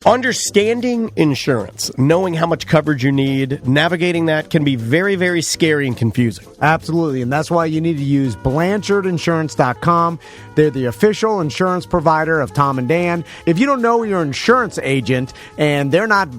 Understanding insurance, knowing how much coverage you need, navigating that can be very, very scary and confusing. Absolutely, and that's why you need to use BlanchardInsurance.com. They're the official insurance provider of Tom and Dan. If you don't know your insurance agent and they're not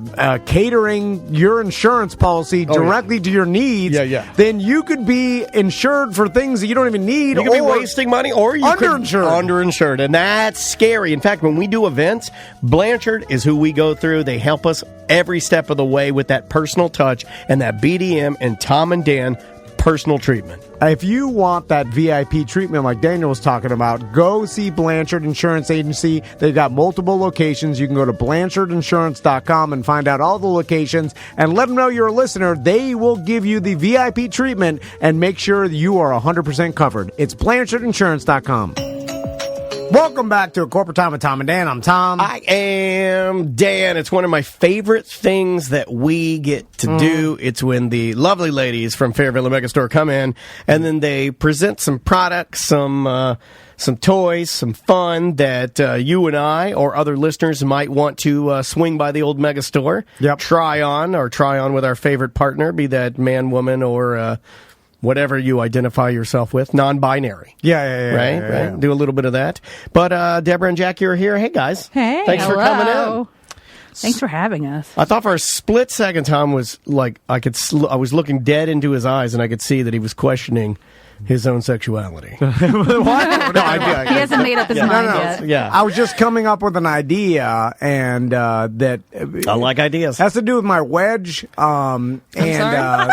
catering your insurance policy directly to your needs, then you could be insured for things that you don't even need. You could be wasting money, or you underinsured, and that's scary. In fact, when we do events, Blanchard is who we go through. They help us every step of the way with that personal touch and that BDM and Tom and Dan personal treatment. If you want that VIP treatment like Daniel was talking about, go see Blanchard Insurance Agency. They've got multiple locations. You can go to BlanchardInsurance.com and find out all the locations and let them know you're a listener. They will give you the VIP treatment and make sure you are 100% covered. It's BlanchardInsurance.com. Welcome back to A Corporate Time with Tom and Dan. I'm Tom. I am Dan. It's one of my favorite things that we get to do. It's when the lovely ladies from Fairville Omega Store come in, and then they present some products, some toys, some fun that you and I or other listeners might want to swing by the old Mega Store, try on with our favorite partner, be that man, woman, or whatever you identify yourself with, non-binary. Right? Do a little bit of that. But Deborah and Jackie are here. Hey, guys. Hey. Thanks for coming in. Thanks for having us. I thought for a split second Tom was like, I was looking dead into his eyes and I could see that he was questioning his own sexuality. What? No idea. He hasn't made up his mind yet. Yeah. I was just coming up with an idea, and that I like ideas. Has to do with my wedge. It all comes back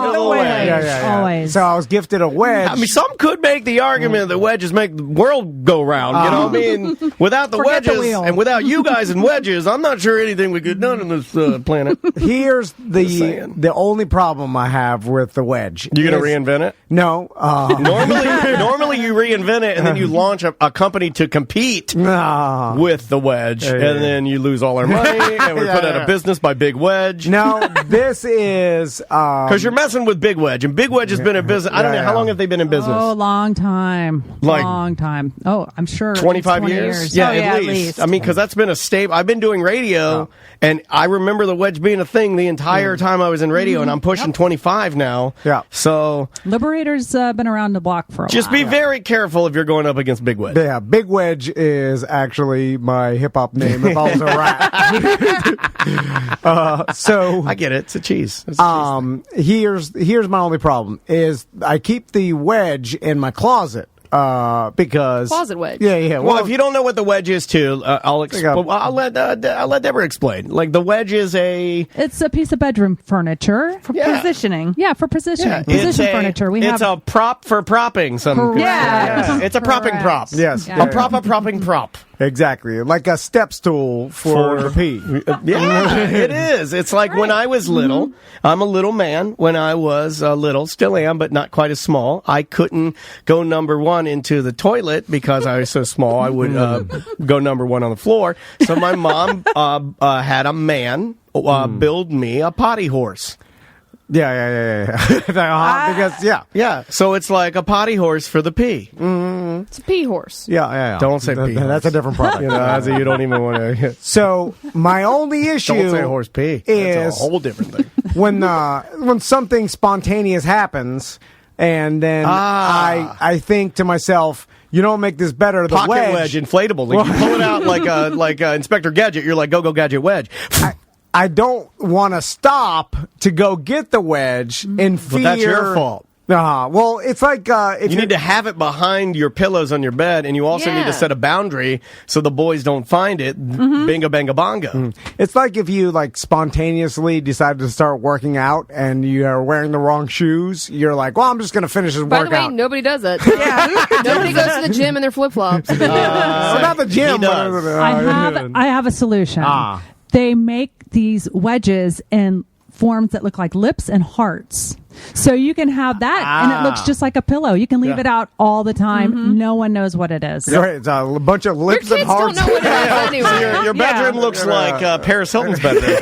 to the wedge. Always. So I was gifted a wedge. I mean, some could make the argument that wedges make the world go round. You know what I mean? Without the wedges and without you guys and wedges, I'm not sure anything we could done on this planet. Here's the only problem I have with the wedge. You gonna reinvent it? No. Normally you reinvent it and then you launch a company to compete with the wedge, and then you lose all our money and we're put out of business by Big Wedge. No, this is because you're messing with Big Wedge, and Big Wedge has been in business. I don't know how long have they been in business. Oh, long time. Long time. Oh, I'm sure 25 years. Yeah, at least. I mean, because that's been a staple. I've been doing radio, and I remember the wedge being a thing the entire time I was in radio, and I'm pushing 25 now. Yeah. So Liberator's been around the block for a while. Just be very careful if you're going up against Big Wedge. Yeah, Big Wedge is actually my hip-hop name if I was a rap. So I get it. It's a cheese. Here's my only problem is I keep the wedge in my closet. Because closet wedge. Yeah. Well, if you don't know what the wedge is, I'll let Deborah explain. Like the wedge is it's a piece of bedroom furniture for positioning. Yeah, for positioning. Position furniture. It's a prop for propping. It's a propping prop. Yes, a propping prop. Exactly, like a step stool for the pee. It is. It's like when I was little. I'm a little man. When I was little, still am, but not quite as small. I couldn't go number one into the toilet because I was so small. I would go number one on the floor. So my mom had a man build me a potty horse. Yeah. So it's like a potty horse for the pee. Mm-hmm. It's a pee horse. Yeah. Don't say pee. That's a different product. You don't even want to. So my only issue don't say horse pee. That's a whole different thing. When something spontaneous happens, and then I think to myself, you don't make this better. The pocket wedge inflatable. Like you pull it out like Inspector Gadget. You're like go Gadget wedge. I don't want to stop to go get the wedge in fear. But that's your fault. Well, it's like if you need to have it behind your pillows on your bed, and you also need to set a boundary so the boys don't find it. Binga banga bonga. It's like if you spontaneously decided to start working out and you are wearing the wrong shoes. You're like, well, I'm just going to finish this workout. By the way, nobody does it. Nobody goes to the gym in their flip flops. Not the gym. But, I have a solution. They make these wedges in forms that look like lips and hearts. So you can have that, and it looks just like a pillow. You can leave it out all the time. No one knows what it is. Right, it's a bunch of lips Your and kids hearts. don't know what it is anyway. So your bedroom looks like Paris Hilton's bedroom.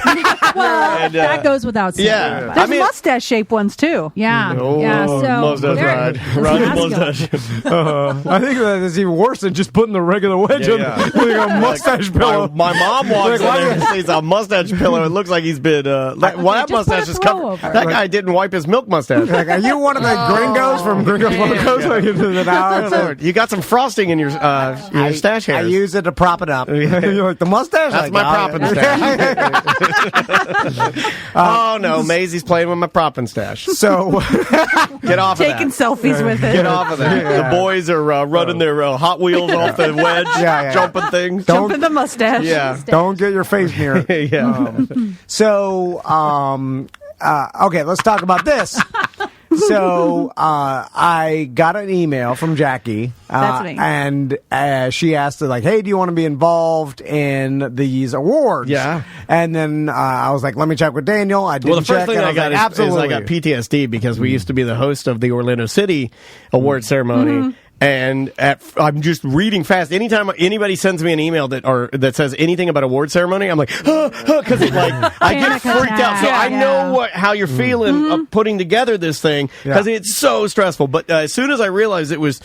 Well, And, that goes without saying. yeah. but- There's mustache-shaped ones, too. Yeah. Oh, Yeah. So mustache they're- ride. it's Ride the masculine. mustache. I think that is even worse than just putting the regular wedge on like a mustache pillow. My mom walks in there and sees a mustache pillow. It looks like he's been. That just mustache put a is throw covered. over. That guy didn't wipe his milk mustache. Like, are you one of the gringos from Gringos Locos? Like, Lord, you got some frosting in your stash I hairs. use it to prop it up. You're like, the mustache? That's Like, my oh, propping yeah. stash. Oh no, Maisie's playing with my propping stash. So, Get off of Taking that. selfies with it. Get off of that. The boys are running their Hot Wheels off the wedge, Yeah. jumping things. Jump in the mustache. Yeah. don't get your face near it. Yeah. So, okay, let's talk about this. So, I got an email from Jackie. That's me. And she asked, like, hey, do you want to be involved in these awards? Yeah. And then I was like, let me check with Daniel. I didn't Well, the first check, thing and I was got like, is absolutely. I got PTSD because we used to be the host of the Orlando City award ceremony. And I'm just reading fast. Anytime anybody sends me an email that says anything about award ceremony, I'm like, because I get Panic freaked out. So attack. I know how you're feeling of putting together this thing because it's so stressful. But as soon as I realized it was,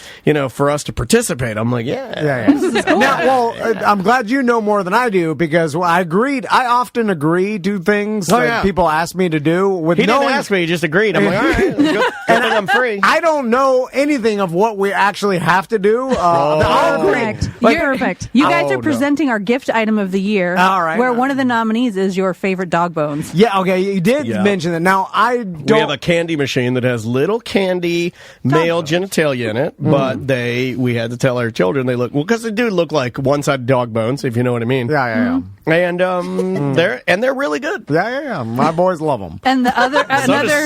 for us to participate, I'm like, Yeah. Now, well, I'm glad you know more than I do because I agreed. I often agree to things that people ask me to do with He no didn't ask me; he just agreed. I'm like, all right, good thing I'm free. I don't know anything of what we actually have to do. I'll agree. Perfect. Like, Perfect. You guys Oh, are presenting our gift item of the year. All right. Where one of the nominees is your favorite dog bones. Yeah, okay, you did mention that. Now, I don't... We have a candy machine that has little candy male genitalia in it, but we had to tell our children they look, because they do look like one-sided dog bones, if you know what I mean. Yeah. And they're really good. Yeah. My boys love them. And the other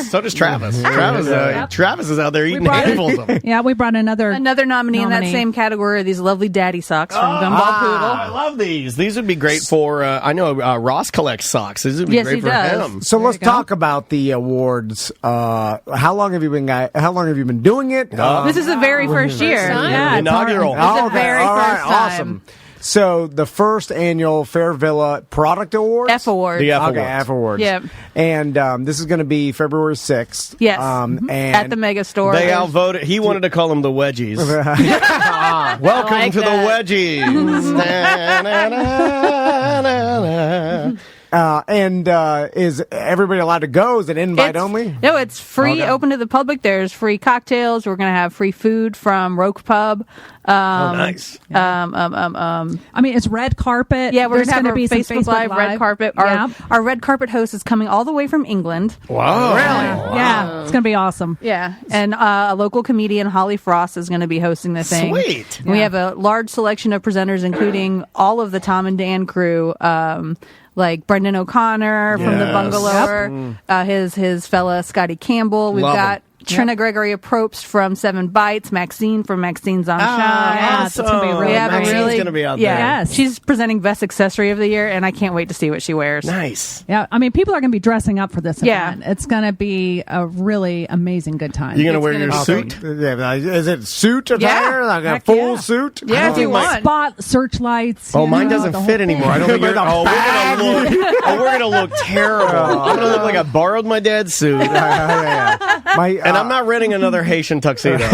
So does Travis. Travis is out there eating brought- handfuls of them. Yeah, we brought another nominee in that same category are these lovely daddy socks from Gumball I Poodle. love these. These would be great for, I know Ross collects socks. These would be Yes, great he for does. him. So let's you go. talk about the awards. How long have you been doing it? This is the very first year. time. Yeah, it's Inaugural. It's the very all right, first time. awesome. So the first annual Fair Villa Product Awards? F Award. The F Okay, Awards. F Awards. Yep. And this is going to be February 6th. Yes. And At the mega store. They outvoted. He wanted to call them the Wedgies. Welcome like to that. the Wedgies. Na, na, na, na, na. Is everybody allowed to go? Is it invite only? No, it's free, Okay. open to the public. There's free cocktails. We're going to have free food from Roke Pub. Nice. I mean, it's red carpet. Yeah, we're There's going to have gonna our be some Facebook Live red carpet. Our red carpet host is coming all the way from England. Wow. Yeah, it's going to be awesome. Yeah, and a local comedian, Holly Frost, is going to be hosting the thing. Sweet. And we have a large selection of presenters, including all of the Tom and Dan crew, like Brendan O'Connor from The Yes. Bungalower, his fella Scotty Campbell. We've Love got him. Trina Gregory Probst from 7 Bites, Maxine from Maxine's on Shine. yeah, it's gonna be really We have a great. really, going to be out yeah, there. Yes. she's presenting Best Accessory of the Year, and I can't wait to see what she wears. Nice. Yeah, I mean, people are going to be dressing up for this Yeah. event. It's going to be a really amazing good time. You going to wear gonna your be suit? Yeah, is it suit attire? Yeah. Like a Heck full yeah. suit? Yeah, if you want. Spot searchlights. Oh, you know, mine the doesn't whole fit thing. anymore. I don't think you're. We're gonna look terrible. I'm gonna look like I borrowed my dad's suit, and I'm not renting another Haitian tuxedo.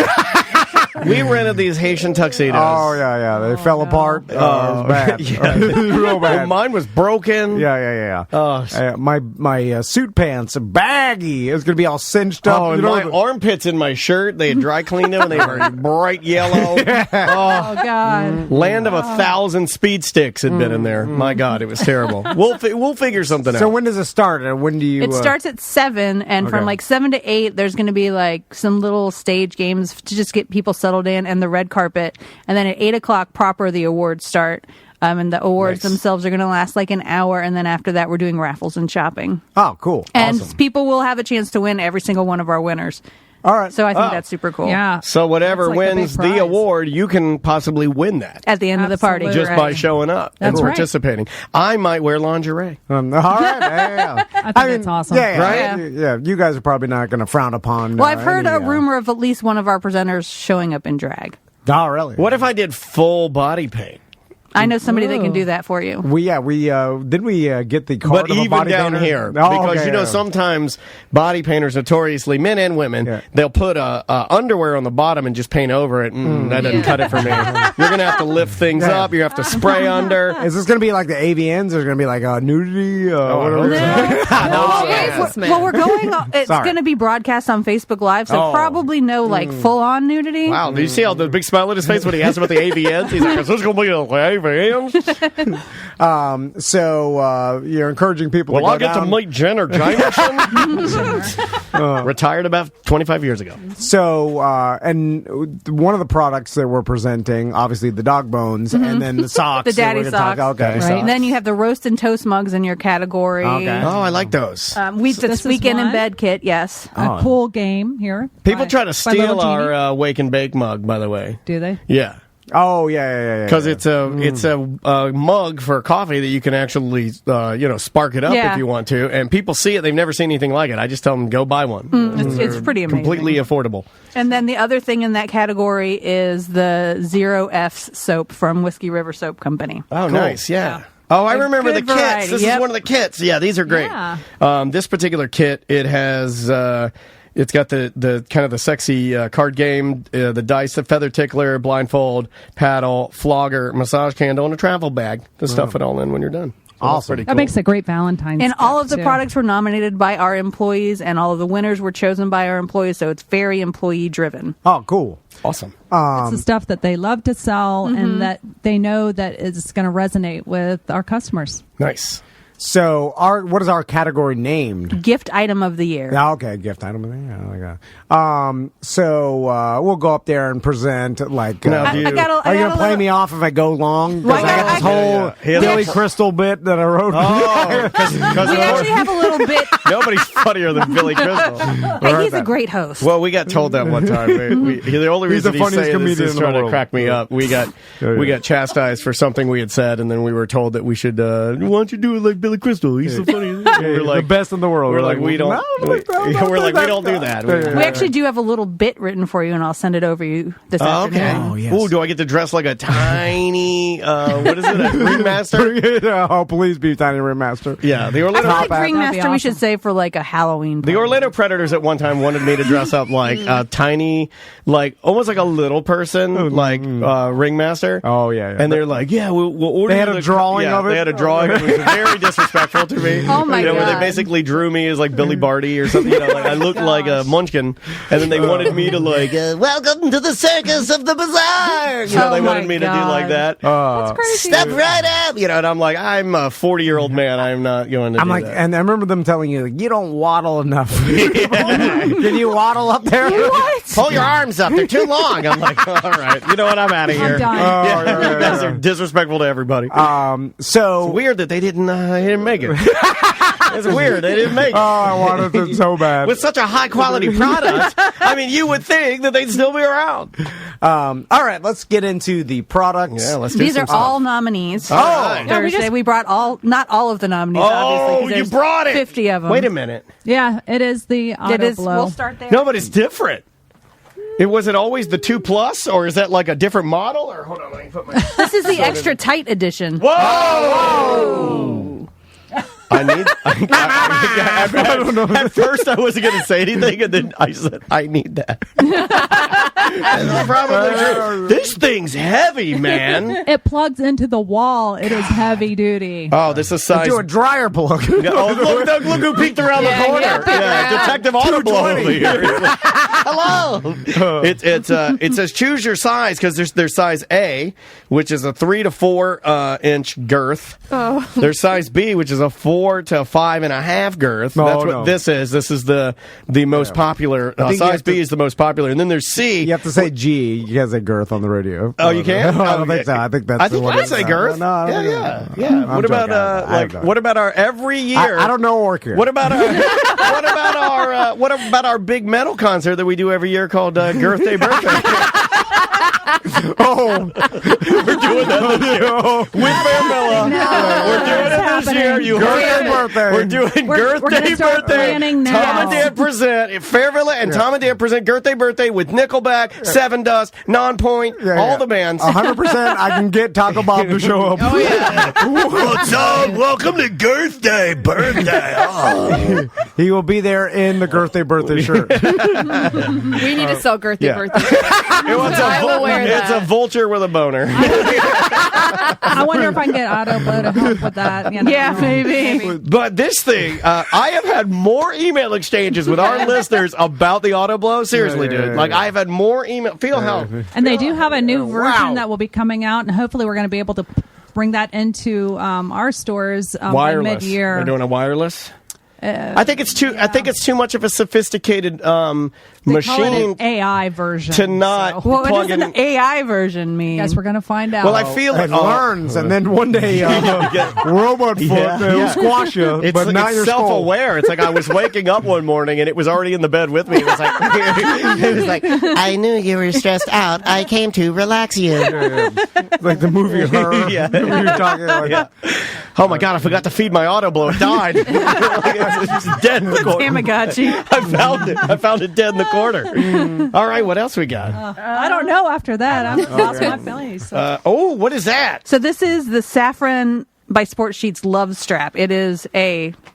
We rented these Haitian tuxedos. Oh, yeah. They fell apart. It was bad. Real bad. Well, mine was broken. Yeah. Oh, My suit pants are baggy. It was going to be all cinched up. Oh, and my armpits in my shirt, they had dry cleaned them and they were bright yellow. Oh, God. Land of 1,000 speed sticks had been in there. My God, it was terrible. We'll figure something So out. when does it start? When do you... It starts at 7, and from Okay. like 7 to 8, there's going to be like some little stage games to just get people settled in, and the red carpet. And then at 8 o'clock proper, the awards start. And the awards themselves are going to last like an hour, and then after that, we're doing raffles and shopping. Oh, cool. And Awesome. people will have a chance to win every single one of our winners. All right. So I think that's super cool. Yeah. So whatever That's like the big wins the prize. award, you can possibly win that. At the end of the party. Absolutely. Just by showing up and That's right. participating. I might wear lingerie. All right. Yeah. I think that's awesome. Yeah, Right? Yeah. You guys are probably not going to frown upon. Well, I've heard any, a rumor of at least one of our presenters showing up in drag. Oh, really? What if I did full body paint? I know somebody that can do that for you. We didn't we get the card But of a even body down painter? here, Oh, because okay, you know yeah. sometimes body painters, notoriously men and women, they'll put underwear on the bottom and just paint over it. That doesn't cut it for me. You're gonna have to lift things up. You have to spray under. Is this going to be like the AVNs? Or is it going to be like nudity? Whatever. Jesus, man. Well, we're going. It's Sorry. going to be broadcast on Facebook Live, so Oh. probably no like full on nudity. Wow, do you see how the big smile on his face when he asked about the AVNs? He's like, "Is this gonna be the AVNs?" So you're encouraging people Well, to go I'll get to down. meet Jenner Jamerson. Retired about 25 years ago. So, and one of the products that we're presenting, obviously the dog bones, and then the socks. The that daddy we're gonna socks. Okay. Right. And then you have the roast and toast mugs in your category. Okay. Oh, I like those. The this is weekend in one. bed kit, yes. A cool game here. People by- try to by steal Little Genie. our wake and bake mug, by the way. Do they? Yeah. Oh, yeah. Because it's a mug for coffee that you can actually spark it up Yeah. if you want to, and people see it, they've never seen anything like it. I just tell them go buy one. It's pretty amazing. Completely affordable. And then the other thing in that category is the Zero F's soap from Whiskey River Soap Company. Oh, nice, yeah. Oh, I A remember the good kits. variety, This yep. is one of the kits. Yeah, these are great. Yeah. This particular kit, it has. It's got the kind of the sexy card game, the dice, the feather tickler, blindfold, paddle, flogger, massage candle, and a travel bag to stuff it all in when you're done. So that's Awesome. pretty That cool. makes a great Valentine's And all gift, of the too. products were nominated by our employees, and all of the winners were chosen by our employees, so it's very employee driven. Oh, cool. awesome. It's the stuff that they love to sell and that they know that is going to resonate with our customers. Nice. So, what is our category named? Gift item of the year. Yeah, okay, gift item. Yeah, I like that. So we'll go up there and present like. Now, do you- are you gonna play me off if I go long? Well, Because I got this whole Yeah. Billy Crystal bit that I wrote. Oh, because We actually have a little bit. nobody's funnier than Billy Crystal. Hey, he's a great host. Well, we got told that one time. The only He's the reason he's funniest saying this comedian is in the trying to world. crack me up. We got chastised for something we had said, and then we were told that we should. Why don't you do it like Billy Crystal? He's so funny. We're the best in the world. We're like we don't. we don't do that. We actually do have a little bit written for you, and I'll send it over you this Okay. afternoon. Oh, yes. Ooh, do I get to dress like a tiny? What is it? A ringmaster? Oh, please be Tiny Ringmaster. Yeah, the I Orlando. don't think That'd be Ringmaster we should awesome. say for like a Halloween The party. Orlando Predators at one time wanted me to dress up like a tiny, like almost like a little person, like ringmaster. Oh, yeah. And they're like, yeah, we'll order. They had a the- drawing yeah, of it? They had a drawing. It was very disrespectful to me. Oh, my Where they God. basically drew me as like Billy Barty or something. Like I looked like a munchkin, and then they wanted me to like, welcome to the circus of the bazaar. Oh, They my wanted me to do like God. that. That's crazy. Step right up, and I'm like, I'm a 40-year-old man. I'm not going to. I'm do like, that. and I remember them telling you, like, you don't waddle enough. Can you waddle up there? Pull your arms up. They're too long. I'm like, all right. You know what? I'm out of here. I'm done. Yeah, you guys are disrespectful to everybody. So Weird that they didn't make it. It's weird. They didn't make it. Oh, I wanted it so bad. With such a high quality product, I mean, you would think that they'd still be around. All right, let's get into the products. Yeah, let's do These some are stuff. all nominees. Oh, right. Thursday. We brought not all of the nominees, Oh, obviously. 'cause you there's brought it. 50 of them. Wait a minute. Yeah, it is the auto It is. blow. We'll start there. No, but it's different. Was it always the 2+, or is that like a different model? Or hold on, let me put my. This is the extra tight edition. Whoa! I need. At first, I wasn't going to say anything, and then I said, "I need that." And that's probably true. This thing's heavy, man. It plugs into the wall. It is heavy duty. Oh, this is size. Do a dryer plug. Oh, look who peeked around Yeah, the corner. yeah, peek around. Detective Autoblow over here. Hello. It says choose your size because there's size A, which is a 3 to 4 inch girth. Oh. There's size B, which is a 4 to 5 5.5 girth. No, That's what no. this is. This is the most popular. think you Size have B to- is the most popular, and then there's C. You have to say G. You can't say girth on the radio. Oh, you can't? I don't think so. I think that's. I think what I it say is. girth. No, I don't think yeah. I'm What about joking. I don't know. what about our every year? I don't know Orchid. What about our what about our big metal concert that we do every year called Girth Day Birthday? Oh, We're doing that this year with Fairmilla. We're doing it this year. You Girth heard Day it. Birthday. We're doing Girth we're gonna Day start Birthday. planning Tom now. and Dan present Fairvilla and Tom and Dan present Girth Day Birthday with Nickelback, Seven Dust, Non-Point, all the bands. 100%. I can get Taco Bob to show up. Oh, yeah. What's up? Welcome to Girth Day Birthday. Oh. He will be there in the Girth Day Birthday shirt. We need to sell birthday Yeah. birthday. I will wear It's that. a vulture with a boner. I wonder if I can get Auto Blow to help with that. You know? Yeah, maybe. But this thing, I have had more email exchanges with our listeners about the auto blow. Seriously, Yeah. dude. Like, I have had more email. Feel how. And they do have a new version Wow. that will be coming out, and hopefully we're going to be able to bring that into our stores by Wireless. mid-year. They're doing a wireless. I think it's too. I think it's too much of a sophisticated They call it machine an AI version to not so. Well, what plug does in. an AI version mean? Guess we're going to find out. Well, I feel It learns, and then one day, robot foot will squash you, It's, but not it's your skull. self-aware. It's like I was waking up one morning and it was already in the bed with me. It was like, I knew you were stressed out. I came to relax you. Like the movie Her. Yeah. We were talking like, Yeah. Oh my God! I forgot to feed my auto blow. It died. It's dead in the corner. Tamagotchi. I found it. I found it dead in the corner. All right, what else we got? I don't know after that. I'm lost my feelings. So. What is that? So this is the Saffron by Sport Sheets Love Strap. It is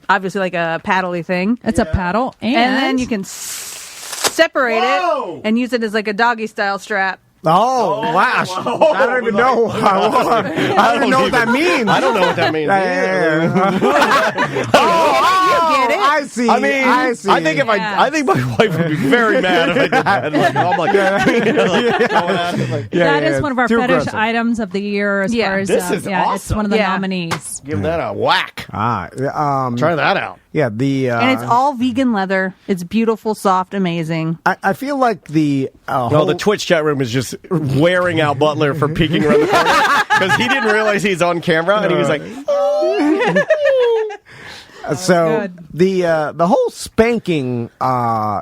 obviously like a paddly thing. It's a paddle, and And then you can separate Whoa! it and use it as like a doggy style strap. oh, wow. I don't even know. I don't even know what that means. I don't know what that means. Get it? I see. I mean, I see. I think if I think my wife would be very mad if I did that. Like, I'm like, that is one of our Too fetish aggressive. items of the year. As Yeah. far as This is It's awesome. one of the Yeah. nominees. give that a whack. Try that out. Yeah, the And it's all vegan leather. It's beautiful, soft, amazing. I feel like the Well, the Twitch chat room is just wearing out Butler for peeking around the corner because he didn't realize he's on camera and he was like, so good. the whole spanking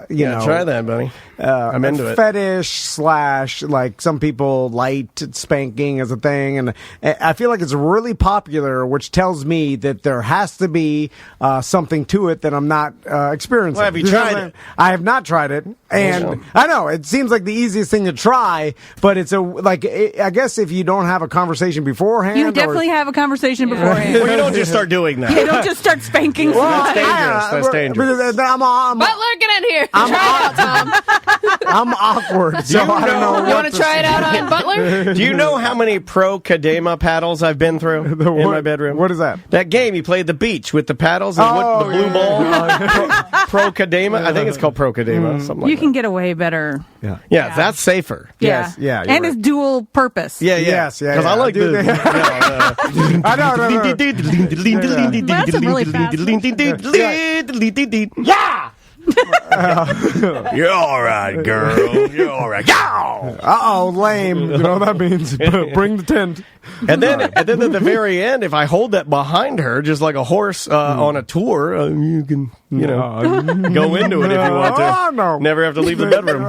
you know, try that, buddy. I'm into it. fetish / like some people light spanking as a thing, and I feel like it's really popular, which tells me that there has to be something to it that I'm not experiencing. Well, have you know tried what I'm it? saying? I have not tried it, and I know it seems like the easiest thing to try, but it's I guess if you don't have a conversation beforehand, You definitely have a conversation beforehand. Well, you don't just start doing that. You don't just start spanking. That's dangerous. That's dangerous. I'm Butler, get in here. Try it out, Tom. I'm awkward, so I don't know. You want to try it out on Butler? Do you know how many Pro Kadema paddles I've been through in my bedroom? What is that? That game you played the beach with the paddles and the blue ball. Pro Kadema. I think it's called Pro Kadema. Something like You can get away better. Yeah. Yeah, that's safer. Yeah. yeah, you're And right. it's dual purpose. Yeah, yeah. Yes, yeah, Because I yeah. like Dude, the. I know. That's a really fast Yeah. You're all right, girl. You're all right. Yow! Uh-oh, lame. You know what that means? Bring the tent. And then at the very end, if I hold that behind her, just like a horse on a tour, you can, go into it if you want to. Oh, no. Never have to leave the bedroom.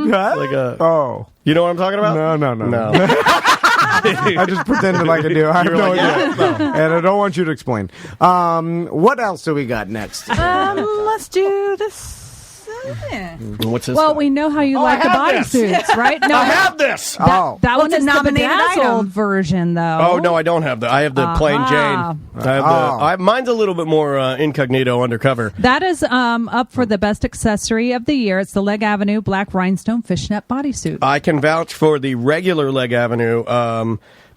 Like Oh. you know what I'm talking about? No. I just pretended like I do. I have no idea. And I don't want you to explain. What else do we got next? Let's do this. What's this? Well, we know how you like the I have bodysuits, right? No, I have this. Oh. that one What's a is the nominated bedazzled item? version, though. Oh no, I don't have that. I have the plain Jane. I have mine's a little bit more incognito undercover. That is up for the best accessory of the year. It's the Leg Avenue Black Rhinestone Fishnet Bodysuit. I can vouch for the regular Leg Avenue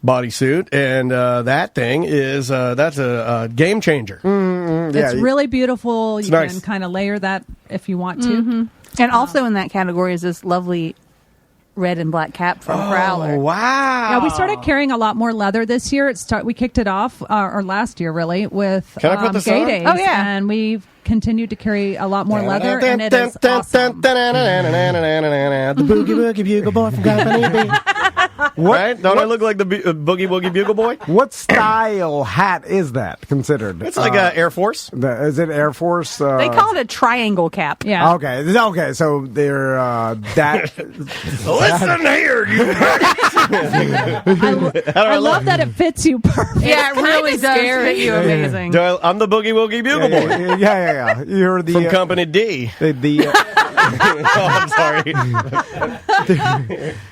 bodysuit, and that thing is that's a game changer. It's really beautiful. You nice. can kind of layer that if you want to. And also in that category is this lovely red and black cap from Prowler. Wow. Yeah, we started carrying a lot more leather this year. We kicked it off, or last year really, with Can I put this Gay on? Days. Oh, yeah. And we've continued to carry a lot more leather, and it is awesome. The Boogie Woogie Bugle Boy from Company B. Right? Don't I look like the Boogie Woogie Bugle Boy? What style hat is that considered? It's like a Air Force. Is it Air Force? They call it a triangle cap. Yeah. Okay. So they're that. Listen here, you. I love that it fits you perfect. Yeah, it really does fit you amazing. I'm the Boogie Woogie Bugle Boy Yeah. You're the from Company D. Oh, I'm sorry.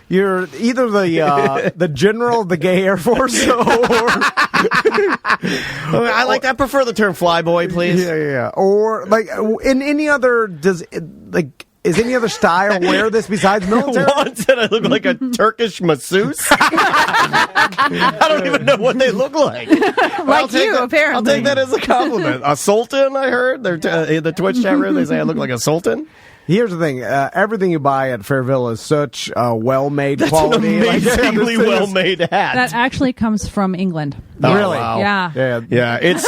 You're either the general of the gay Air Force, or I prefer the term flyboy, please. yeah, or like in any other is any other style wear this besides military? One said I look like a Turkish masseuse. I don't even know what they look like. Like you, apparently. I'll take that as a compliment. A sultan, I heard. In the Twitch chat room, they say I look like a sultan. Here's the thing: everything you buy at Fairville is such well-made That's quality. An amazingly well-made hat. That actually comes from England. Oh, really? wow. Yeah. Yeah. It's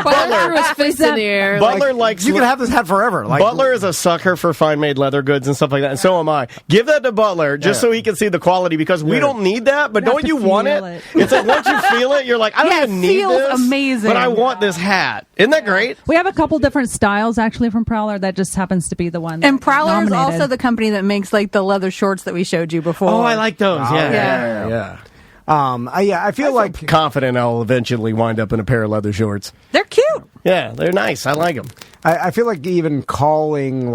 Butler threw his fist in the air. Butler likes. You can have this hat forever. Butler is a sucker for fine-made leather goods and stuff like that, and so am I. Give that to Butler just so he can see the quality, because we don't need that, but You have don't to you want feel it? it. It's like once you feel it, you're like, I don't Yeah, it even need feels this, amazing. but I want this hat. Isn't that great? We have a couple different styles actually from Prowler. That just happens to be the one. And Prowler is nominated. also the company that makes like the leather shorts that we showed you before. Oh, I like those. Yeah. I feel like Confident I'll eventually wind up in a pair of leather shorts. They're cute. Yeah, they're nice. I like them. I feel like even calling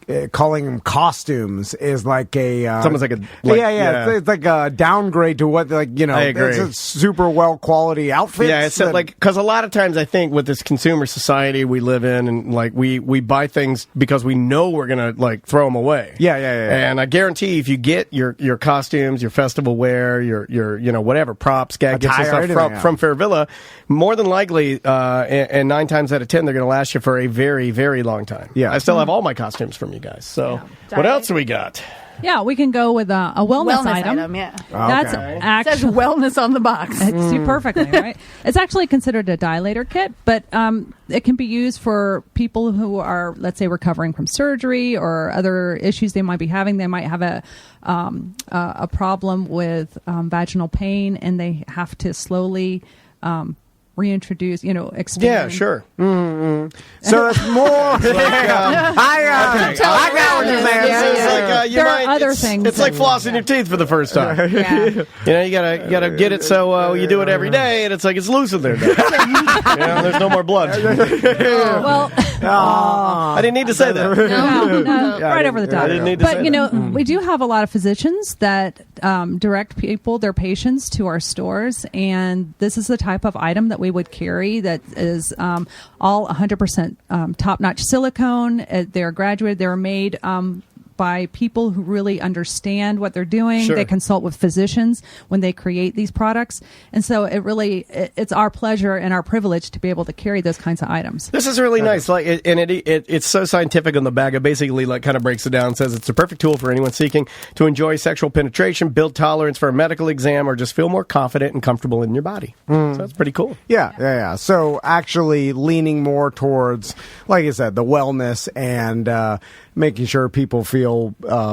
them costumes is like a It's almost like a It's like a downgrade to what I agree. It's a super well quality outfit. Yeah, it's because a lot of times I think with this consumer society we live in, and like we buy things because we know we're gonna like throw them away. Yeah. And I guarantee if you get your costumes, your festival wear, your whatever props, gag gifts and Attire, stuff anything, from Fairvilla, more than likely, and 9 times out of 10 they're gonna last you for a very, very long time. Yeah. I still have all my costumes from you guys. So what else do we got? Yeah, we can go with a wellness item. Yeah. That's It says actually wellness on the box. It's perfectly right. It's actually considered a dilator kit, but it can be used for people who are, let's say, recovering from surgery or other issues they might be having. They might have a problem with vaginal pain, and they have to slowly reintroduce, expand. Yeah, sure. So it's more. I got what you're saying. There are other things. It's like flossing your teeth for the first time. Yeah. You gotta get it so you do it every day, and it's like it's loose in there now. There's no more blood. Well, I didn't need to say that. no, right over the top. I didn't need to say But we do have a lot of physicians that direct their patients to our stores, and this is the type of item that we would carry that is all 100% top-notch silicone. They're graduated. They're made by people who really understand what they're doing. Sure. They consult with physicians when they create these products. And so it's our pleasure and our privilege to be able to carry those kinds of items. This is really nice. Like, it's so scientific on the bag. It basically kind of breaks it down and says it's a perfect tool for anyone seeking to enjoy sexual penetration, build tolerance for a medical exam, or just feel more confident and comfortable in your body. So that's pretty cool. Yeah. So actually leaning more towards, like I said, the wellness and making sure people feel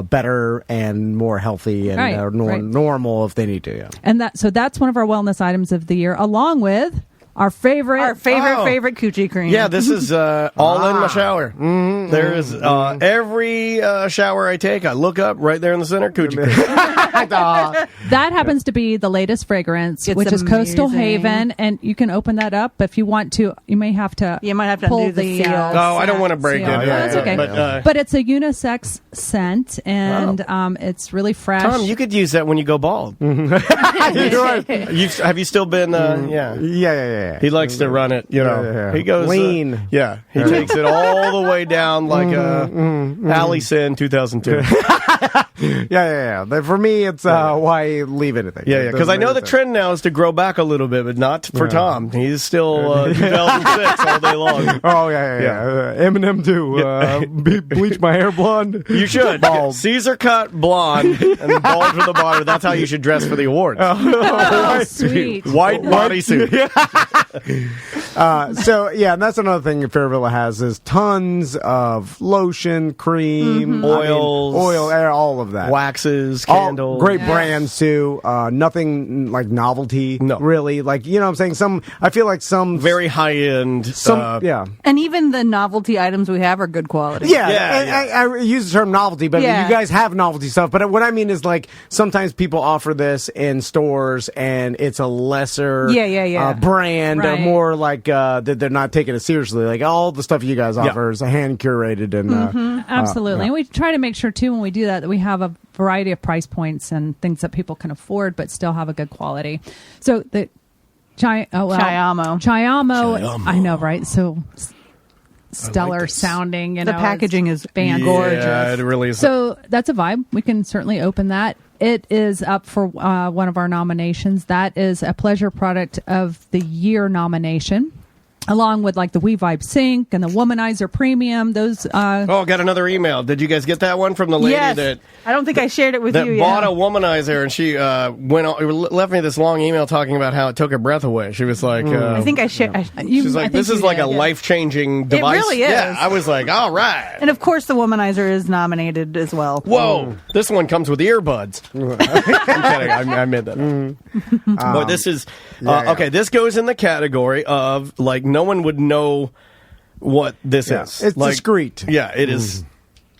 better and more healthy and normal if they need to. Yeah. And that's one of our wellness items of the year, along with our favorite coochie cream. Yeah, this is all in my shower. There is every shower I take, I look up right there in the center, coochie cream. That happens to be the latest fragrance, It's which is Coastal amazing. Haven, and you can open that up if you want to. You might have to. You might have to pull undo the seal. Oh, I don't want to break it. seal. No, that's okay. But it's a unisex scent, and it's really fresh. Tom, you could use that when you go bald. Have you still been? Yeah. He likes to run it. Yeah. He goes lean. He takes it all the way down like Allison 2002. Yeah. For me, it's why leave anything. Yeah, because I know the trend now is to grow back a little bit, but not for Tom. He's still 2006 all day long. Oh, yeah. Eminem, too. Bleach my hair blonde. You should. Bald. Caesar cut, blonde, and bald for the bottom. That's how you should dress for the awards. Oh, sweet. White bodysuit. And that's another thing Fairvilla has is tons of lotion, cream, oil, air, all of that. Waxes, All candles. great brands too. Nothing like novelty, really. Like I'm saying, I feel like some very high end. And even the novelty items we have are good quality. Yeah. I use the term novelty, but you guys have novelty stuff. But what I mean is like sometimes people offer this in stores and it's a lesser brand or more like that they're not taking it seriously. Like all the stuff you guys offer is hand curated and absolutely. And we try to make sure too when we do that we have a variety of price points and things that people can afford, but still have a good quality. So the Chiamo, I know, right? So stellar sounding. The packaging is gorgeous. Yeah, it really is. So that's a vibe. We can certainly open that. It is up for one of our nominations. That is a Pleasure Product of the Year nomination, along with like the We Vibe Sync and the Womanizer Premium. Those. I got another email. Did you guys get that one from the lady that? I don't think I shared it with you. That bought a Womanizer, and she left me this long email talking about how it took her breath away. She was like, I think I shared. She's like, this is like a life changing device. It really is. Yeah, I was like, all right. And of course, the Womanizer is nominated as well. Whoa, this one comes with earbuds. I'm kidding. I made that up. Boy, this is okay. This goes in the category of like no one would know what this is. It's like, discreet. Yeah, it is.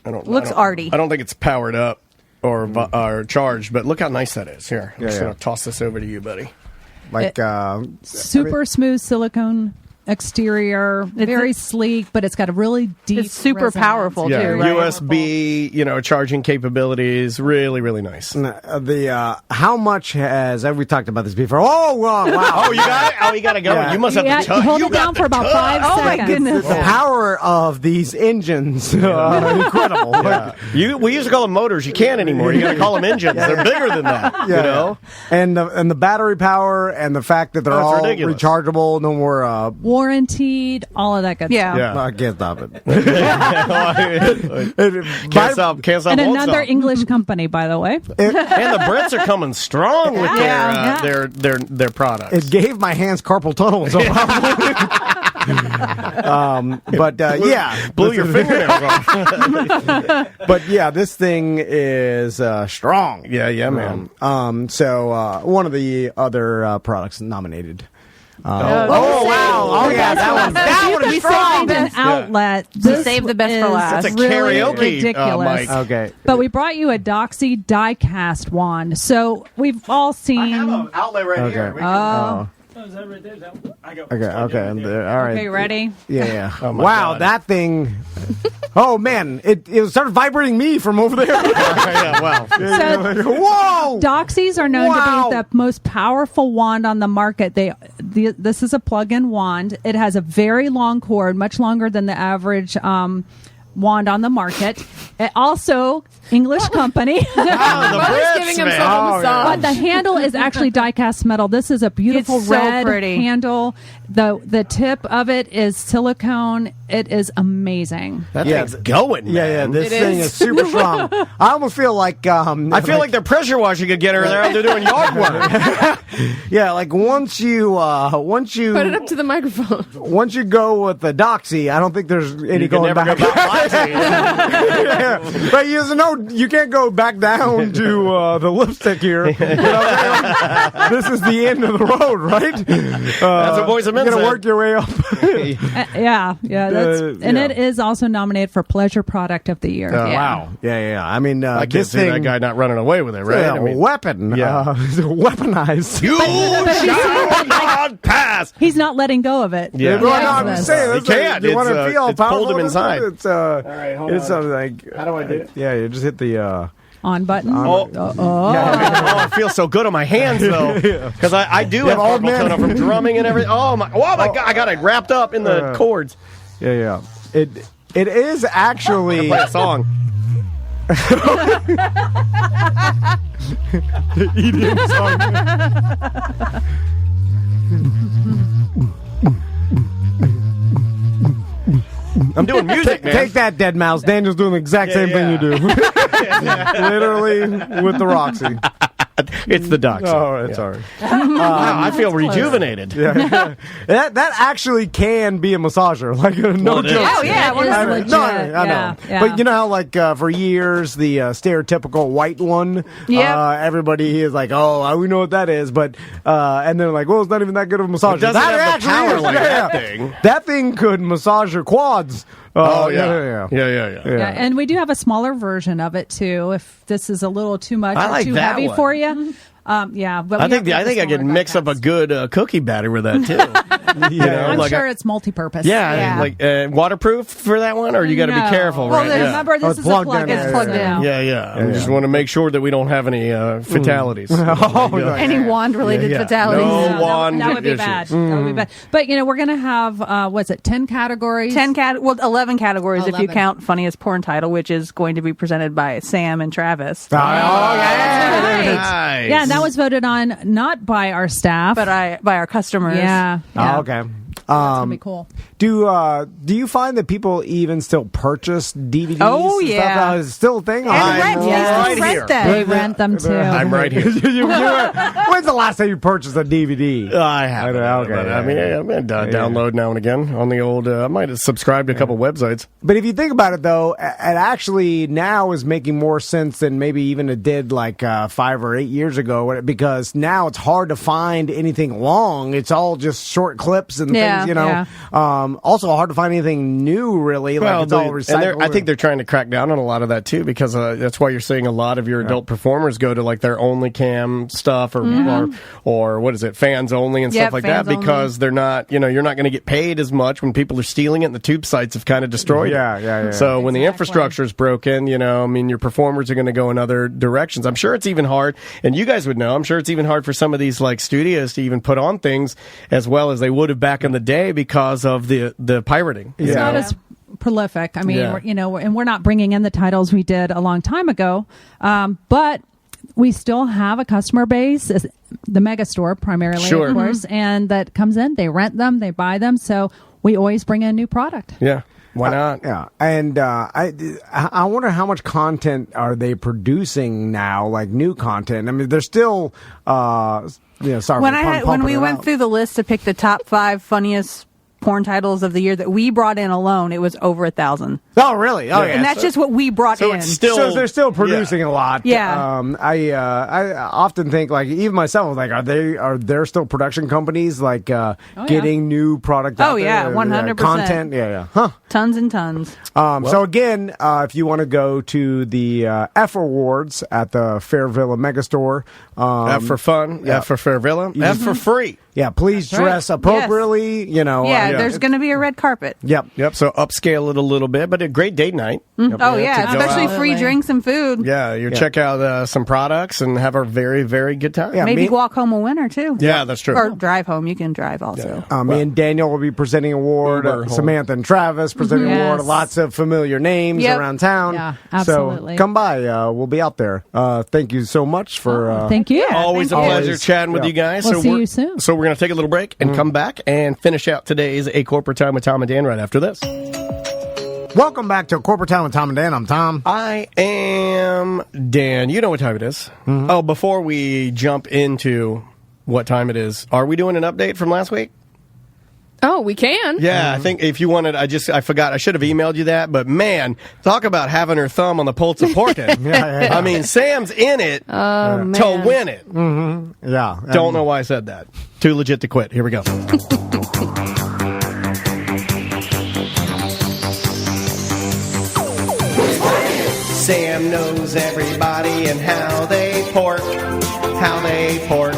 Looks arty. I don't think it's powered up or charged, but look how nice that is. Here, I'm just going to toss this over to you, buddy. Like super smooth silicone exterior, very sleek, but it's got a really deep. It's super resonance. powerful too. Right? USB, charging capabilities. Really, really nice. How much has we talked about this before? Oh wow! Oh, you got it. Oh, you got to go. Yeah. You must have to touch. Hold it down for about 5 seconds. Oh my goodness! The power of these engines, incredible. Yeah. We used to call them motors. You can't anymore. You got to call them engines. They're bigger than that. You know. And the battery power and the fact that they're all ridiculous. Rechargeable. No more. Warranted, all of that good stuff. Yeah. I can't stop it. Can't stop. And won't another stop. English company, by the way. And the Brits are coming strong with their products. It gave my hands carpal tunnel. So blew your fingernails off. But this thing is strong. Yeah, man. So one of the other products nominated. wow! Oh yeah, that one is strong. An outlet. This save the best for last. That's a karaoke ridiculous. mic. Okay, but we brought you a Doxy die-cast wand. So we've all seen. I have an outlet right here. Is that right there? Okay. I'm there. All right. Okay, ready? Yeah. Oh, my wow, God. that thing. Oh man, it started vibrating me from over there. Yeah, wow. Whoa! Doxies are known to be the most powerful wand on the market. This is a plug-in wand. It has a very long cord, much longer than the average wand on the market. It also, English company. The Brits, giving man. himself a massage. But the handle is actually die-cast metal. This is a beautiful It's so red pretty. handle. The tip of it is silicone. It is amazing. That thing's going, man. Yeah. This It thing is. is super strong. I almost feel like I feel like they're pressure washing could get her there. They're doing yard work. yeah, like once you Put it up to the microphone. once you go with the Doxy, I don't think there's any You can going never back. go back. Yeah. But you can't go back down to the lipstick here. You know what I'm saying? This is the end of the road, right? That's what Boys and Men You're gonna said. work your way up. And it is also nominated for Pleasure Product of the Year. Wow. Yeah. I mean, I can't this see thing. that guy not running away with it, right? Yeah, weapon. Yeah. Weaponized. You shall not pass. He's not letting go of it. Yeah. Well, no, I'm Yes. just saying. He can't. You want It's, to feel it's powerful? pulled him inside. It's right, hold it's on. like. How do I do it? Yeah, you just hit the. On button. Oh, I feel so good on my hands though, because I do have old carpal man. tunnel from drumming and everything. Oh my God! I got it wrapped up in the cords. Yeah. It is actually. Play a song. EDM song. I'm doing music, man. Take that, Dead Mouse. Daniel's doing the exact same thing you do. Literally with the Roxy. It's the Doxy. Oh, it's all right. Wow, I feel rejuvenated. That actually can be a massager. Like, no Well, it is. joke. Oh, yeah, It is I know. legit. No, I know. Yeah, yeah. But you know how, like, for years, the stereotypical white one, Yep. everybody is like, oh, we know what that is. But, and they're like, well, it's not even that good of a massager. It doesn't That have the actually power is, like that thing. That thing could massage your quads. Oh, yeah. Yeah. Yeah, and we do have a smaller version of it too. If this is a little too much I or like too that heavy one. for you, yeah. But I we think have the I could smaller mix up a backpacks. good cookie batter with that too. I'm like sure a- it's multi-purpose. Yeah, like waterproof for that one, or you got to No. be careful, Well, right? then Yeah. remember, this Oh, is it's a plugged plug-in. in. It's plugged in. Yeah. I just want to make sure that we don't have any fatalities. Any wand-related fatalities. No No, wand that would be issues. bad. That would be bad. But we're going to have 10 categories. 11 categories if you 11. count funniest porn title, which is going to be presented by Sam and Travis. Oh, yeah. Right. Nice. Yeah, and that was voted on not by our staff, But by our customers. yeah. Oh, okay. That's gonna be cool. Do you find that people even still purchase DVDs? Oh, and yeah. stuff? Is it still a thing? And rent. They still right here. rent them. They rent them too. I'm right here. When's the last time you purchased a DVD? I haven't. Okay, but, yeah, I mean, yeah. I mean, download now and again on the old. I might have subscribed to a couple websites. But if you think about it, though, it actually now is making more sense than maybe even it did like 5 or 8 years ago, because now it's hard to find anything long. It's all just short clips and Yeah, things, Also hard to find anything new, really. Like it's all recycled. I think they're trying to crack down on a lot of that too, because that's why you're seeing a lot of your adult performers go to like their only cam stuff or what is it, fans only and Yep, stuff like that, fans because they're not, you're not going to get paid as much when people are stealing it, and the tube sites have kind of destroyed Yeah. it. So when the infrastructure is broken, your performers are going to go in other directions. I'm sure it's even hard, and you guys would know, I'm sure it's even hard for some of these like studios to even put on things as well as they would have back in the day because of the pirating. It's not as prolific. I mean, Yeah. we're not bringing in the titles we did a long time ago, but we still have a customer base, the mega store primarily, Sure. of course, and that comes in, they rent them, they buy them, so we always bring in new product. Yeah. Why not? Yeah, and I wonder how much content are they producing now, like new content. I mean, they're still, sorry. When we went through the list to pick the top 5 funniest porn titles of the year that we brought in alone, it was over 1,000. Oh, really? Oh, yeah. And that's just what we brought So in. it's still So they're still producing a lot. Yeah. I often think, like, even myself, like, are there still production companies like getting new product out Oh, there? yeah, 100%. Content. Yeah. Huh. Tons and tons. So again, if you want to go to the F Awards at the Fairvilla Megastore, F for fun, F for Fairvilla, F for free. yeah, please That's right. dress appropriately. There's going to be a red carpet. Yep. Yep. So upscale it a little bit, but a great date night. Oh, yeah, to go especially out. free drinks and food. Yeah, you check out some products and have a very, very good time. Yeah. Maybe me- walk home a winner, too. Yeah, that's true. Or drive home. You can drive also. Me and Daniel will be presenting award. Uber home. Samantha and Travis presenting Yes. award. Lots of familiar names Yep. around town. Yeah, absolutely. So come by. We'll be out there. Thank you so much for. Thank you. Always a Thank you. pleasure Always. chatting with Yeah. you guys. We'll see we're- you soon. So we're going to take a little break and come back and finish out today's A Corporate Time with Tom and Dan right after this. Welcome back to Corporate Town with Tom and Dan. I'm Tom. I am Dan. You know what time it is. Oh, before we jump into what time it is, are we doing an update from last week? Oh, we can. Yeah, I think if you wanted, I forgot. I should have emailed you that, but man, talk about having her thumb on the pulse of porking. Yeah. I mean, Sam's in it Oh, man. to win it. Yeah. Don't know why I said that. Too legit to quit. Here we go. Sam knows everybody and how they pork. How they pork.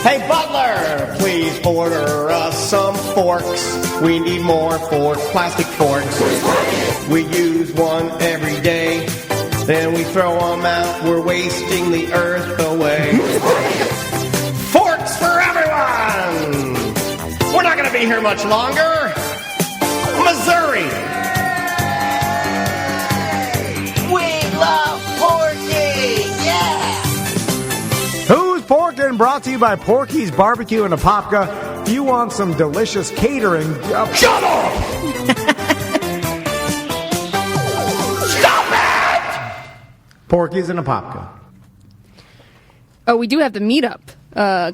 Hey, Butler, please order us some forks. We need more plastic forks. We use one every day. Then we throw them out. We're wasting the earth away. Forks for everyone! We're not going to be here much longer. Missouri. brought to you by Porky's Barbecue in Apopka. If you want some delicious catering... Shut up! Stop it! Porky's in Apopka. Oh, we do have the meetup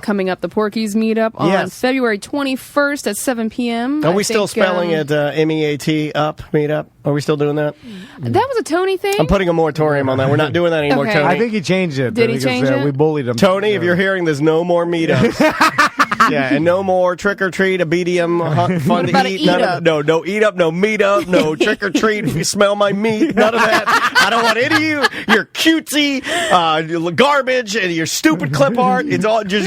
coming up, the Porky's meetup on Yes. February 21st at 7 p.m. Are I we still think, spelling it MEAT up, meetup? Are we still doing that? That was a Tony thing? I'm putting a moratorium on that. We're not doing that anymore, Okay. Tony. I think he changed it. Did he because, change it? We bullied him. Tony, if you're hearing, there's no more meetups. Yeah, and no more trick or treat, a BDM fun What about to a eat. eat None up? of, no eat up, no meet up, no trick or treat. If you smell my meat, none of that. I don't want any of you. Your cutesy garbage and your stupid clip art. It's all just.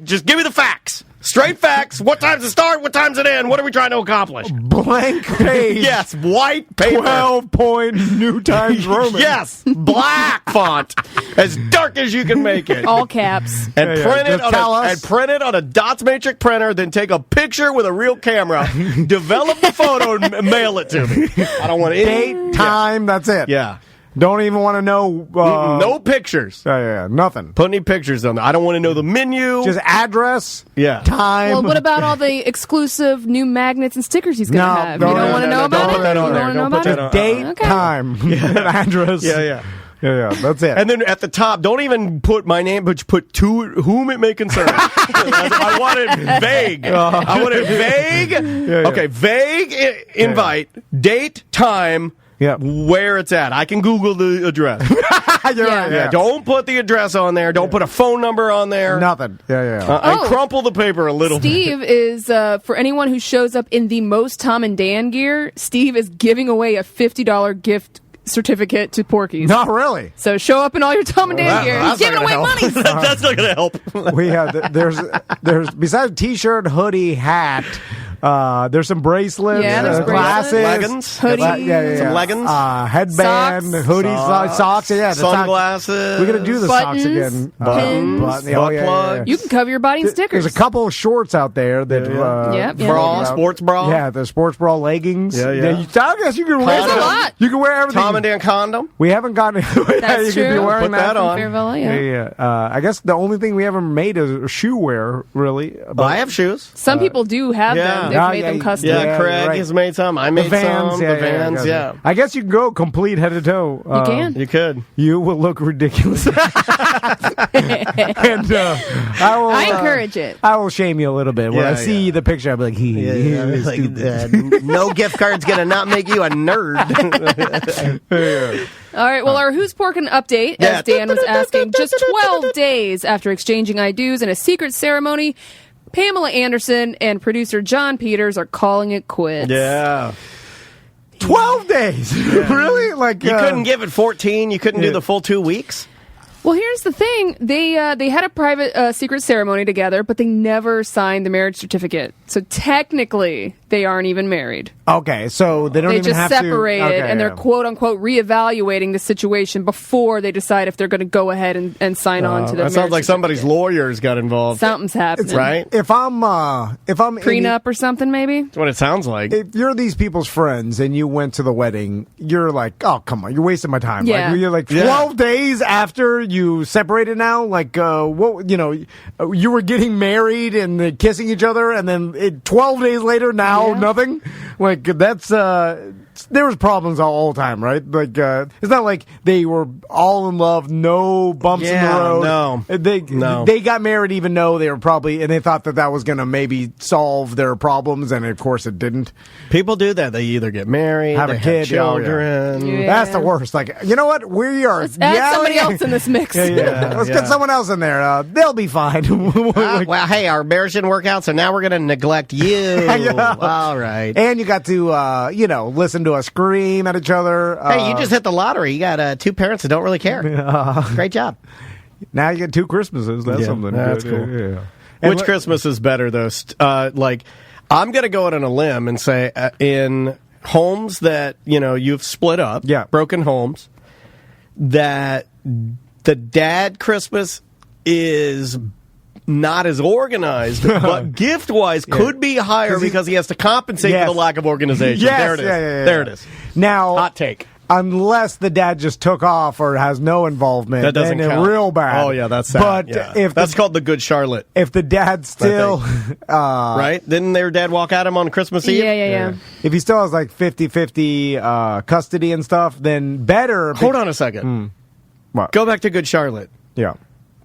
Just give me the facts. Straight facts. What time's it start? What time's it end? What are we trying to accomplish? Blank page. Yes, white paper. 12-point New Times Roman. Yes, black font, as dark as you can make it. All caps. And Yeah, print it just tell us. on a dots matrix printer. Then take a picture with a real camera, develop the photo, and mail it to me. I don't want any Date, time, that's it. Yeah, Don't even want to know. no pictures. Yeah, nothing. Put any pictures on there. I don't want to know the menu. Just address, Yeah. time. Well, what about all the exclusive new magnets and stickers he's going to No, have? don't- You don't want to no, know no, about don't it? put that on You there. don't want to know Don't about put it? that on. date, Okay. time, address? Yeah. Yeah, that's it. And then at the top, don't even put my name, but put to whom it may concern. I want it vague. I want it vague. yeah. Okay, vague invite, date, time, Yeah. where it's at. I can Google the address. You're Yeah. right, Yeah, don't put the address on there. Don't put a phone number on there. Nothing. Yeah. And Oh. crumple the paper a little bit. Steve is, for anyone who shows up in the most Tom and Dan gear, Steve is giving away a $50 gift certificate to Porky's. Not really. So show up in all your Tom and Dan Wow, gear. He's that's not giving away gonna money. help. That's not going to help. We have there's besides t-shirt, hoodie, hat. There's some bracelets, Yeah, there's glasses, Leggings. Hoodie. Some leggings. headband, Socks. hoodies, socks. Yeah, the Sunglasses. We're gonna do the Buttons, socks again. pins. Butt plugs. You can cover your body in stickers. There's a couple of shorts out there that Yep, yeah. Bra, sports bra. Yeah, the sports bra leggings. Yeah. I guess you can wear There's a them. lot. You can wear everything. Tom and Dan condom. We haven't gotten. That's you could be true. wearing Put that on. Fairvilla, yeah. Yeah. I guess the only thing we haven't made is shoe wear, really. Well, I have shoes. Some people do have yeah. them. They've Yeah, made yeah, them custom. Yeah, Yeah, Craig right. has made some. I made the Vans, some. yeah, The Vans, gotcha. yeah. I guess you can go complete head to toe. You can. You could. You will look ridiculous. And I will. I encourage it. I will shame you a little bit when Yeah, I see yeah. the picture. I'll be like, no gift card's gonna not make you a nerd. All right, well, our Who's Porkin' update, Yeah. as Dan was asking, just 12 days after exchanging I do's in a secret ceremony, Pamela Anderson and producer John Peters are calling it quits. Yeah. 12 days. Really? Like You couldn't give it 14. You couldn't do the full 2 weeks. Well, here's the thing. They had a private secret ceremony together, but they never signed the marriage certificate. So technically, they aren't even married. Okay, so they don't They even just have separated, to. Okay, and they're yeah. quote-unquote reevaluating the situation before they decide if they're going to go ahead and sign on to the That sounds marriage like somebody's certificate. lawyers got involved. Something's happening. Right? If I'm Prenup or something, maybe? That's what it sounds like. If you're these people's friends and you went to the wedding, you're like, oh, come on, you're wasting my time. Yeah. Like, you're like Yeah. 12 days after you separated now, like, what, you were getting married and kissing each other, and then 12 days later, now Yeah. nothing? Like, that's, there was problems all the time, right? Like, it's not like they were all in love, no bumps in the Yeah, road. no. No. They got married even though they were probably, and they thought that was going to maybe solve their problems, and of course it didn't. People do that. They either get married, Have they a kid, children. Yeah. That's the worst. Like, you know what? We are Let's add somebody else in this mix. Let's get someone else in there. They'll be fine. Like, Well, hey, our marriage didn't work out, so now we're going to neglect you. Yeah. All right. and you got to, listen to us scream at each other. Hey, you just hit the lottery. You got 2 parents that don't really care. Great job. Now you get 2 Christmases. That's Yeah, something. that's good. cool. Yeah. And Which Christmas is better, though? Like, I'm going to go out on a limb and say in homes that, you've split up, Yeah. broken homes, that the dad Christmas is not as organized, but gift-wise could be higher 'Cause he- because he has to compensate Yes. for the lack of organization. Yes, There it is. yeah. There it is. Now, Hot take. unless the dad just took off or has no involvement. That doesn't then count. Real bad. Oh, yeah, that's sad. But Yeah. if that's called the Good Charlotte, if the dad still, right? Didn't their dad walk at him on Christmas Eve? Yeah. if he still has like 50-50 custody and stuff, then better. Hold on a second. What? Go back to Good Charlotte. Yeah.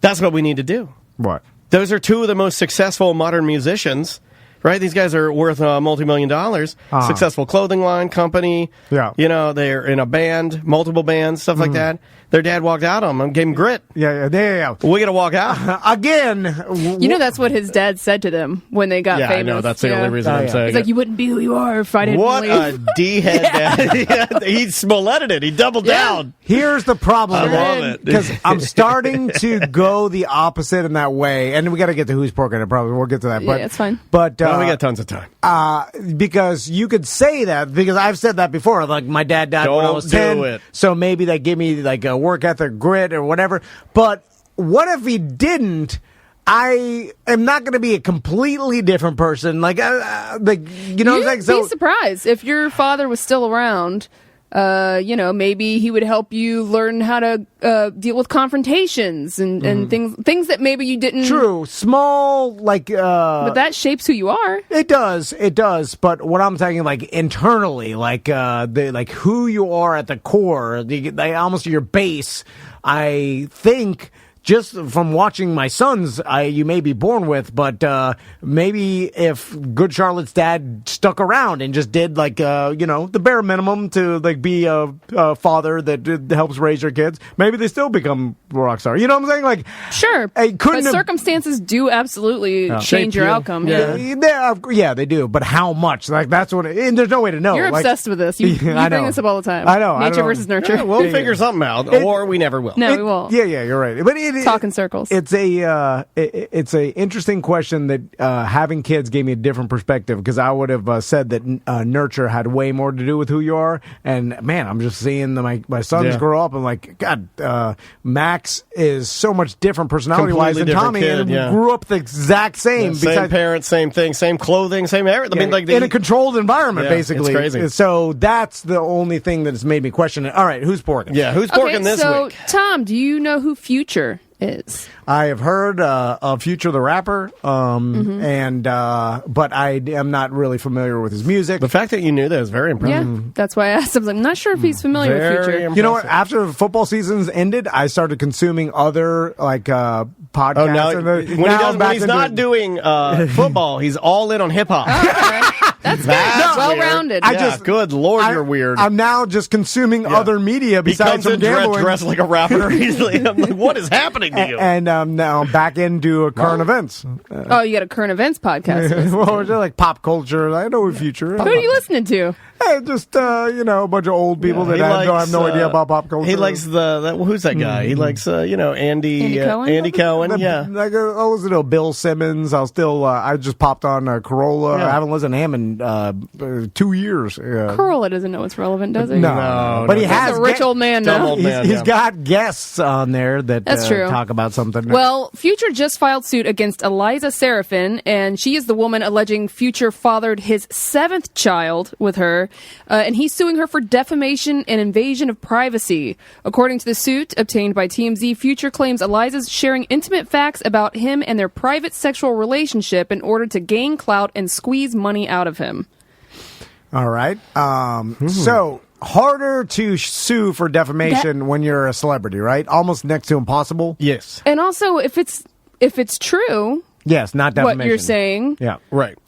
That's what we need to do. What? Those are two of the most successful modern musicians, right? These guys are worth multi-million dollars. Successful clothing line company. Yeah. You know, they're in a band, multiple bands, stuff like that. Their dad walked out on them, gave him grit. Yeah. We got to walk out. Again. You know, that's what his dad said to them when they got Yeah, famous. I know. That's the only reason I'm saying He's like, it. you wouldn't be who you are if I didn't What believe. a D-head dad. Yeah, he smoletted it. He doubled down. Here's the problem. I love it. Because I'm starting to go the opposite in that way. And we got to get to who's porking it, probably. We'll get to that. Yeah, But, it's fine. But Well, we got tons of time. because you could say that, because I've said that before. Like, my dad died when I Don't was do 10. it. So maybe they give me like a work ethic, grit, or whatever. But what if he didn't? I am not going to be a completely different person. Like you know what I'm saying? You'd be surprised if your father was still around. Maybe he would help you learn how to deal with confrontations and things that maybe you didn't. True. Small, like. But that shapes who you are. It does. But what I'm saying, like internally, like like who you are at the core, almost your base. I think just from watching my sons, you may be born with, but maybe if Good Charlotte's dad stuck around and just did like the bare minimum to like be a father that helps raise your kids, maybe they still become rock star. You know what I'm saying? Like Sure, couldn't but have- circumstances do absolutely change Shape your you. outcome. Yeah, they do. But how much? Like that's what. And there's no way to know. You're Like, obsessed with this. You I bring know. this up all the time. I know. Nature versus nurture. Yeah, we'll figure something out, or we never will. No, we won't. Yeah, you're right. But Talk in circles. It's a interesting question that having kids gave me a different perspective, because I would have said that nurture had way more to do with who you are. And man, I'm just seeing my sons Yeah. grow up. I'm like, God, Max is so much different personality wise than Completely different Tommy, kid, and yeah. grew up the exact same. Same besides- parents, same thing, same clothing, same everything. I mean, like in a controlled environment, Yeah, basically. it's crazy. So that's the only thing that's made me question it. All right, who's porking? yeah. Who's Okay, porking this so week? Tom, do you know who Future is? I have heard of Future the rapper, but I am not really familiar with his music. The fact that you knew that is very impressive. Yeah, that's why I asked. I was like, I'm not sure if he's familiar with Very Future. impressive. You know what? After football seasons ended, I started consuming other podcasts. Oh, now, and when, he does, when he's not doing football, he's all in on hip hop. That's good. That's Well-rounded. I Yeah, just- good Lord, you're weird. I'm now just consuming other media he besides comes some in gambling. dressed like a rapper. He's like, I'm like, what is happening to you? And now back into current events. Oh, you got a current events podcast. Well, it's like pop culture. I know Future. Who are you listening to? Just a bunch of old people that He have no idea about pop culture. He likes who's that guy? He likes Andy Cohen? Andy Cohen. Yeah. Like I'll listen to Bill Simmons. I'll still. I just popped on Corolla. Yeah. I haven't listened to him in 2 years. Corolla doesn't know what's relevant, does he? No, but he He's has a rich old man now. Old man, He's yeah. got guests on there that That's true. talk about something. Well, Future just filed suit against Eliza Serafin, and she is the woman alleging Future fathered his 7th child with her, and he's suing her for defamation and invasion of privacy. According to the suit obtained by TMZ, Future claims Eliza's sharing intimate facts about him and their private sexual relationship in order to gain clout and squeeze money out of him. All right. So harder to sue for defamation when you're a celebrity, right? Almost next to impossible. Yes. And also, if it's true, Yes, not defamation. what you're saying, Yeah. Right.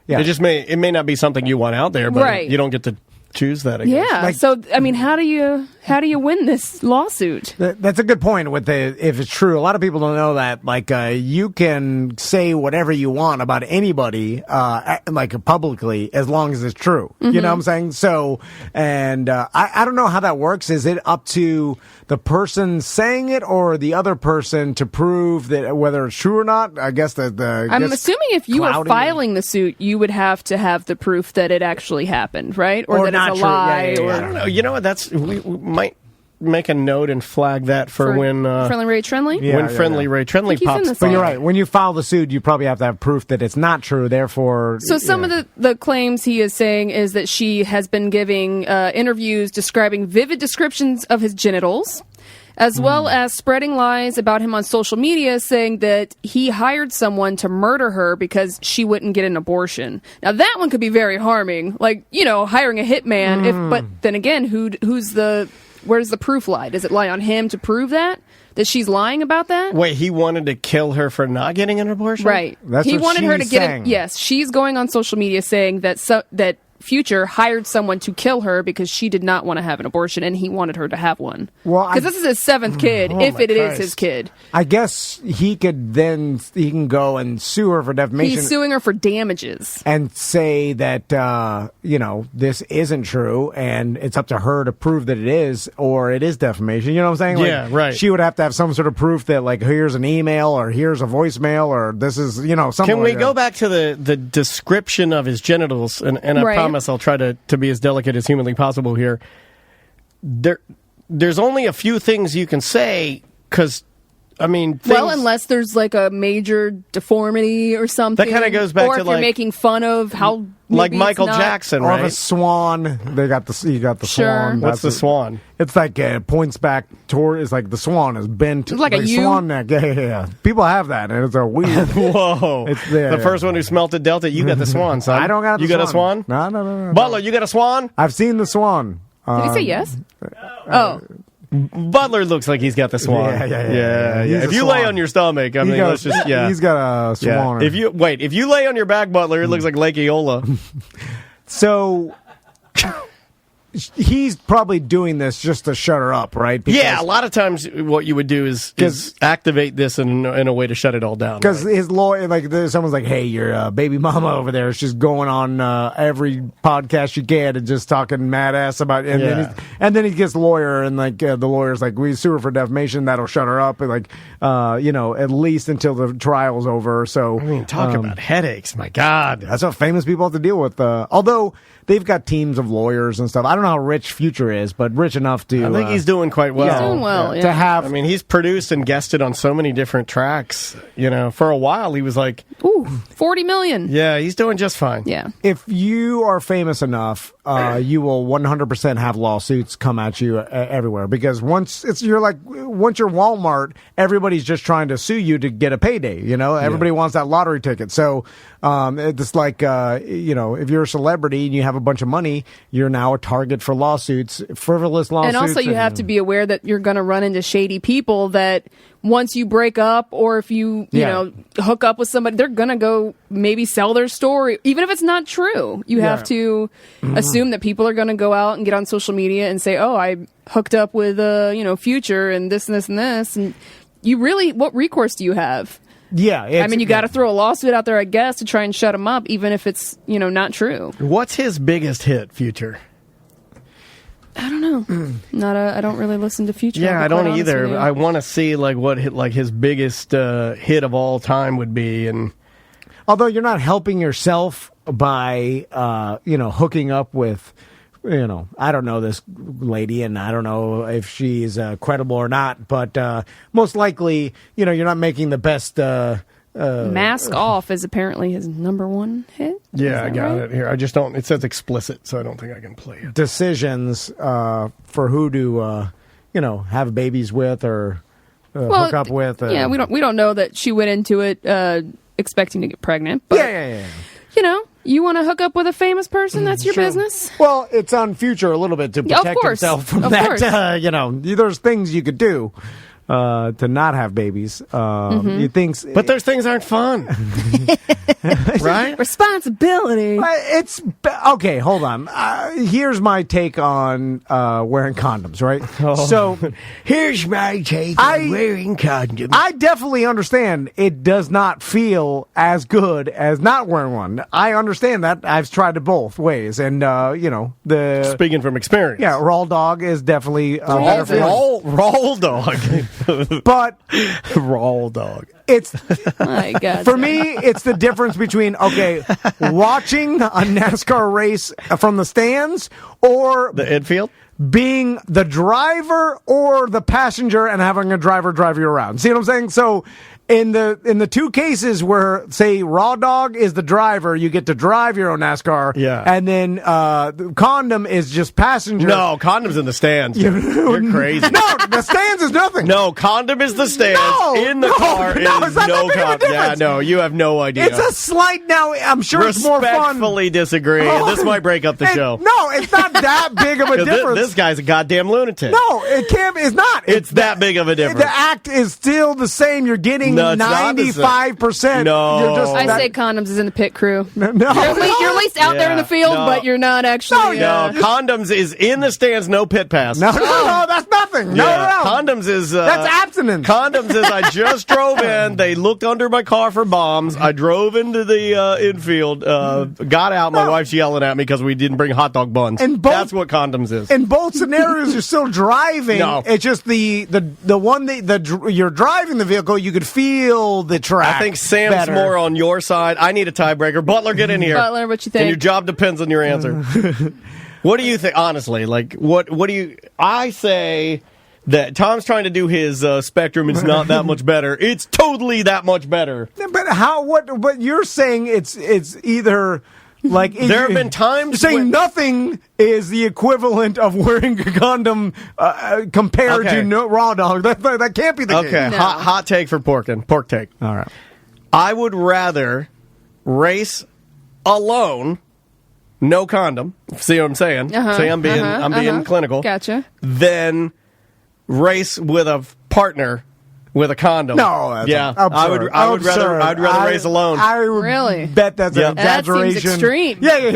Yeah. It may not be something you want out there, but Right. you don't get to choose that. I guess. yeah. So, I mean, how do you win this lawsuit? That's a good point. If it's true, a lot of people don't know that. Like, you can say whatever you want about anybody, like publicly, as long as it's true. You know what I'm saying? So, and I don't know how that works. Is it up to the person saying it or the other person to prove that whether it's true or not? I guess I'm assuming if you were filing the suit, you would have to have the proof that it actually happened, right? Or that not it's a true. lie. Yeah, yeah, or yeah. I don't know. You know what? We might make a note and flag that for when Friendly Ray Trenley? Yeah, when Friendly Ray Trenley he's in pops. this But song. you're right. When you file the suit, you probably have to have proof that it's not true. Therefore, So some of the claims he is saying is that she has been giving interviews describing vivid descriptions of his genitals, as well as spreading lies about him on social media, saying that he hired someone to murder her because she wouldn't get an abortion. Now that one could be very harming, like, you know, hiring a hitman. But then again, where's the proof lie? Does it lie on him to prove that she's lying about that? Wait, he wanted to kill her for not getting an abortion? Right. That's he what wanted her to she's get saying. it. Yes, she's going on social media saying that that Future hired someone to kill her because she did not want to have an abortion, and he wanted her to have one. Well, because this is his seventh kid, Oh if my it is Christ. his kid. I guess he can go and sue her for defamation. He's suing her for damages. And say that this isn't true, and it's up to her to prove that it is, or it is defamation. You know what I'm saying? Yeah, right. She would have to have some sort of proof that, like, here's an email, or here's a voicemail, or this is something. Can we like go that. back to the description of his genitals? And I Right. promise I'll try to be as delicate as humanly possible here. There's only a few things you can say, because, I mean... Well, unless there's like a major deformity or something. That kinda goes back or to, if you're like- making fun of how like maybe it's Michael not- Jackson, Or right? of a swan. You got the Sure. swan. What's the swan? It's like points back toward. It's like the swan is bent. Like a U? swan neck. Yeah. People have that, and it's a weird. Whoa. It's there, the yeah. first one who smelt it dealt it. You got the swan, son. I don't got. You the got a swan? No. Butler, you got a swan? I've seen the swan. Did he say yes? Oh. Butler looks like he's got the swan. Yeah. He's If a you lay swan. on your stomach, I mean, let's just, He's got a swan. Yeah. If you lay on your back, Butler, it looks like Lake Eola. So he's probably doing this just to shut her up, right? Yeah, a lot of times what you would do is activate this in a way to shut it all down. Because right? his lawyer, someone's like, "Hey, your baby mama over there is just going on every podcast you can and just talking mad ass about." And then he gets a lawyer, and the lawyer's like, "We sue her for defamation. That'll shut her up." And at least until the trial's over. So I mean, talk about headaches. My God, that's what famous people have to deal with. Although they've got teams of lawyers and stuff. I don't know how rich Future is, but rich enough to. I think he's doing quite well. He's doing well, To yeah. have. I mean, he's produced and guested on so many different tracks. For a while, he was like, Ooh, 40 million. yeah, he's doing just fine. Yeah. if you are famous enough, you will 100% have lawsuits come at you everywhere, because once you're Walmart, everybody's just trying to sue you to get a payday. Everybody wants that lottery ticket. So it's like if you're a celebrity and you have a bunch of money, you're now a target for lawsuits, frivolous lawsuits. And also, you have to be aware that you're going to run into shady people that once you break up, or if you hook up with somebody, they're going to go maybe sell their story, even if it's not true. You have to assume that people are going to go out and get on social media and say, "Oh, I hooked up with Future and this and this and this." And what recourse do you have? Yeah, I mean, you got to throw a lawsuit out there, I guess, to try and shut him up, even if it's not true. What's his biggest hit, Future? I don't know. I don't really listen to Future. Yeah, I'll be I quite don't honest with either. you. I want to see what his biggest hit of all time would be, and Although you're not helping yourself by hooking up with. I don't know this lady, and I don't know if she's credible or not, but most likely, you're not making the best. Mask Off is apparently his number one hit. yeah, Is I that got right? it here. I just don't. It says explicit, so I don't think I can play it. Decisions for who to have babies with or hook up with. Yeah, we don't know that she went into it expecting to get pregnant. But, Yeah. you want to hook up with a famous person? That's your Sure. business. Well, it's on Future a little bit to Yeah, of protect course. himself from Of that. course. There's things you could do to not have babies. You think, But those things aren't fun, right? Responsibility. it's okay. Hold on. Here's my take on wearing condoms. Right. So Here's my take on wearing condoms. I definitely understand it does not feel as good as not wearing one. I understand that. I've tried it both ways, and the Speaking from experience, raw dog is definitely a better feeling. raw dog, But raw dog. it's My God. for me, it's the difference between watching a NASCAR race from the stands or The infield. being the driver or the passenger and having a driver drive you around. See what I'm saying? So in the two cases where, say, Raw Dog is the driver, you get to drive your own NASCAR. Yeah. And then the Condom is just passenger. No, Condom's in the stands. You're crazy. No, the stands is nothing. No, Condom is the stands. No, in the no, car no, is it's not no that big of a Condom. Yeah, difference. no, you have no idea. It's a slight, now, I'm sure it's more fun. Respectfully disagree. This might break up the show. No, it's not that big of a 'Cause difference. This guy's a goddamn lunatic. No, it can't. It's not. It's that big of a difference. The act is still the same. You're getting No, it's not the same. 95%. No. You're just, I say condoms is in the pit crew. no. You're at least out there in the field, no. but you're not actually. No, Condoms is in the stands, no pit pass. No, that's nothing. No. Condoms is... That's abstinence. Condoms is I just drove in. They looked under my car for bombs. I drove into the infield, got out. My wife's yelling at me because we didn't bring hot dog buns. And both- That's what condoms is. In both scenarios, you're still driving. No. It's just the one that you're driving the vehicle. You could feel the track. I think Sam's better. more on your side. I need a tiebreaker. Butler, get in here. Butler, what you think? And your job depends on your answer. What do you think? Honestly, like what do you? I say that Tom's trying to do his spectrum. It's not that much better. It's totally that much better. But how? What? But you're saying it's either. Like There have been times you're saying when- nothing is the equivalent of wearing a condom compared Okay. to no Raw Dog. That can't be the Okay, case. No. hot take for pork take. All right. I would rather race alone, no condom. See what I'm saying? See, I'm being clinical. Gotcha. Than race with a partner with a condom. No, that's yeah, absurd. I'd rather race alone. I would Really? bet that's Yeah. an That seems exaggeration. extreme. Yeah. Well, you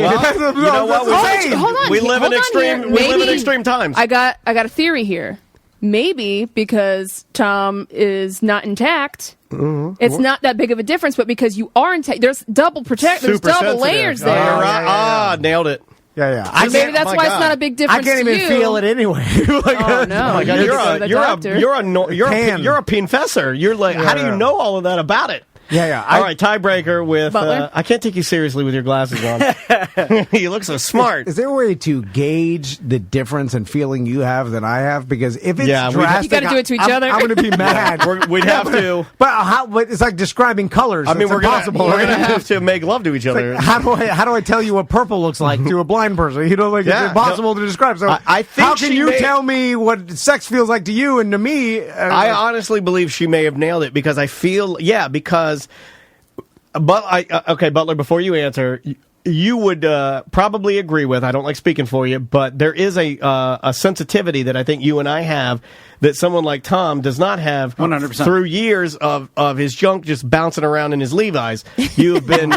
know what? That's insane. Hold on. We live in hold on extreme. here. We live in Maybe- extreme times. I got a theory here. Maybe because Tom is not intact, it's not that big of a difference. But because you are intact, there's double there's Super double sensitive. layers there. All right. Yeah. Nailed it. Yeah. So maybe can't- that's my why it's God. not a big I difference. can't even to you. feel it anyway. Like, Oh no! Oh my God, You have to go to the doctor. you're a Pan. professor. You're like, how do you Yeah. know all of that about it? Yeah. All right, tiebreaker with. Butler? I can't take you seriously with your glasses on. You look so smart. Is there a way to gauge the difference in feeling you have than I have? Because if it's Yeah, we'd- drastic, You gotta do it to each I'm other. going to be mad. We'd have to. But it's like describing colors. I mean, It's we're impossible. gonna have to make love to each other. How do I tell you what purple looks like to a blind person? You know, like Yeah, it's impossible to describe. So I think how can she you may- tell me what sex feels like to you and to me? I honestly believe she may have nailed it because I feel, because. But okay, Butler. Before you answer, you would probably agree with. I don't like speaking for you, but there is a sensitivity that I think you and I have that someone like Tom does not have. 100%. Through years of his junk just bouncing around in his Levi's, you've been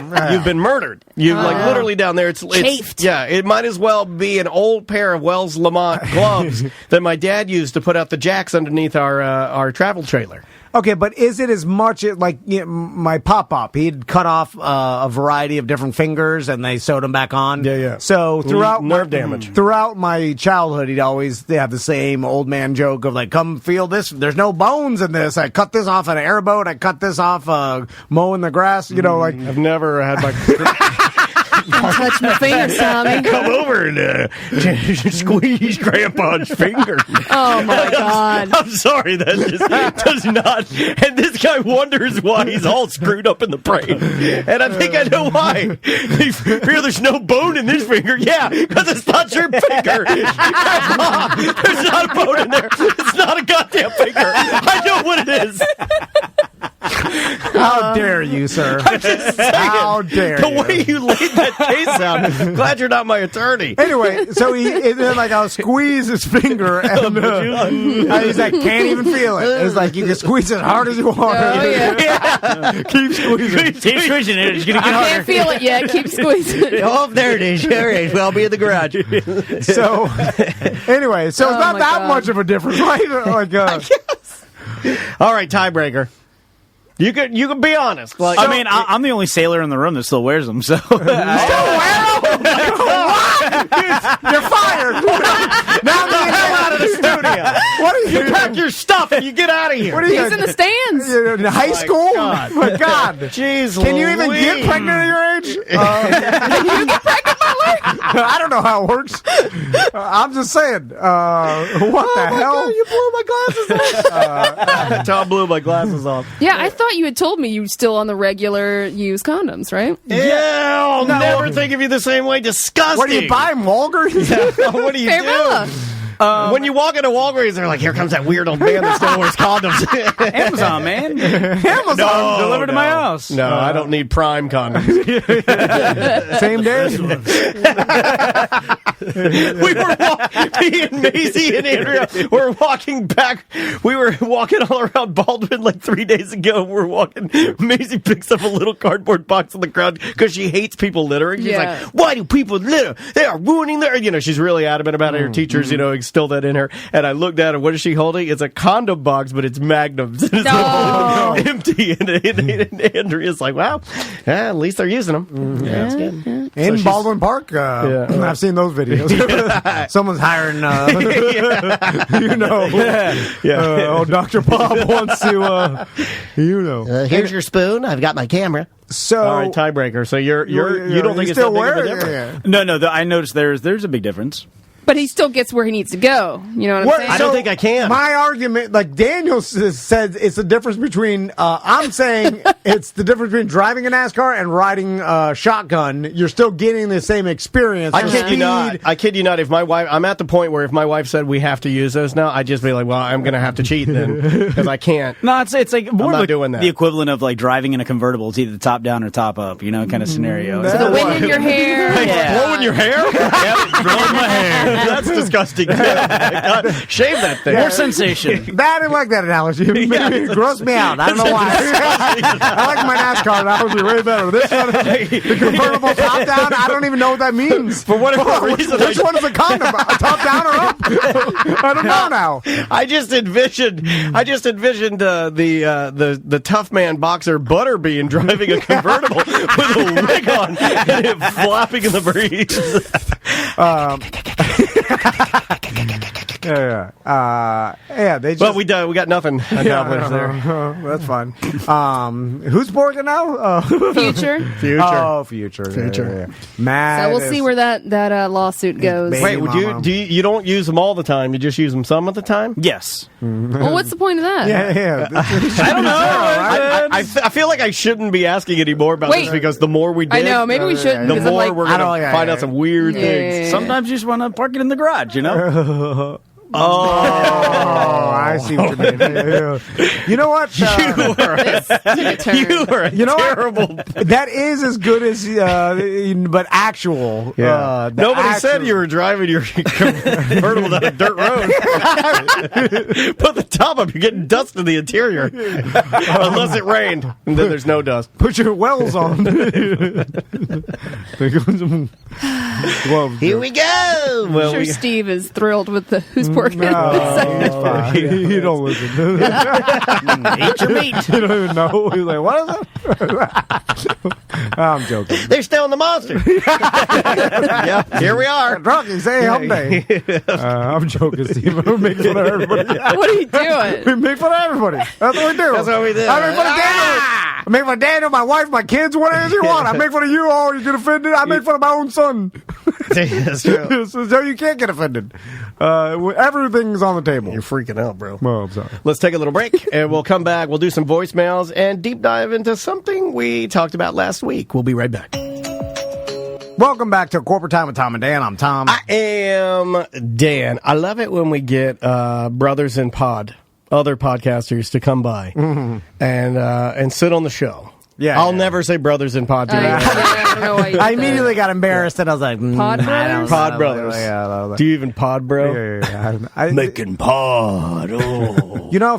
murdered. You literally down there. It's Chafed. yeah. It might as well be an old pair of Wells Lamont gloves that my dad used to put out the jacks underneath our travel trailer. Okay, but is it as much like my pop-up? He'd cut off a variety of different fingers, and they sewed them back on. Yeah. So throughout Nerve damage. throughout my childhood, he'd always have the same old man joke of like, "Come feel this. There's no bones in this. I cut this off an airboat. I cut this off mowing the grass. You know, like." I've never had my. Touch my fingers, Tommy. Come over and squeeze Grandpa's finger. Oh my God! I'm sorry, that just does not. And this guy wonders why he's all screwed up in the brain. And I think I know why. He fear there's no bone in this finger. Yeah, because it's not your finger. Grandpa, there's not a bone in there. It's not a goddamn finger. I know what it is. How dare you, sir? How dare The you? way you laid that case out. I'm glad you're not my attorney. Anyway, so and then like I'll squeeze his finger, and he's like, can't even feel it. It's like you can squeeze as hard as you want. Oh, yeah. Keep squeezing. Keep squeezing it. It's gonna get I harder. can't feel it yet. Keep squeezing. Oh, there it is. All right. Well, I'll be in the garage. So anyway, so it's Oh, not my that God. much of a difference, right? Like, All right, tiebreaker. You could be honest. Like, I mean, I'm the only sailor in the room that still wears them, so. You're fired. Now get the hell out of the studio. What are you? Pack your stuff and you get out of here. What are you? He's in the stands. You're in high school? God. My God. Jeez, Can you even Louise. get pregnant at your age? I don't know how it works. I'm just saying. What the hell? God, you blew my glasses off. Tom blew my glasses off. Yeah, I thought you had told me you still on the regular use condoms, right? Yeah, I'll never think of you the same way. Disgusting. What do you buy, Walgreens? What do you Farewell. do? When you walk into Walgreens, they're like, here comes that weird old man that still wears condoms. Amazon, man. Amazon. No, Delivered to my house. No, I don't need Prime condoms. Same day. We were me and Maisie and Andrea were walking back. We were walking all around Baldwin like 3 days ago. We're walking. Maisie picks up a little cardboard box on the ground because she hates people littering. She's Yeah. like, why do people litter? They are ruining their... You know, she's really adamant about it. Her teachers, you know, instill that in her. And I looked at her. What is she holding? It's a condom box, but it's magnums. It's No. empty. And Andrea's like, well, at least they're using them. Yeah, that's good. In Baldwin Park, I've seen those videos. Someone's hiring, Dr. Bob wants to, Here's your spoon. I've got my camera. So, All right, tiebreaker. So you don't think it's still that big of a wear it? difference? No. I noticed there's a big difference. But he still gets where he needs to go. You know what I'm What- saying? I don't think I can. My argument, like Daniel said, it's the difference between. I'm saying it's the difference between driving a NASCAR and riding a shotgun. You're still getting the same experience. I The kid you not. speed- I kid you not. If my wife, I'm at the point where if my wife said we have to use those now, I'd just be like, well, I'm going to have to cheat then because I can't. No, it's like more not like doing that. the equivalent of like driving in a convertible. It's either the top down or top up, you know, kind of scenario. So The wind in your hair. Yeah. Blowing your hair? blowing my hair. That's disgusting. Oh my God. Shave that thing. More sensation. I didn't like that analogy. It grossed me out. I don't know why. I like my NASCAR analogy way better. This one, the convertible top down, I don't even know what that means. For whatever reason, Which one is a condom? Top down or up? I don't know now. I just envisioned the tough man boxer Butterbean driving a convertible with a wig on and him flapping in the breeze. They just. But we got nothing. there. That's fine. Who's working now? Future. Future. Oh, future. Future. Matt. So we'll see where that lawsuit goes. baby. Wait, Mama. you don't use them all the time? You just use them some of the time? Yes. Well, what's the point of that? Yeah. I don't know. I feel like I shouldn't be asking any more about Wait. this because the more we I dig, know. Maybe we shouldn't. the 'cause I'm more like, we're I going don't- to find out some weird Yeah, things. yeah, yeah. Sometimes you just want to park it in the garage, you know? Oh, I see what you mean. Yeah. You know what? Took a turn. You are a You know what? terrible. That is as good as, but actual. the Nobody actual- said you were driving your convertible down a dirt road. Put the top up, you're getting dust in the interior. Unless it rained, and then there's no dust. Put your wells on. Here we go. Well, I'm sure Steve is thrilled with the who's working. No, it's fine. You don't listen. Eat your meat. You don't even know. He's like, what is it? I'm joking. they're still in the monster. Yeah, here we are. Drunky, say hump day. I'm joking, Steve. We make fun of everybody. What are you doing? We make fun of everybody. That's what we do. That's what we do. I make fun of Daniel. I make fun of Daniel, my wife, my kids, whatever you want. I make fun of you. Oh, you get offended. I make fun of my own son. That's true. So you can't get offended. Everything's on the table. You're freaking out, bro. Well, I'm sorry. Let's take a little break, and we'll come back. We'll do some voicemails and deep dive into something we talked about last week. We'll be right back. Welcome back to Corporate Time with Tom and Dan. I'm Tom. I am Dan. I love it when we get brothers in pod, other podcasters to come by and sit on the show. Yeah, I'll yeah. never say brothers in pod to you. I don't know why you I did that. immediately got embarrassed and I was like, Pod I don't brothers? know. Pod brothers. Yeah, Do you even pod, bro? Making pod. Oh. You know,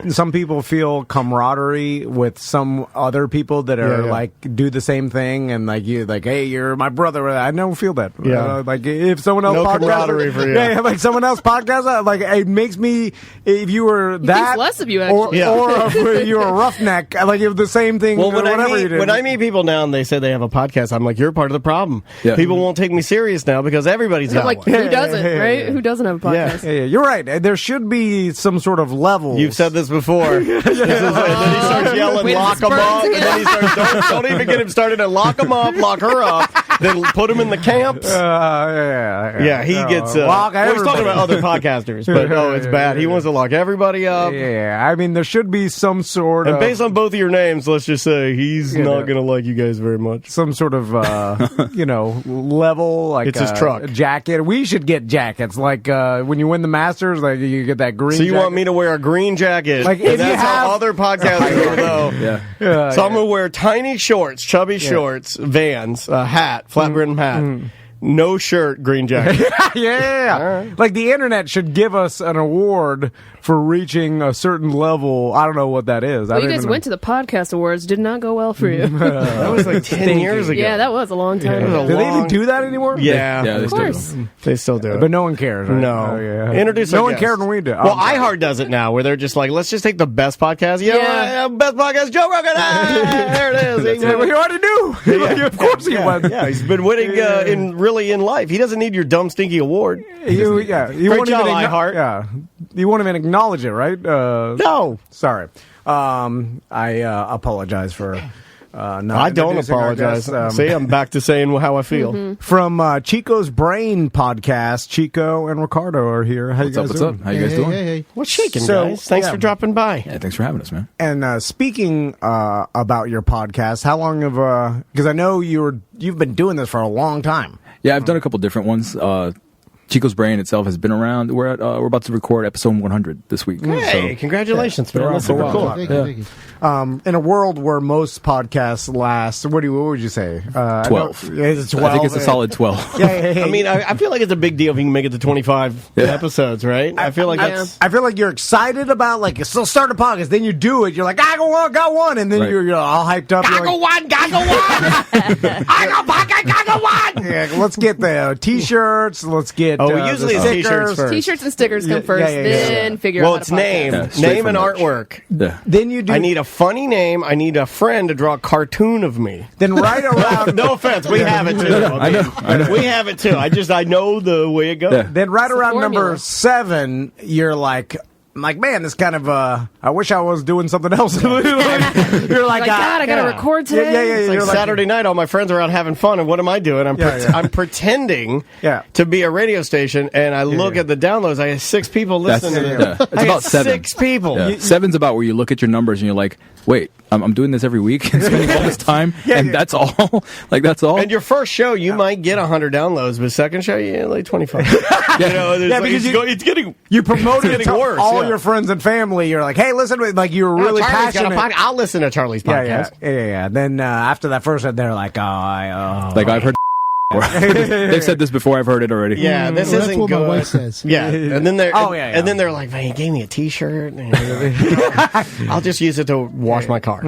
some people feel camaraderie with some other people that are Yeah. like do the same thing, and like you, like, hey, you're my brother. I don't feel that. Yeah. Like if someone else No podcasts, camaraderie for you. Yeah, like someone else podcasts, like it makes me. If you were that, thinks less of you, or, actually. Yeah. or if you were a roughneck, like if the same thing. Well, or whatever you did. when I meet people now and they say they have a podcast, I'm like, you're part of the problem. Yeah. People won't take me serious now because everybody's got I'm like, one. who doesn't, yeah, right? yeah. Who doesn't have a Yeah. podcast? Yeah, you're right. There should be some sort of level. You've said this before. And then he starts yelling, Wait, lock this him up. burns And then he starts, don't even get him started to lock him up, lock her up. then put him in the camps. Yeah, he gets. Lock well, he's talking everybody. about other podcasters, but it's bad. He wants to lock everybody up. Yeah, I mean, there should be some sort And of based on both of your names, let's just say he's not going to like you guys very much. some sort of level, like It's his truck. jacket. We should get jackets, like when you win the Masters, like you get that green. So you jacket. want me to wear a green jacket? Like, And if you that's how have- other podcasters know. Yeah. So I'm going to wear tiny shorts, chubby shorts, Vans, a hat, flat brim hat, no shirt, green jacket. Yeah. Like the internet should give us an award for reaching a certain level. I don't know what that is. Well, you guys went to the podcast awards. Did not go well for you. That was like 10 years ago. Yeah, that was a long time It was ago. a Do they long- even do that anymore? Yeah, Yeah, they Of still course. they still do it. But no one cares. Right? No. Oh, yeah. Introduce No our one guest. cared when we did. Well, Oh, iHeart does it now, where they're just like, let's just take the best podcast. Yeah. Best podcast, Joe Rogan. Ah, there it is. yeah, well, you already knew. Of course he won. Yeah, he's been winning in life. He doesn't need your dumb, stinky award. You Great won't job, even iHeart. Yeah, you won't even acknowledge it, right? No. Sorry. I apologize for. Not I don't introducing our apologize. guest. See, I'm back to saying how I feel. From Chico's Brain podcast, Chico and Ricardo are here. How you guys What's doing? up? How you guys doing? What's shaking, So, guys? Thanks yeah. for dropping by. Yeah, thanks for having us, man. And speaking about your podcast, how long have? Because I know you've been doing this for a long time. Yeah, I've done a couple different ones. Chico's Brain itself has been around. We're about to record episode 100 this week. Hey, So, congratulations, been man. around That's for a super while. cool. Thank you, thank you. In a world where most podcasts last, what would you say? 12. It's 12. I think it's a solid 12. Yeah. I mean, I feel like it's a big deal if you can make it to 25 episodes, right? I feel like that's... I feel like you're excited about so start a podcast, then you do it. You're like, I got one, and then Right. you're all hyped up. You're like, one, gotta go one. I got podcast, gotta go one. yeah, let's get the t-shirts. Let's get. Oh, usually the it's t-shirts first. T-shirts and stickers come Yeah, first, yeah, yeah, then figure Well, out it's how to podcast. name, Yeah, straight name from and merch. artwork. Yeah. Then you do. I need a funny name. I need a friend to draw a cartoon of me. Then right around. No offense, we have it too. I know. We have it too. I know the way it goes. Yeah. Then right around formula. number 7, you're like. I'm like, man, this kind of. I wish I was doing something else. you're like, God, I gotta record today. Yeah. It's like You're like, Saturday night, all my friends are out having fun, and what am I doing? I'm pretending Yeah. to be a radio station, and I look at the downloads. I have 6 people That's, listening to yeah. them. It's I about got 7. 6 people. Yeah. 7's about where you look at your numbers and you're like, wait, I'm doing this every week and spending all this time, and that's all? Like, that's all? And your first show, you might get 100 downloads, but second show, you get like 25. You know, Yeah, because it's getting You promoted it getting to worse. all yeah. your friends and family. You're like, hey, listen, like you were really Charlie's got a passionate. I'll listen to Charlie's podcast. Yeah. Then after that first one, they're like, like, I've heard they've said this before. I've heard it already. Yeah, this Well, isn't that's what good. my wife says. Yeah, and then they're yeah. and then they're like, man, he gave me a T-shirt. I'll just use it to wash my car.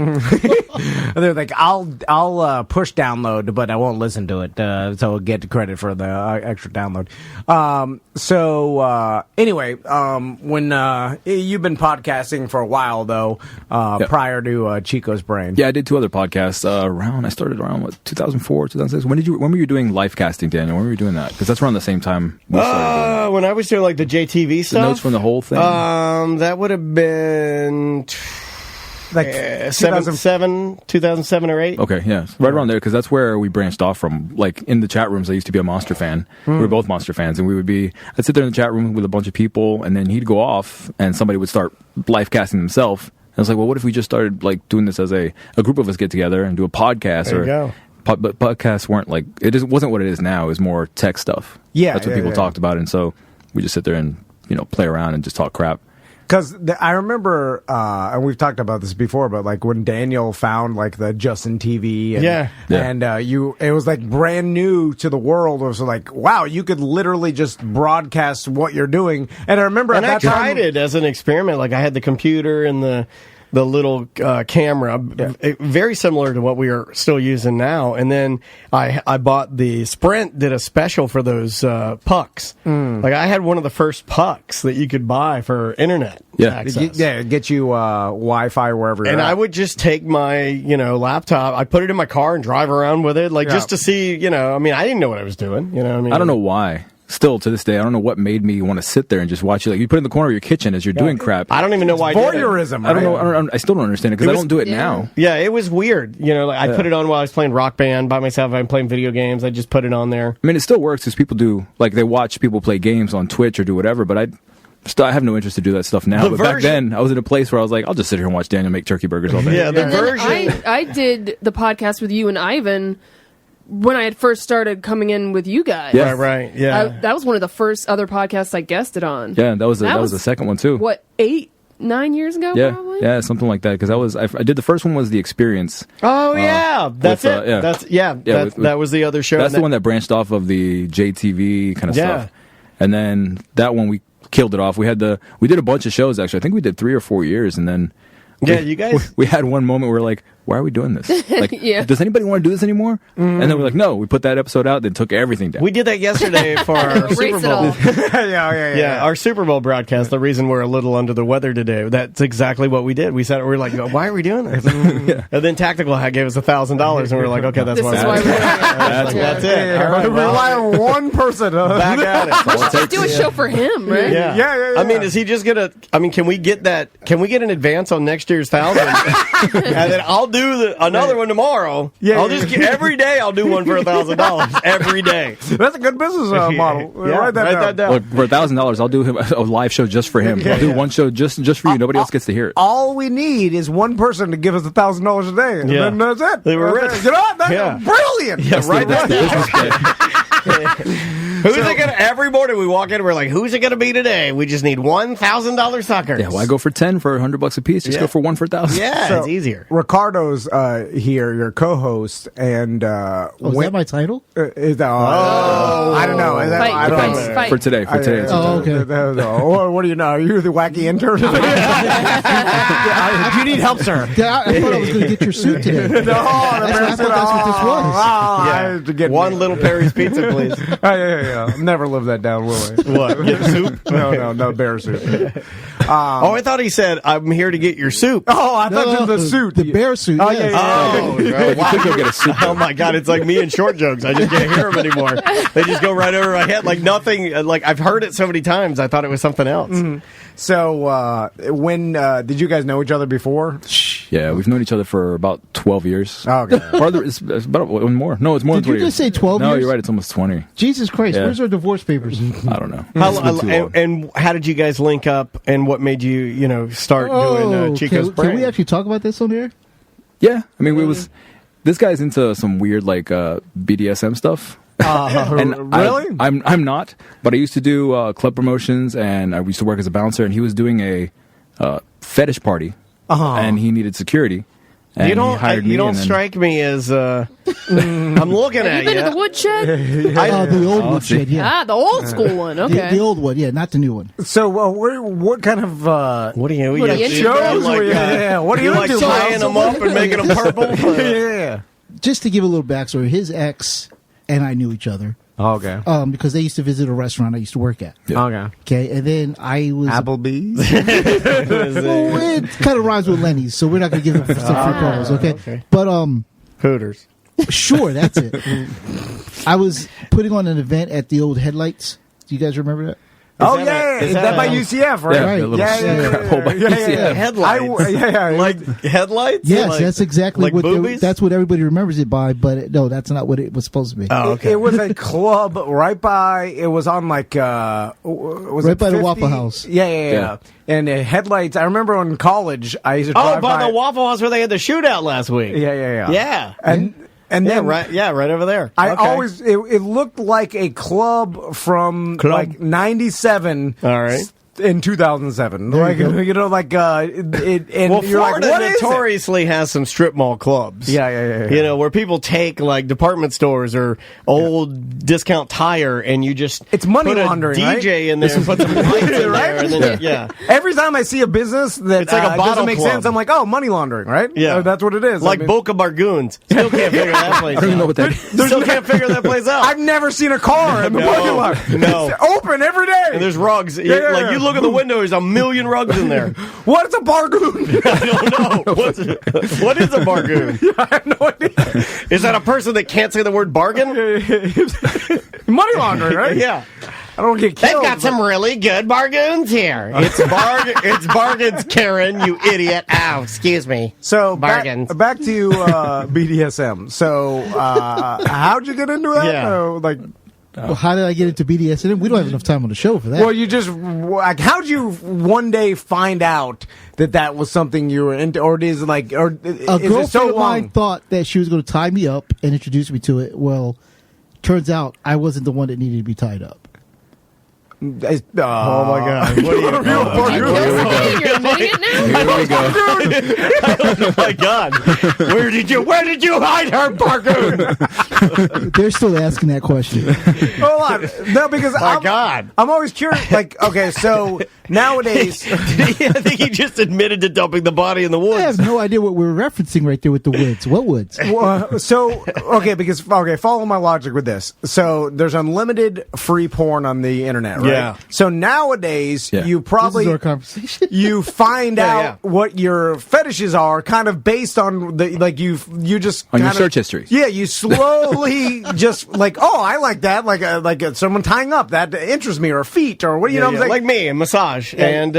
they're like, I'll push download, but I won't listen to it, so I'll get credit for the extra download. Anyway, when you've been podcasting for a while though, prior to Chico's Brain. Yeah, I did 2 other podcasts. I started around 2004, 2006. When were you doing live casting, Daniel? When were you doing that? Because that's around the same time we started doing that. When I was doing like the JTV The stuff, notes from the whole thing. that would have been Like 2007 or 8. Okay, yeah, right around there, because that's where we branched off from. Like, in the chat rooms, I used to be a Monster fan. We were both Monster fans, and I'd sit there in the chat room with a bunch of people, and then he'd go off, and somebody would start live casting themselves. And I was like, well, what if we just started like doing this as a group of us get together and do a podcast? There you go. But podcasts weren't like, wasn't what it is now. It was more tech stuff. Yeah, that's what yeah, people yeah. talked about, and so we just sit there and play around and just talk crap. Because I remember, and we've talked about this before, but like when Daniel found like the Justin TV, and it was like brand new to the world. It was like, wow, you could literally just broadcast what you're doing. And I remember And at I that time, tried it as an experiment. Like I had the computer and the little camera, very similar to what we are still using now. And then I bought the Sprint, did a special for those pucks. Like I had one of the first pucks that you could buy for internet access. get you Wi-Fi wherever you're And at. I would just take my, laptop. I put it in my car and drive around with it, just to see, I didn't know what I was doing. I don't know why. still to this day, I don't know what made me want to sit there and just watch it. Like you put it in the corner of your kitchen as you're doing crap. I don't even know why I did it. Voyeurism. I don't right? know. I still don't understand it because I don't do it now. Yeah, it was weird. You know, like I put it on while I was playing Rock Band by myself. I'm playing video games. I just put it on there. I mean, it still works because people do, like, they watch people play games on Twitch or do whatever, but I have no interest to do that stuff now. The But back version- then, I was in a place where I was like, I'll just sit here and watch Daniel make turkey burgers all day. Yeah, the And then version. I did the podcast with you and Ivan when I had first started coming in with you guys. Yeah. Right, yeah. That was one of the first other podcasts I guested on. Yeah, that was That was- the second one, too. What, 8-9 years ago? Yeah, probably? yeah, something like that. Because I did the first one was The Experience. Oh yeah, that's with, it. yeah. That was the other show. That's the one that branched off of the JTV kind of Yeah. stuff. And then that one we killed it off. We did a bunch of shows actually. I think we did 3 or 4 years, and then you guys. we had one moment where we're like, why are we doing this? Like, Yeah. does anybody want to do this anymore? And then we're like, no. We put that episode out, then took everything down. We did that yesterday for our Erase Super it Bowl. all. Yeah, our Super Bowl broadcast. The reason we're a little under the weather today. That's exactly what we did. We said we're like, why are we doing this? And then Tactical Hat gave us $1,000, and we were like, okay, that's This why. is why we're doing it. That's it. All right, well, Rely on one person. back at it. All it takes. Do a show for him, right? Yeah. I mean, is he just gonna? I mean, can we get that? Can we get an advance on next year's $1,000? And then I'll do another one tomorrow. Yeah, I'll just every day I'll do one for $1,000 every day. That's a good business model. Yeah, Write that down. Look, for $1,000, I'll do him a live show just for him. I'll do one show just for you. Nobody else gets to hear it. All we need is one person to give us $1,000 a day, and Yeah. then that's it. They were That's rich. it. You know what? That's Yeah. brilliant. Yeah, right. That's the business plan. Who's it gonna? Every morning we walk in, we're like, "Who's it gonna be today?" We just need $1,000 suckers. Yeah, why go for 10 for $100 a piece? Just Yeah. go for 1 for 1,000. Yeah, So, it's easier. Ricardo's here, your co-host, and Oh, is that my title? is that? I don't know. Is that, Fight, I don't fight, know. fight. For today. For today. it's Oh, okay. okay. What do you know? Are you the wacky intern? If you need help, sir. I thought I was going to get your suit today. No, I thought that's what this was. I had to get One little Perry's Pizza, please. Yeah. Never live that down, will we? What? Get soup? No bear soup. Oh, I thought he said, "I'm here to get your soup." Oh, I thought it was the suit. The bear suit. Oh, yes. Oh, right. You could go get a soup. Oh my God! It's like me and short jokes. I just can't hear them anymore. They just go right over my head, like nothing. Like I've heard it so many times, I thought it was something else. So, when did you guys know each other before? Yeah, we've known each other for about 12 years. Oh, okay. It's about one more. No, it's more Did than 20 you just say years. 12 No, years? you're right. It's almost 20. Jesus Christ, Yeah. where's our divorce papers? I don't know. How, It's been too long. and how did you guys link up? And what made you, start doing Chico's can brand? we actually talk about this on here? Yeah, I mean, this guy's into some weird like BDSM stuff. And really? I'm not, but I used to do club promotions, and I used to work as a bouncer, and he was doing a fetish party, and he needed security. And you he hired me, don't and then- strike me as. I'm looking Have at you been to the woodshed? The old woodshed, yeah. The old school one. Okay. The old one, yeah, not the new one. So, what kind of What do you? What are you into? shows? Like, were you- what are you like into? tying them up and making them purple? Yeah. Just to give a little backstory, his ex and I knew each other Okay. because they used to visit a restaurant I used to work at. Okay. Okay, and then I was. Applebee's. Well, it kind of rhymes with Lenny's, so we're not going to give them some free promos, okay? okay. But Hooters. sure, that's it. I was putting on an event at the old Headlights. Do you guys remember that? Oh that yeah, a- is is that that by a- UCF, right? Yeah, Right. the little Yeah. crap hole by UCF. Headlights. yeah. Like headlights? Yes, Like- that's exactly like what boobies? that's what everybody remembers it by. But no, that's not what it was supposed to be. Oh, okay. It was a club right by. It was on like was Right it by the 50? Waffle House. Yeah. And Headlights. I remember in college, I used to Oh, drive by the Waffle House where they had the shootout last week. Yeah. Yeah. And Yeah, then right over there. I Okay. always it looked like a club from Club. like '97. All right. In 2007, like you go. and Well, you're like, Florida what is it? notoriously has some strip mall clubs. Yeah. You know, where people take like department stores or old discount tire, and you just It's money put a laundering, DJ right? in there and put some lights in there, Right? and then yeah. Every time I see a business that It's like a bottle doesn't make club. sense, I'm like, oh, money laundering, right? Yeah. That's what it is. Like I mean, Boca Bargoons. Still can't figure that place I don't even know out. what that is. Still can't figure that place out. I've never seen a car in the No, parking lot. no. It's open every day. And there's rugs. Yeah. Like you look at the window, there's a million rugs in there. What's a bargoon? I don't know. What is a bargoon? I have no idea. Is that a person that can't say the word bargain? Money laundering, right? Yeah. I don't get They've killed. got some really good bargains here. It's bargains, Karen, you idiot. Ow, excuse me. So bargains. back to BDSM. So how'd you get into that? Yeah. Well, how did I get into BDSM? We don't have enough time on the show for that. Well, you just like, how'd you one day find out that was something you were into, or is it like, or a is it girlfriend so of mine long? thought that she was going to tie me up and introduce me to it. Well, turns out I wasn't the one that needed to be tied up. Oh my God. What are you You're admitting it now? Here we go. Oh my God. Where did you hide her, Bargoon? They're still asking that question. Hold on. No, because God. I'm always curious. Like, okay, so nowadays, I think he just admitted to dumping the body in the I woods. have no idea what we're referencing right there with the woods. What woods? follow my logic with this. So there's unlimited free porn on the internet, right? Yeah. So nowadays, Yeah. you This probably is our conversation. you find Yeah, out what your fetishes are, kind of based on the you just On your kind of- search history. Yeah, you slowly just like, oh, I like that, like someone tying up that interests me, or feet, or what, you know what I'm saying? Like me, a massage and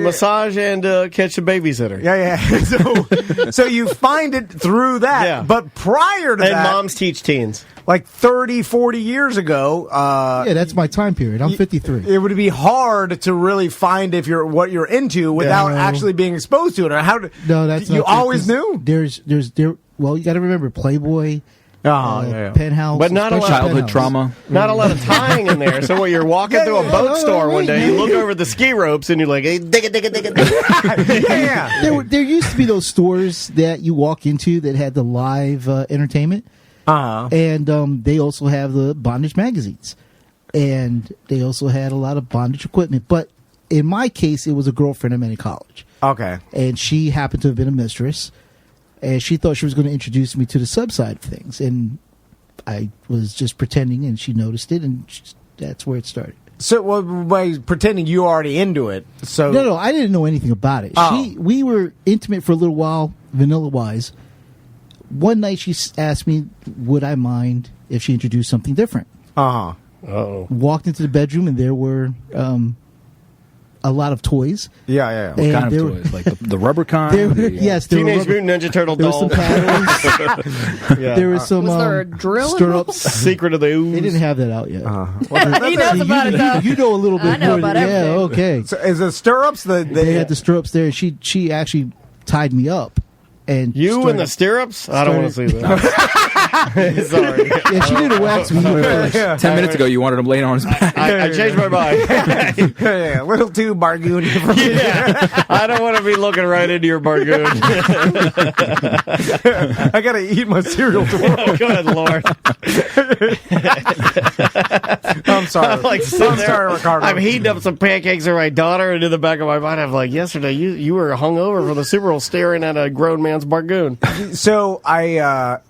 massage and catch a babysitter. Yeah. So you find it through that. Yeah. But prior to And that, moms teach teens. like 30, 40 years ago, Yeah, that's my time period. I'm 53. it would be hard to really find what you're into without No. actually being exposed to it. Or No, that's you not true, always 'cause knew. Well, you got to remember Playboy, Yeah. Penthouse, But not a lot- especially Childhood Penthouse. trauma. Not a lot of tying in there. So when you're walking through a boat store one day, you look over the ski ropes and you're like, hey, dig it, dig it, dig it, dig it. Yeah. There used to be those stores that you walk into that had the live entertainment, and they also have the bondage magazines, and they also had a lot of bondage equipment. But in my case, it was a girlfriend I met in college, Okay. and she happened to have been a mistress, and she thought she was going to introduce me to the sub side of things, and I was just pretending, and she noticed it, and that's where it started. So, by pretending you already into it. So No, I didn't know anything about it. Oh. We were intimate for a little while, vanilla-wise. One night she asked me, would I mind if she introduced something different? Oh. Walked into the bedroom, and there were a lot of toys. Yeah. And What kind there of were- toys? Like the rubber kind? There were, The- yes, there Teenage were rubber- Mutant Ninja Turtle there was some doll. paddles. Yeah. There was some Was there a drill stirrups. Secret of the Ooze. They didn't have that out yet. He knows about it, though. You know a little bit I know more. about yeah, everything. okay. So is the stirrups They had the stirrups there. She actually tied me up. And You in the stirrups? I don't want to see that. Sorry. Yeah, she did a wax me first. 10 minutes ago, you wanted him laying on his back. I changed my mind. a little too bargoony for me. Yeah. I don't want to be looking right into your bargoon. I gotta eat my cereal tomorrow. Good Lord. I'm sorry. I'm like sitting I'm there, sorry, Ricardo. I'm heating up some pancakes for my daughter, and in the back of my mind, I'm like, yesterday you were hungover from the Super Bowl staring at a grown man's bargoon. So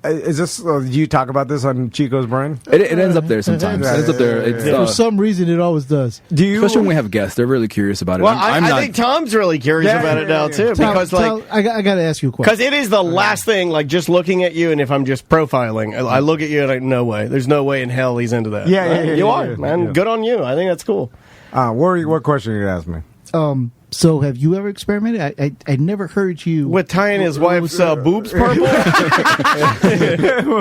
is this? Do you talk about this on Chico's Brain? It ends up there sometimes. It ends up there. It's, For some reason, it always does. Do you? especially when we have guests, they're really curious about it. Well, I'm I not. think Tom's really curious Yeah, about it now, too, Tom, because, like, I got to ask you a question. because it is the last thing, like, just looking at you, and if I'm just profiling, I look at you and no way. There's no way in hell he's into that. Yeah, You are, yeah. man. Yeah. Good on you. I think that's cool. What question are you gonna ask me? So, have you ever experimented? I never heard you With tying his wife's boobs purple?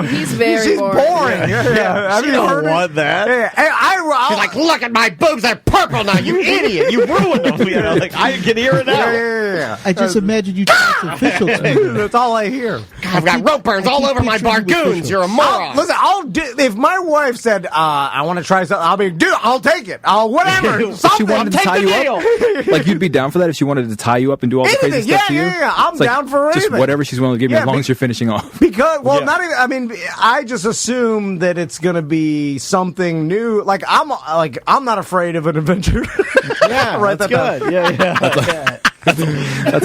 He's very She's boring. boring. Yeah. Have She you don't heard want that. Yeah. She's like, look at my boobs, they're purple now, you idiot. You ruined them. You know, like, I can hear it now. Yeah. I just imagined you talking official to me. That's all I hear. I've got rope burns all over my bargoons. You're a moron. Listen, I'll do, if my wife said, I want to try something, I'll be, dude, I'll take it. I'll whatever. If she Something. wanted to take tie the you up, like you'd be down for that if she wanted to tie you up and do all the crazy Anything. stuff to you. Yeah. I'm It's like, down for just anything. whatever she's willing to give me, Yeah, as long be- as you're finishing off. Because, well, Yeah. not even. I mean, I just assume that it's going to be something new. Like I'm not afraid of an adventure. Yeah, Write that's that good. Yeah. That's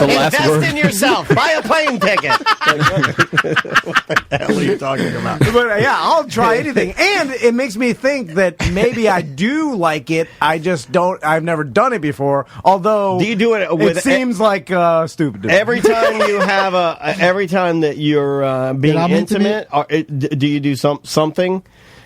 a last Invest word. in yourself. Buy a plane ticket. What the hell are you talking about? But yeah, I'll try anything, and it makes me think that maybe I do like it. I just don't. I've never done it before. Although, Do you do it with it seems like stupid. To me. every time you have every time that you're being I'm intimate? Do you do something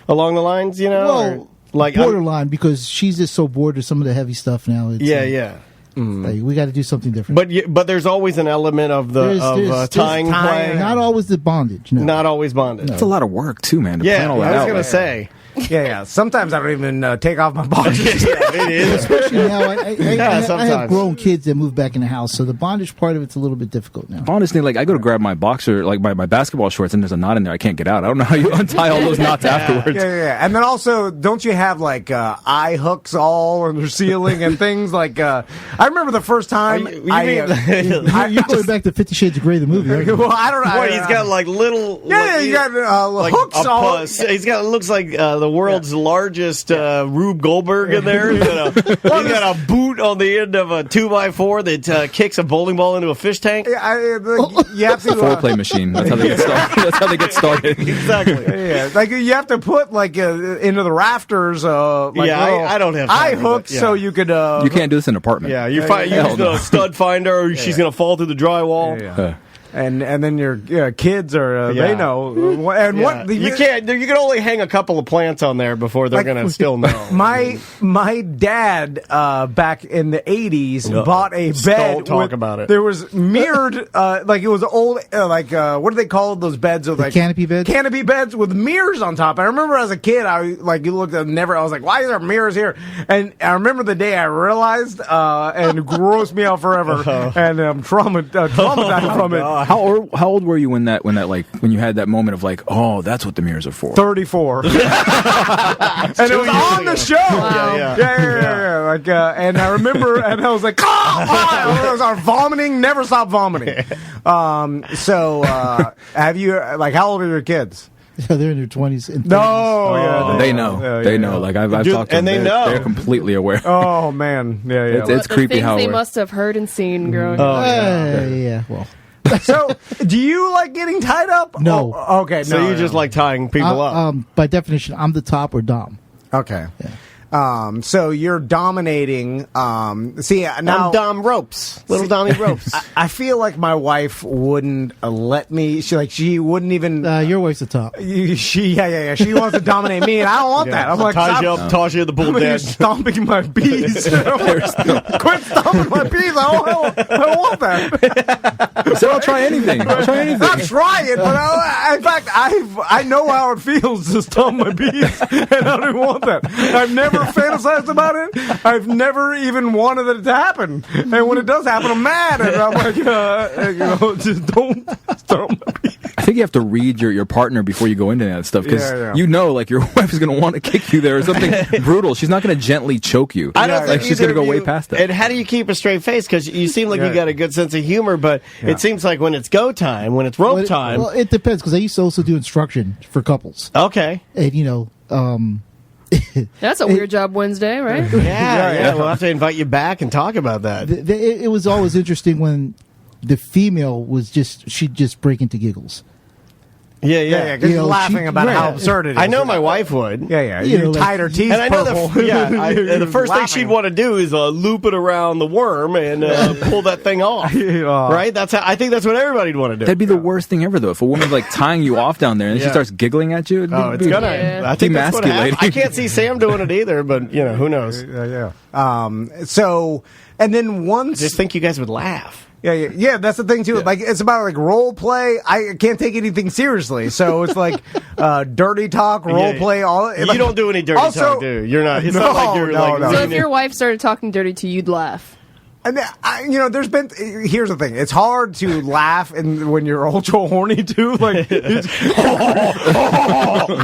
along the lines? You know. Well, Like borderline because she's just so bored of some of the heavy stuff now. It's, yeah. like, we got to do something different. But there's always an element of the tying play. Not always the bondage. No. Not always bondage. It's a lot of work too, man. To Yeah, plan all I that was out. gonna say. Yeah. Sometimes I don't even take off my boxers. It is. Especially now, I have sometimes. grown kids that move back in the house, so the bondage part of it's a little bit difficult now. Honestly, like I go to grab my boxer, like my basketball shorts, and there's a knot in there. I can't get out. I don't know how you untie all those knots afterwards. Yeah. And then also, don't you have like eye hooks all on the ceiling and things like? I remember the first time You mean- You're going back to 50 Shades of Grey, the movie. Aren't you? Well, I don't know. Boy, he's got like little. Yeah, like, you got like hooks all. He's got looks like the world's largest Rube Goldberg in there. He's got a boot on the end of a 2x4 that kicks a bowling ball into a fish tank. You have to Foreplay machine. That's how they get started. That's how they get started. Exactly. Yeah, like you have to put like into the rafters. Like Yeah, little I don't have eye time for hooks that, yeah. so you could. You can't do this in an apartment. Yeah, you Hell use no. the stud finder, or she's going to fall through the drywall. Yeah. And then your kids are Yeah. they know and Yeah. what You can't. You can only hang a couple of plants on there before they're Like, going to still know. My dad back in the 80s bought a bed. Don't talk about it. There was mirrored like it was old what do they call those beds with like canopy beds? Canopy beds with mirrors on top. I remember as a kid you looked at I was like, why are there mirrors here? And I remember the day I realized and it grossed me out forever and I'm traumatized from it. How old were you when you had that moment of like, oh, that's what the mirrors are for? 34. And it was on the show. Yeah. Like, and I remember, and I was like, I was vomiting, never stop vomiting. Have you, like, how old are your kids? Yeah, they're in their 20s and 30s. No, They know. They know. Like I've talked to them. and they know. They're completely aware. Oh man, yeah. It's The creepy things how they we're- must have heard and seen growing Oh, up. Yeah, well. So, do you like getting tied up? No. Oh, okay. So you just like tying people up. By definition, I'm the top or dom. Okay. So you're dominating. See, now I'm Dom Ropes, little Dommy Ropes. I feel like my wife wouldn't let me. She wouldn't even. Your wife's the top. She wants to dominate me, and I don't want that. I'm like, ties you stop. up, toss you in the bull You're dead. stomping my bees. Quit stomping my bees. I don't want that. So I'll try anything. I'll try anything. Not try it, but in fact, I know how it feels to stomp my bees, and I don't want that. I've never fantasized about it. I've never even wanted it to happen. And when it does happen, I'm mad. And I'm like, just don't stomp my bees. I think you have to read your partner before you go into that stuff because you know, like your wife is going to want to kick you there or something brutal. She's not going to gently choke you. I don't like think she's going to either go of way you- past that. And how do you keep a straight face? Because you seem like you Yeah. got a good sense of humor, but it seems like when it's go time, when it's rope time. Well, it depends because I used to also do instruction for couples, Okay. and That's a weird job Wednesday, right? Yeah. We'll have to invite you back and talk about that. it was always interesting when the female she'd just break into giggles. Yeah. Because You you're know, laughing about right. how absurd it is. I know my wife would. Yeah. You know, You like- tied her teeth And I know purple. the first thing she'd want to do is loop it around the worm and pull that thing off. Right? I think that's what everybody'd want to do. That'd be the worst thing ever, though. If a woman's like tying you off down there and then she Yeah. starts giggling at you, Oh, it's gonna. Yeah. I think that's what Demasculating. happened. I can't see Sam doing it either, but who knows? So, and then once. Just think you guys would laugh. Yeah. That's the thing too. Yeah. Like it's about like role play. I can't take anything seriously, so it's like dirty talk, role play. All You don't do any dirty Also- talk, do you? You're not. It's not like you're No, like. no. So if your wife started talking dirty to you, you'd laugh. And there's been. Here's the thing: it's hard to laugh, and when you're ultra horny too, like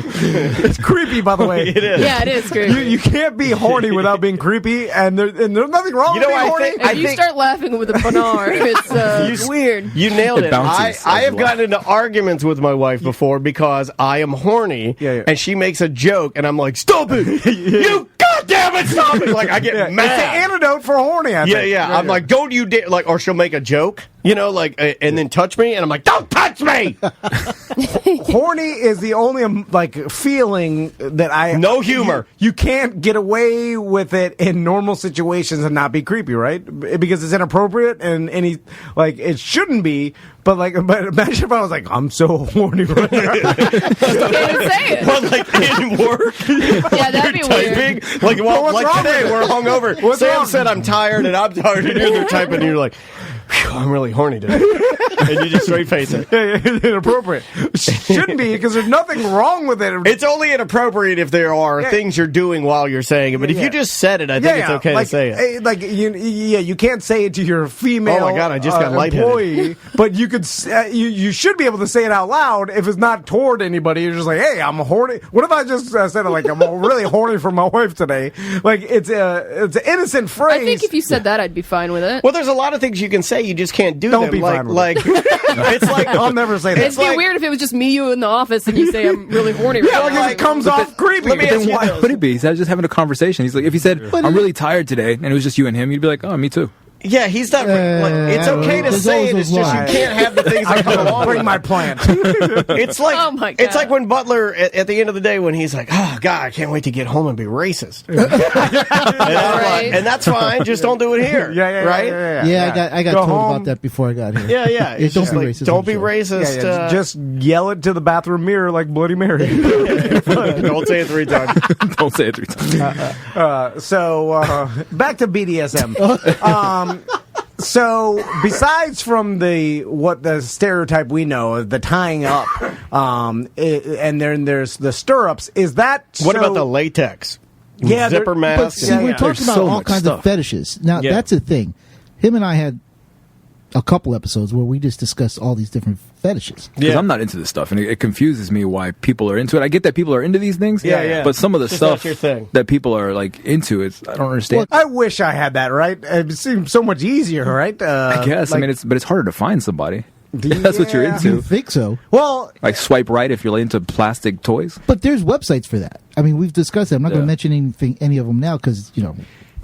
it's creepy. By the way, It is. Yeah, it is great. You can't be horny without being creepy, and there's nothing wrong You with know, being I horny. think- If you start laughing with a banar, it's weird. You nailed It it. bounces I as have well. gotten into arguments with my wife before because I am horny, Yeah. and she makes a joke, and I'm like, "Stop it! You goddamn it, stop it!" Like I get It's the mad. antidote for horny. I think. Yeah. I'm like, "Don't you dare!" Like, or she'll make a joke, You know, like, and then touch me, and I'm like, don't touch me! Horny is the only feeling that No humor. You can't get away with it in normal situations and not be creepy, right? Because it's inappropriate and it shouldn't be. But imagine if I was like, I'm so horny right now. Can't even say it. But like in work, Yeah, that'd be typing, weird. like what's like wrong today with it? we're hungover. What's Sam wrong? said I'm tired and I'm tired, and you're there typing, and you're like, "Phew, I'm really horny today," and you just straight face it. Inappropriate. Shouldn't be, because there's nothing wrong with it. It's only inappropriate if there are things you're doing while you're saying it. But if you just said it, I think it's okay to say it. You can't say it to your female. Oh my God, I just got lightheaded. employee, but you could. You should be able to say it out loud if it's not toward anybody. You're just like, hey, I'm horny. What if I just said like I'm really horny for my wife today? Like it's an innocent phrase. I think if you said that, I'd be fine with it. Well, there's a lot of things you can say. You just can't do Don't them. be fine with like it's like I'll never say that. It'd be weird if it was just me, you in the office, and you say I'm really horny right Yeah, now. like it comes off creepy. let me But ask then you why this. would it be? He's just having a conversation. He's like, if he said, I'm really tired today, and it was just you and him, you'd be like, oh, me too. Yeah, he's not. It's okay to there's say it. always It's just you lies. can't have the things that come along Bring with my it. plant. It's like Oh my it's God. like when Butler at the end of the day when he's like, "Oh God, I can't wait to get home and be racist." and, I'm Right. like, and that's fine. Just don't do it here. right? Yeah, I got Go told home. about that before I got here. Yeah, yeah. It's Don't just be like, racist on Don't the be show. racist. Just yell it to the bathroom mirror like Bloody Mary. don't say it 3 times. Don't say it 3 times. So back to BDSM. So besides from the stereotype we know, the tying up, and then there's the stirrups. Is that What so- about the latex? Yeah, Zipper there- But mask. see, we're talking There's about so all much kinds stuff. of fetishes. Now, Yeah. that's the thing. Him and I had a couple episodes where we just discussed all these different fetishes. Because I'm not into this stuff, and it confuses me why people are into it. I get that people are into these things, Yeah. but some of the Just not stuff your thing. that people are like into, I don't understand. I wish I had that. Right? It seems so much easier. Right? I guess. I mean, it's harder to find somebody. If that's what you're Yeah. You into. think so? well. Like swipe right if you're into plastic toys. But there's websites for that. I mean, we've discussed it. I'm not going to mention any of them now because,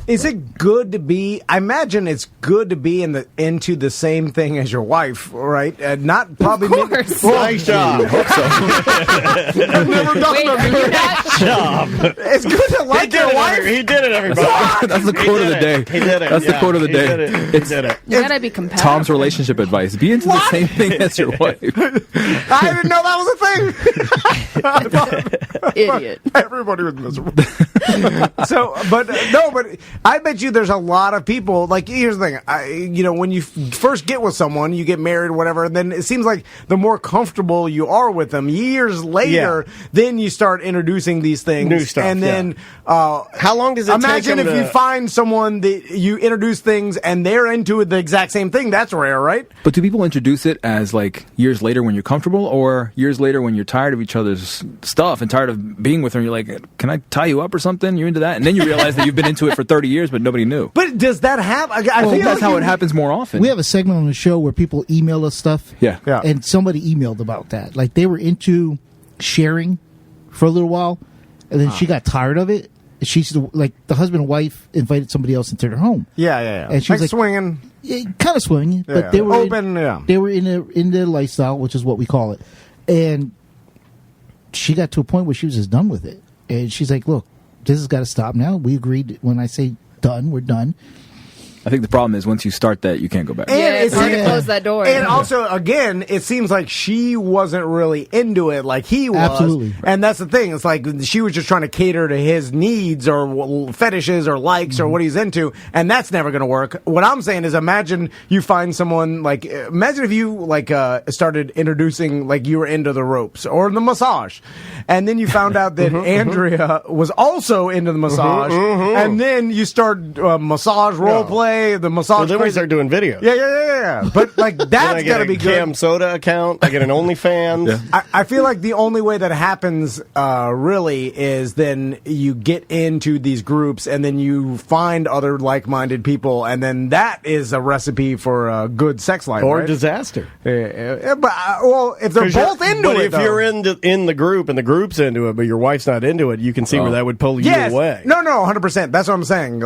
Is it good to be? I imagine it's good to be into the same thing as your wife, right? Not probably. Of course. Nice job. I've never done Wait, that. are you not? job. It's good to He like did your it. wife. He did it. Everybody. That's the He quote of did the it. day. He did it. That's the Yeah, quote of the he day. did it. He did it. You gotta be compatible. Tom's relationship advice: be into the same thing as your wife. I didn't know that was a thing. I thought Idiot. everybody was miserable. But I bet you there's a lot of people. Like, here's the thing. When you first get with someone, you get married or whatever, and then it seems like the more comfortable you are with them, years later, then you start introducing these things, New stuff, and then How long does it imagine take if them you to- find someone that you introduce things and they're into it the exact same thing. That's rare, right? But do people introduce it as like years later when you're comfortable, or years later when you're tired of each other's stuff and tired of being with them? You're like, can I tie you up or something? You're into that, and then you realize that you've been into it for 30 years, but nobody knew. But does that happen? I feel That's like how it happens more often. we have a segment on the show where people email us stuff. Yeah. And somebody emailed about that. Like, they were into sharing for a little while, and then she got tired of it. She's the husband and wife invited somebody else into their home. Yeah. And she was like swinging. Kind of swinging, Yeah. but they were Open, yeah. They were in their lifestyle, which is what we call it. And she got to a point where she was just done with it, and she's like, "Look, this has got to stop now. We agreed when I say done, we're done." I think the problem is once you start that, you can't go back. Yeah, it's hard to Yeah. close that door. And also, again, it seems like she wasn't really into it like he was. Absolutely. And that's the thing. It's like she was just trying to cater to his needs or fetishes or likes or what he's into, and that's never going to work. What I'm saying is, imagine you find someone imagine if you started introducing you were into the ropes or the massage, and then you found out that Andrea was also into the massage, and then you start massage role play. The massage. Well, then we crazy- start doing videos. Yeah. But Then I that's get got to a be good. Cam Soda account. I get an OnlyFans. I feel like the only way that happens really is then you get into these groups and then you find other like-minded people, and then that is a recipe for a good sex life, Or right? disaster. But if they're both into but it, if though. you're in the group and the group's into it, but your wife's not into it, you can see where that would pull you Yes. away. No, 100%. That's what I'm saying.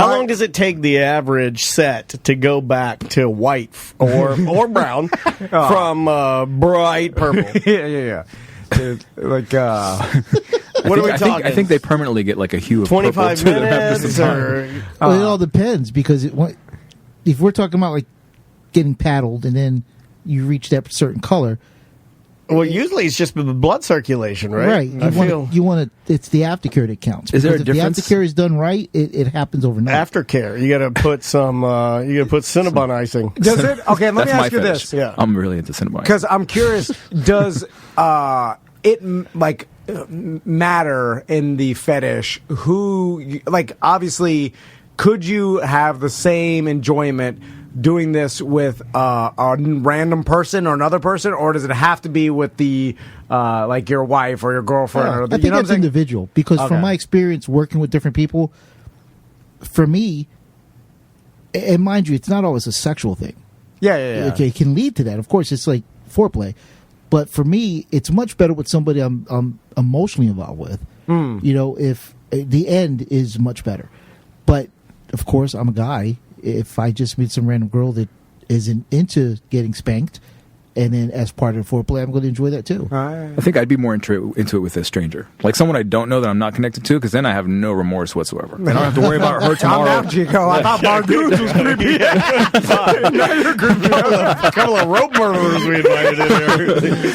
How long does it take the average set to go back to white or brown from bright purple? yeah. Like, What are we talking? I think they permanently get like a hue of 25 purple to them after minutes some time. or... Well, it all depends because if we're talking about like getting paddled and then you reach that certain color, Well, usually it's just the blood circulation, right? Right. You want to. It's the aftercare that counts. Is there a Because difference? If the aftercare is done right, it happens overnight. Aftercare. You got to put some. You got to put Cinnabon icing. does it? Okay, let That's me my ask you fetish. this. Yeah. I'm really into Cinnabon. Because I'm curious, does matter in the fetish who, like, obviously, could you have the same enjoyment doing this with a random person or another person, or does it have to be with the like your wife or your girlfriend? Yeah, Or I the, think you know that's what I'm saying? individual because Okay. from my experience working with different people, for me, and mind you, it's not always a sexual thing. Yeah. Okay, it can lead to that. Of course, it's like foreplay, but for me, it's much better with somebody I'm emotionally involved with. You know, if the end is much better. But of course, I'm a guy. If I just meet some random girl that isn't into getting spanked, and then as part of the foreplay, I'm going to enjoy that too. I think I'd be more into it with a stranger, like someone I don't know that I'm not connected to, because then I have no remorse whatsoever. I don't have to worry about her Calm tomorrow. down, Chico. I thought Bargoons was creepy. Now you're creepy. A couple of rope murderers we invited in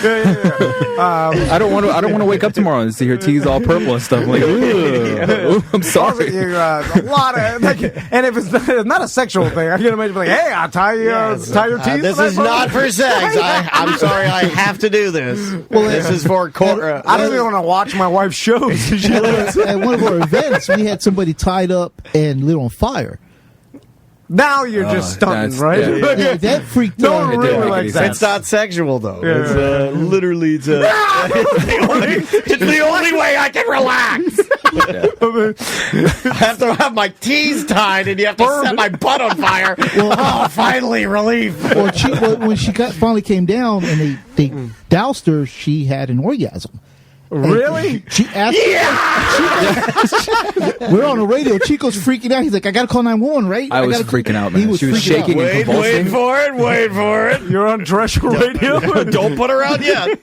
there. I don't want to wake up tomorrow and see her teeth all purple and stuff. I'm like, ooh, I'm sorry. A lot of, like, and if it's not a sexual thing, I can imagine like, hey, I'll tie your teeth. This for that is purple? not for sex. I'm sorry, I have to do this. This is for I don't even want to watch my wife's shows. At one of our events, we had somebody tied up and lit on fire. Now you're just stunting, that's- right? yeah. Yeah, that freaked No out. one It really didn't make likes any that. sense. It's not sexual though. Yeah. It's literally it's the only way I can relax. I have to have my teeth tied, and you have to set my butt on fire. Finally, relief. Well, when she finally came down and they doused her, she had an orgasm. Really? She asked. We're on the radio. Chico's freaking out. He's like, "I gotta call 911, right?" I was gotta- freaking out, He man. She was freaking out. shaking and convulsing. Wait for it. You're on terrestrial radio? Don't put her out yet.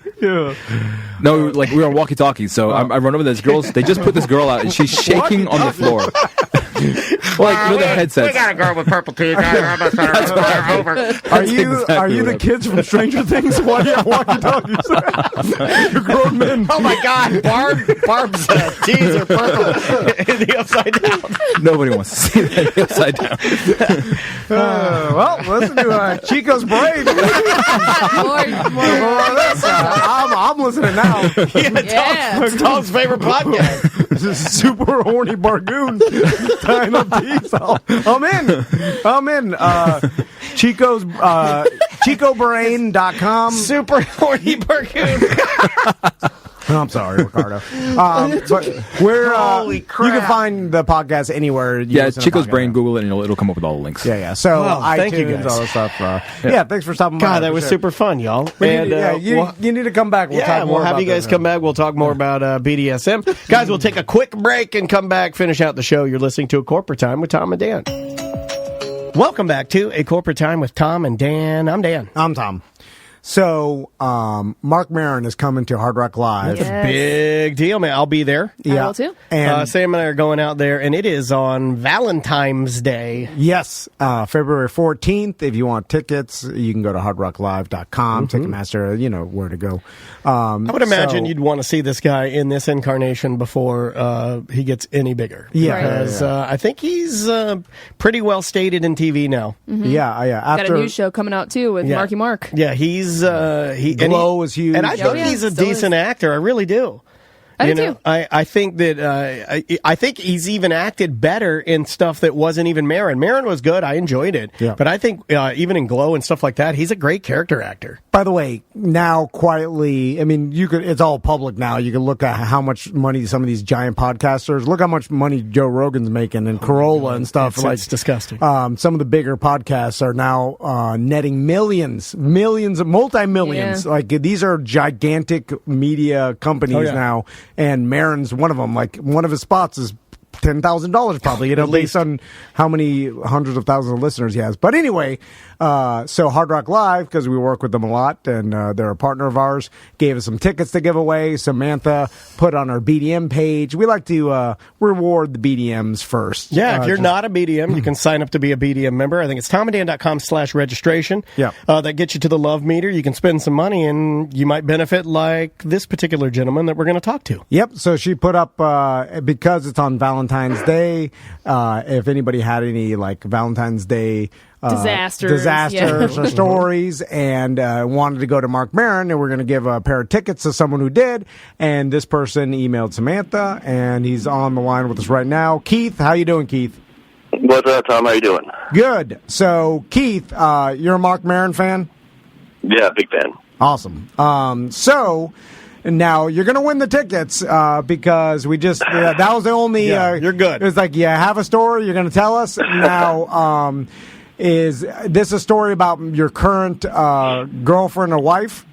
No, like we were on walkie-talkie, so I run over to this girl. They just put this girl out, and she's shaking on the floor. Like with the headsets. a girl with purple teeth. Are you exactly the what kids from Stranger Things? Why are you walkie-talkies? You're grown men. Oh my God, Barb's teeth are purple in the upside down. Nobody wants to see that upside down. Well, listen to Chico's Brave. I'm listening now. Yeah. It's Tom's favorite podcast. This is super horny Bargoon tying up teeth. I'm in. Chico's ChicoBrain.com. Super horny Bargoon. I'm sorry, Ricardo. But we're Holy you crap. can find the podcast anywhere. You Yeah, listen to Chico's podcasts. Brain. Google it, and it'll come up with all the links. Yeah. So Well, iTunes, thank you, guys. all that stuff. Yeah, thanks for stopping by. God, that was super fun, y'all. You need to come back. We'll talk more we'll have about you guys this. come back. We'll talk more about BDSM. Guys, we'll take a quick break and come back, finish out the show. You're listening to A Corporate Time with Tom and Dan. Welcome back to A Corporate Time with Tom and Dan. I'm Dan. I'm Tom. So, Mark Maron is coming to Hard Rock Live. Yes. Big deal, man. I'll be there. I will too. And Sam and I are going out there, and it is on Valentine's Day. yes, February 14th. If you want tickets, you can go to hardrocklive.com. Ticketmaster, you know where to go. I would imagine you'd want to see this guy in this incarnation before he gets any bigger. Yeah. Because I think he's pretty well stated in TV now. Yeah. Got After a new show coming out too with Yeah. Marky Mark. Yeah, he's Glow is huge. and I think Oh, yeah, he's a still decent actor. I really do. I You do know, too. I think that I think he's even acted better in stuff that wasn't even Maron. Maron was good. I enjoyed it. Yeah. But I think even in Glow and stuff like that, he's a great character actor. By the way, now quietly, I mean, it's all public now. You can look at how much money some of these giant podcasters, look how much money Joe Rogan's making and Corolla and stuff. It's disgusting. Some of the bigger podcasts are now netting millions, multi-millions. Yeah. Like these are gigantic media companies Oh, yeah. now. And Maron's one of them. Like one of his spots is $10,000 probably, based on how many hundreds of thousands of listeners he has. But anyway, so Hard Rock Live, because we work with them a lot, and they're a partner of ours, gave us some tickets to give away. Samantha put on our BDM page. We like to reward the BDMs first. Yeah, if you're not a BDM, you can sign up to be a BDM member. I think it's TomandDan.com/registration. Yeah. That gets you to the love meter. You can spend some money, and you might benefit like this particular gentleman that we're going to talk to. Yep. So she put up, because it's on Valentine's Day, if anybody had any like Valentine's Day disasters or stories, and wanted to go to Mark Maron, and we're going to give a pair of tickets to someone who did. And this person emailed Samantha, and he's on the line with us right now. Keith, how you doing, Keith? What's up, Tom? How you doing? Good. So, Keith, you're a Mark Maron fan? Yeah, big fan. Awesome. So now you're going to win the tickets because we just that was the only. You're good. It was like, have a story you're going to tell us now. Is this a story about your current girlfriend or wife?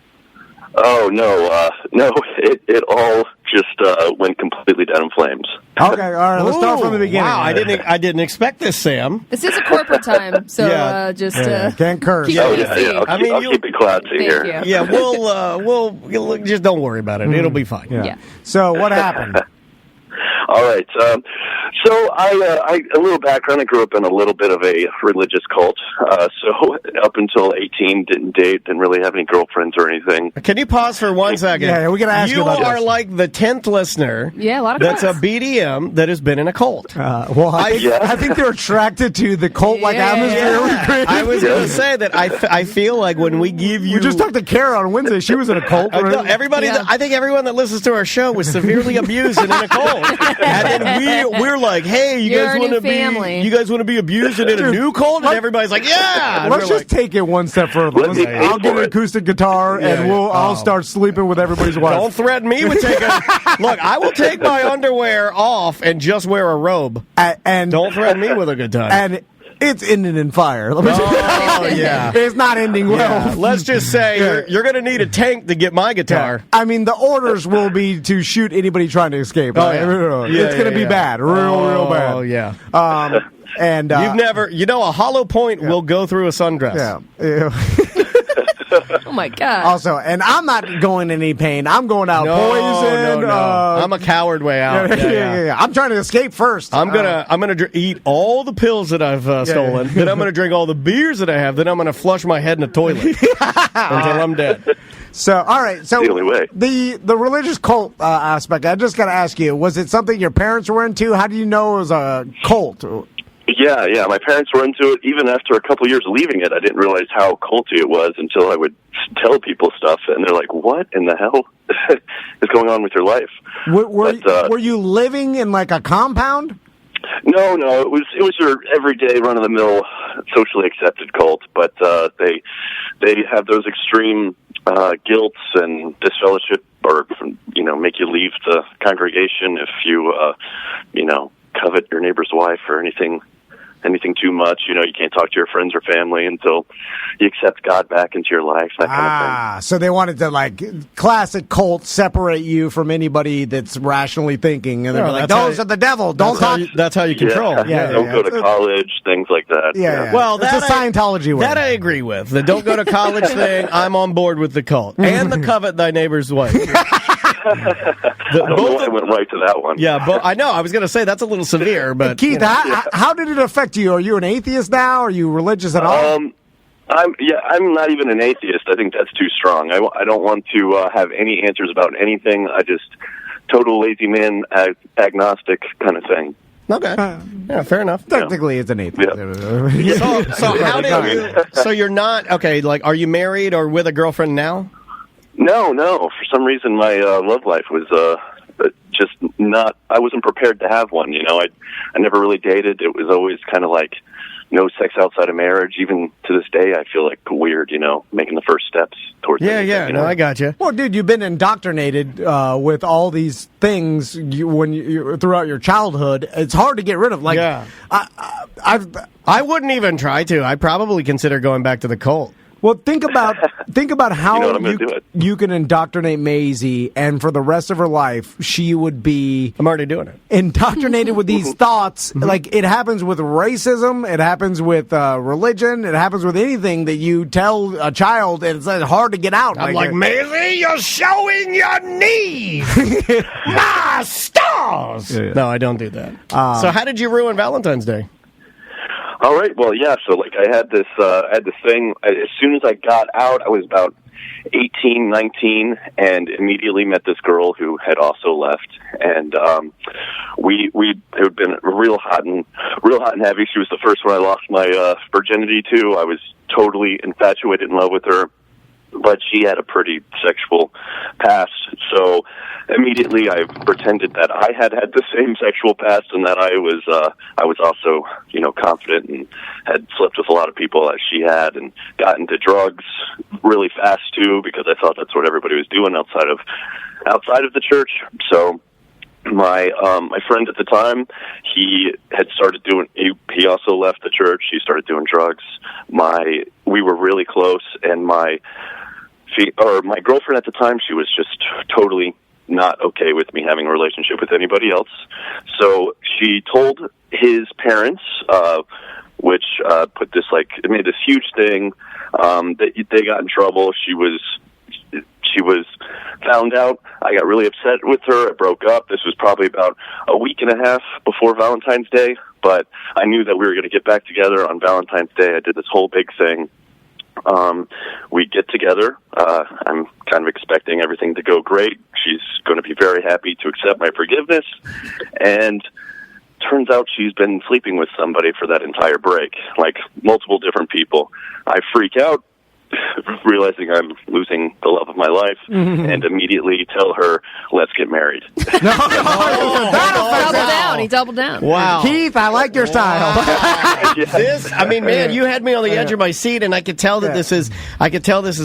Oh no, no! It all just went completely down in flames. Okay, all right. Let's start from the beginning. Wow, I didn't expect this, Sam. This is a corporate time, so can't curse. keep Oh it yeah, easy. yeah. I'll keep it classy Thank here. you. Yeah, we'll just don't worry about it. It'll be fine. Yeah. So what happened? All right. So I a little background. I grew up in a little bit of a religious cult. So up until 18, didn't date, didn't really have any girlfriends or anything. Can you pause for 1 second? Yeah, we're gonna ask you about are this. like the 10th listener. Yeah, a lot of That's a cults. BDM that has been in a cult. Well, I think they're attracted to the cult-like Yeah. atmosphere we created. I was going to say that I feel like when we give you... We just talked to Kara on Wednesday. She was in a cult. No, Right? everybody. Yeah. I think everyone that listens to our show was severely abused and in a cult. And then we're like, "Hey, you You're guys a want new to be? family. You guys want to be abused and in a new cult?" And everybody's like, "Yeah." And Let's we're just take it one step further. Let me pay I'll get an for it. acoustic guitar, and Yeah. I'll start sleeping with everybody's wife. Don't threaten me with taking. Look, I will take my underwear off and just wear a robe. And Don't threaten me with a good time. and it's ending in fire. Let me Oh, yeah. It's not ending well. Yeah, let's just say you're going to need a tank to get my guitar. I mean, the orders will be to shoot anybody trying to escape. Oh, right? yeah. It's going to be bad, real bad. Oh yeah. And You've never, a hollow point will go through a sundress. yeah. Oh my god! Also, and I'm not going in any pain. I'm going out poison. No. I'm a coward way out. Yeah. I'm trying to escape first. I'm gonna eat all the pills that I've stolen. Then I'm gonna drink all the beers that I have. Then I'm gonna flush my head in the toilet until I'm dead. So, all right. So The only way. The religious cult aspect. I just got to ask you: was it something your parents were into? How do you know it was a cult? Yeah. My parents were into it. Even after a couple years leaving it, I didn't realize how culty it was until I would tell people stuff, and they're like, "What in the hell is going on with your life?" Were you living in like a compound? No, it was your everyday run of the mill socially accepted cult, but they have those extreme guilts and disfellowship, or make you leave the congregation if you covet your neighbor's wife or anything too much. You can't talk to your friends or family until you accept God back into your life, that kind of thing. So they wanted to, like, classic cult, separate you from anybody that's rationally thinking. And they're like, those are the devil. Don't talk. That's how you control. Don't go to college, things like that. Yeah. Well, it's a Scientology way. That I agree with. The don't go to college thing, I'm on board with the cult. And the covet thy neighbor's wife. I don't know why I went right to that one. Yeah, but I know. I was going to say that's a little severe, but Keith, how did it affect you? Are you an atheist now? Are you religious at all? I'm not even an atheist. I think that's too strong. I don't want to have any answers about anything. I just total lazy man, agnostic kind of thing. Okay. Yeah, fair enough. Technically, it's an atheist. Yeah. So how did you? So you're not okay. Like, are you married or with a girlfriend now? No. For some reason, my love life was just not. I wasn't prepared to have one. I never really dated. It was always kind of like no sex outside of marriage. Even to this day, I feel like weird. Making the first steps towards. anything, No, I got you. Well, dude, you've been indoctrinated with all these things throughout your childhood. It's hard to get rid of. Like, Yeah. I wouldn't even try to. I'd probably consider going back to the cult. Well, think about how You know what, I'm gonna do it. you can indoctrinate Maisie, and for the rest of her life, she would be I'm already doing it. indoctrinated with these thoughts. Like, it happens with racism, it happens with religion, it happens with anything that you tell a child, and it's hard to get out. I'm like, Maisie, you're showing your knees. My stars. Yeah. No, I don't do that. So how did you ruin Valentine's Day? All right. Well, yeah. So, like, I had this thing. As soon as I got out, I was about 18, 19, and immediately met this girl who had also left. And we had been real hot and heavy. She was the first one I lost my virginity to. I was totally infatuated in love with her, but she had a pretty sexual past. So immediately I pretended that I had the same sexual past, and that I was also, confident and had slept with a lot of people as she had, and got into drugs really fast too, because I thought that's what everybody was doing outside of the church. So my friend at the time, he had started doing. He also left the church. He started doing drugs. We were really close, and my girlfriend at the time, she was just totally not okay with me having a relationship with anybody else. So she told his parents, which made this huge thing, that they got in trouble. She was found out. I got really upset with her. I broke up. This was probably about a week and a half before Valentine's Day, but I knew that we were going to get back together on Valentine's Day. I did this whole big thing. We get together. I'm kind of expecting everything to go great. She's going to be very happy to accept my forgiveness. And turns out she's been sleeping with somebody for that entire break, like multiple different people. I freak out, realizing I'm losing the love of my life, and immediately tell her, let's get married. He doubled down. Wow. Keith, I like your style. You had me on the edge of my seat, and I could tell that this is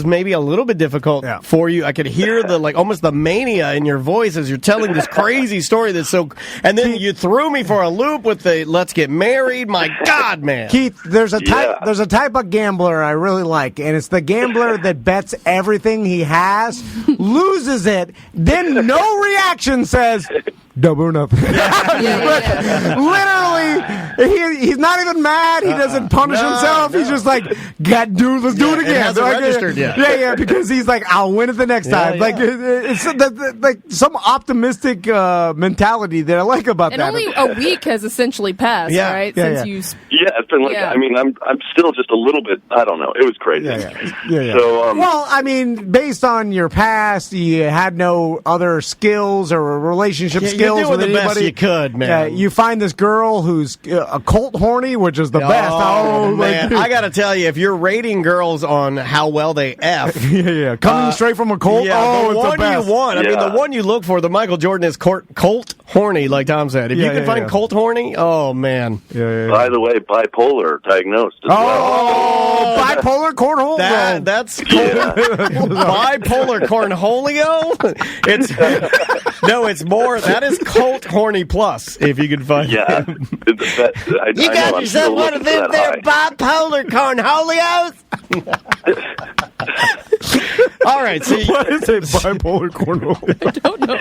maybe a little bit difficult for you. I could hear almost the mania in your voice as you're telling this crazy story and then you threw me for a loop with the let's get married. My God, man. Keith, there's a type of gambler I really like, and it's the gambler that bets everything he has, loses it, then no reaction, says double or nothing. Literally, he's not even mad. He doesn't punish himself. He's just like, let's do it again. It hasn't registered yet. Yeah, because he's like, I'll win it the next time. Like, it's like some optimistic mentality that I like about And that. only a week has essentially passed, right? Since you. Yeah, it's been like, I mean, I'm still just a little bit, I don't know. It was crazy. So, well, I mean, based on your past, you had no other skills or relationship skills you're doing with the anybody. best you could, man. Yeah, you find this girl who's a cult horny, which is the best. Man, I got to tell you, if you're rating girls on how well they F. Coming straight from a cult, the it's one the best. you want. I mean, the one you look for, the Michael Jordan is cult horny, like Tom said. If you can find cult horny, oh, man. By the way, bipolar diagnosed as well. Bipolar cornhole. That's bipolar cornholio. It's more. That is cult horny plus. If you can find. Yeah, I got yourself one of them there bipolar cornholios. All right. So what is a bipolar cornhole? I don't know.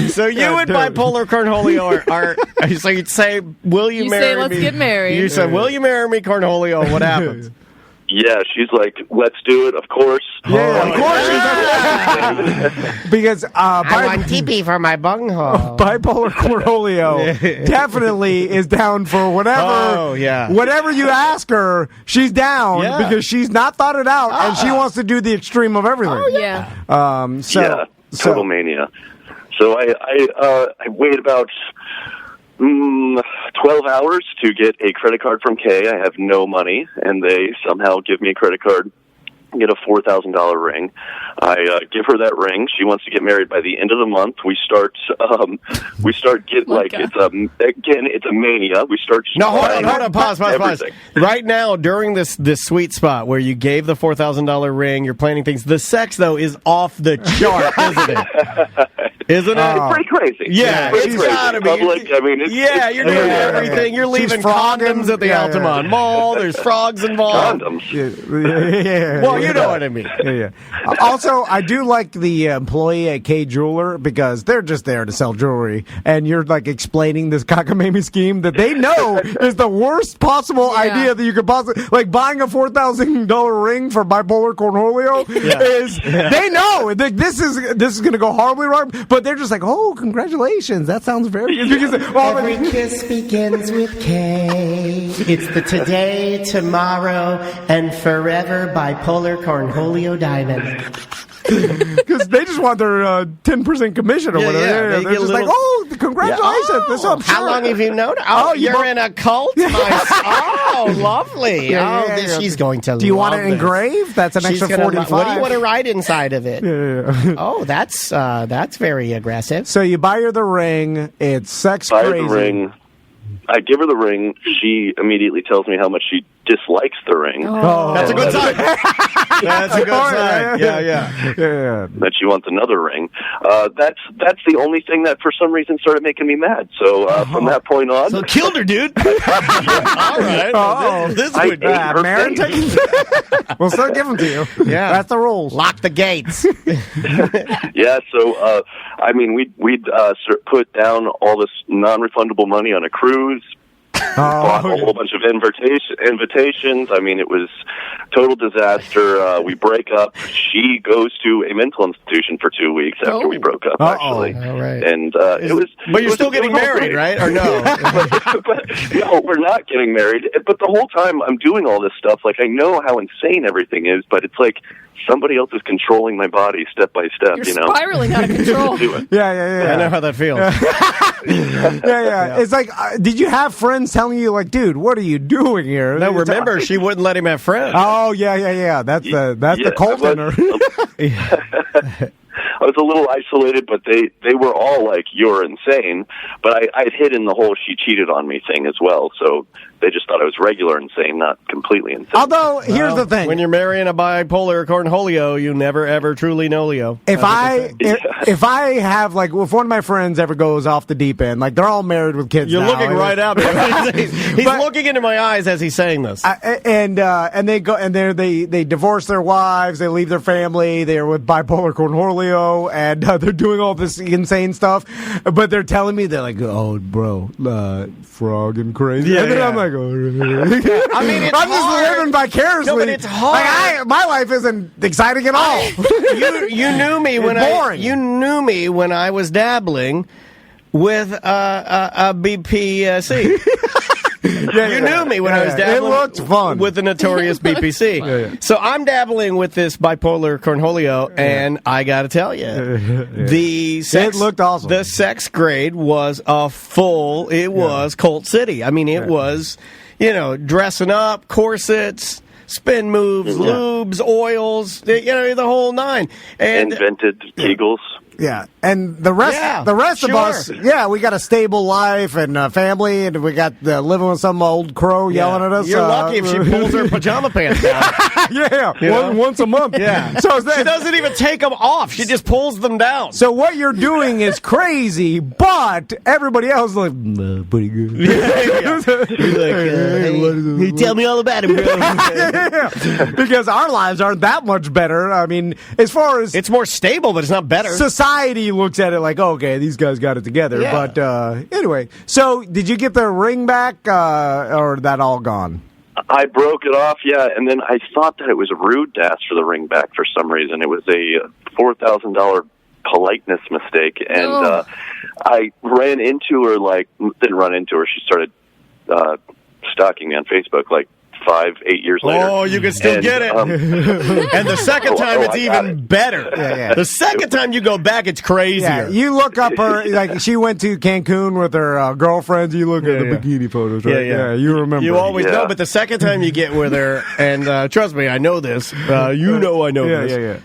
So you and bipolar cornholio are so you'd say, will you marry me? You say, let's get married. You say, will you marry me, cornholio? What happens? Yeah, she's like, let's do it, of course. Yeah, of course. Because I want TP for my bunghole. Bipolar cornholio definitely is down for whatever. Whatever you ask her, she's down because she's not thought it out and she wants to do the extreme of everything. Total mania. So I wait about 12 hours to get a credit card from Kay. I have no money, and they somehow give me a credit card. get a $4,000 ring. I give her that ring. She wants to get married by the end of the month. We start getting it's a mania. We start. No, hold on, pause. Right now, during this sweet spot where you gave the $4,000 ring, you're planning things. The sex though is off the chart, isn't it? Isn't it? It's pretty crazy. Yeah, it's gotta be. Public. I mean, you're doing everything. You're leaving condoms at the Altamont Mall. There's frogs involved. Condoms. Well, you know what I mean. Also, I do like the employee at K Jeweler because they're just there to sell jewelry, and you're like explaining this cockamamie scheme that they know is the worst possible idea that you could possibly like buying a $4,000 ring for bipolar Cornholio is they know that this is going to go horribly wrong, but they're just like, oh, congratulations, that sounds very good. Because, every kiss begins with K. It's the today, tomorrow, and forever bipolar Cornholio diamond. Because they just want their 10% commission or whatever. They they're just like, oh, congratulations. This, I'm how sure. long have you known? Oh, you're in a cult? Oh, lovely. She's going to Do you want love it engraved? That's an extra 45. What do you want to write inside of it? Oh, that's very aggressive. So you buy her the ring. It's sex crazy. The ring. I give her the ring. She immediately tells me how much she dislikes the ring. Oh, that's a good sign. That's a good sign. Yeah. That she wants another ring. That's the only thing that for some reason started making me mad. So from that point on, so killed her, dude. All right. Oh, this would be We'll still give them to you. Yeah, that's the rules. Lock the gates. Yeah. So we'd put down all this non-refundable money on a cruise. Bought a whole bunch of invitations. I mean, it was total disaster. We break up. She goes to a mental institution for 2 weeks after we broke up, actually. All right. And it was. But you're still getting married, right? Or no? but, no, we're not getting married. But the whole time I'm doing all this stuff, like I know how insane everything is, but it's like somebody else is controlling my body step by step. You're spiraling out of control. Yeah. I know how that feels. Yeah. It's like, did you have friends telling you, like, dude, what are you doing here? No, remember, she wouldn't let him have friends. Oh, yeah. That's the cult in her. I was a little isolated, but they were all like, "You're insane." But I'd hidden the whole "she cheated on me" thing as well, so they just thought I was regular insane, not completely insane. Although, here's the thing: when you're marrying a bipolar Cornholio, you never ever truly know Leo. If I have like, if one of my friends ever goes off the deep end, like they're all married with kids. You're now, looking right at me. He's looking into my eyes as he's saying this. And they go and they divorce their wives, they leave their family, they're with bipolar Cornholio, and they're doing all this insane stuff. But they're telling me, they're like, "Oh, bro, frog and crazy." Yeah, and then yeah. I'm like, I mean, it's I'm just living vicariously. No, but it's hard. Like, my life isn't exciting at all. You knew me when I was dabbling with a BPC. You knew me when I was dabbling. It looked fun with the notorious BPC. So I'm dabbling with this bipolar Cornholio, and I got to tell you, it looked awesome. The sex grade was was Colt City. I mean, it was, dressing up, corsets, spin moves, lubes, oils, the whole nine. And invented Kegels. Yeah, and the rest of us, we got a stable life and family, and we got living with some old crow yelling at us. You're lucky if she pulls her pajama pants down. Once a month. Yeah, so she doesn't even take them off; she just pulls them down. So what you're doing is crazy, but everybody else is like, pretty good. Hey, tell me all about it, bro. Because our lives aren't that much better. I mean, as far as it's more stable, but it's not better. Society looks at it like, okay, these guys got it together. Yeah. But anyway, so did you get the ring back, or that all gone? I broke it off, and then I thought that it was rude to ask for the ring back for some reason. It was a $4,000 politeness mistake, and I ran into her, didn't run into her. She started stalking me on Facebook, 5-8 years later. Oh, you can still get it. And the second time, it's even better. Yeah. The second time you go back, it's crazier. Yeah, you look up her, like, she went to Cancun with her girlfriends. You look at the bikini photos, right? Yeah. You remember. You always know, but the second time you get with her, and trust me, I know this. I know this.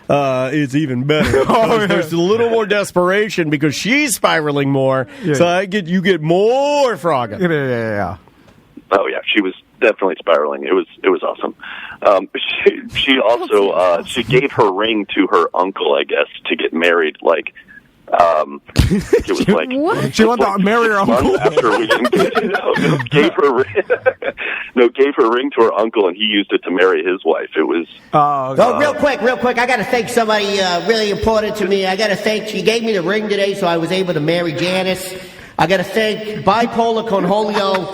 It's even better. There's a little more desperation because she's spiraling more, so you get more frogging. Yeah. Oh yeah, she was definitely spiraling. It was awesome. She also she gave her ring to her uncle, I guess, to get married. Like, it was like What? She wanted to marry her uncle after we didn't gave her ring to her uncle, and he used it to marry his wife. It was real quick. I got to thank somebody really important to me. I got to thank. She gave me the ring today, so I was able to marry Janice. I got to thank Bipolar Cornholio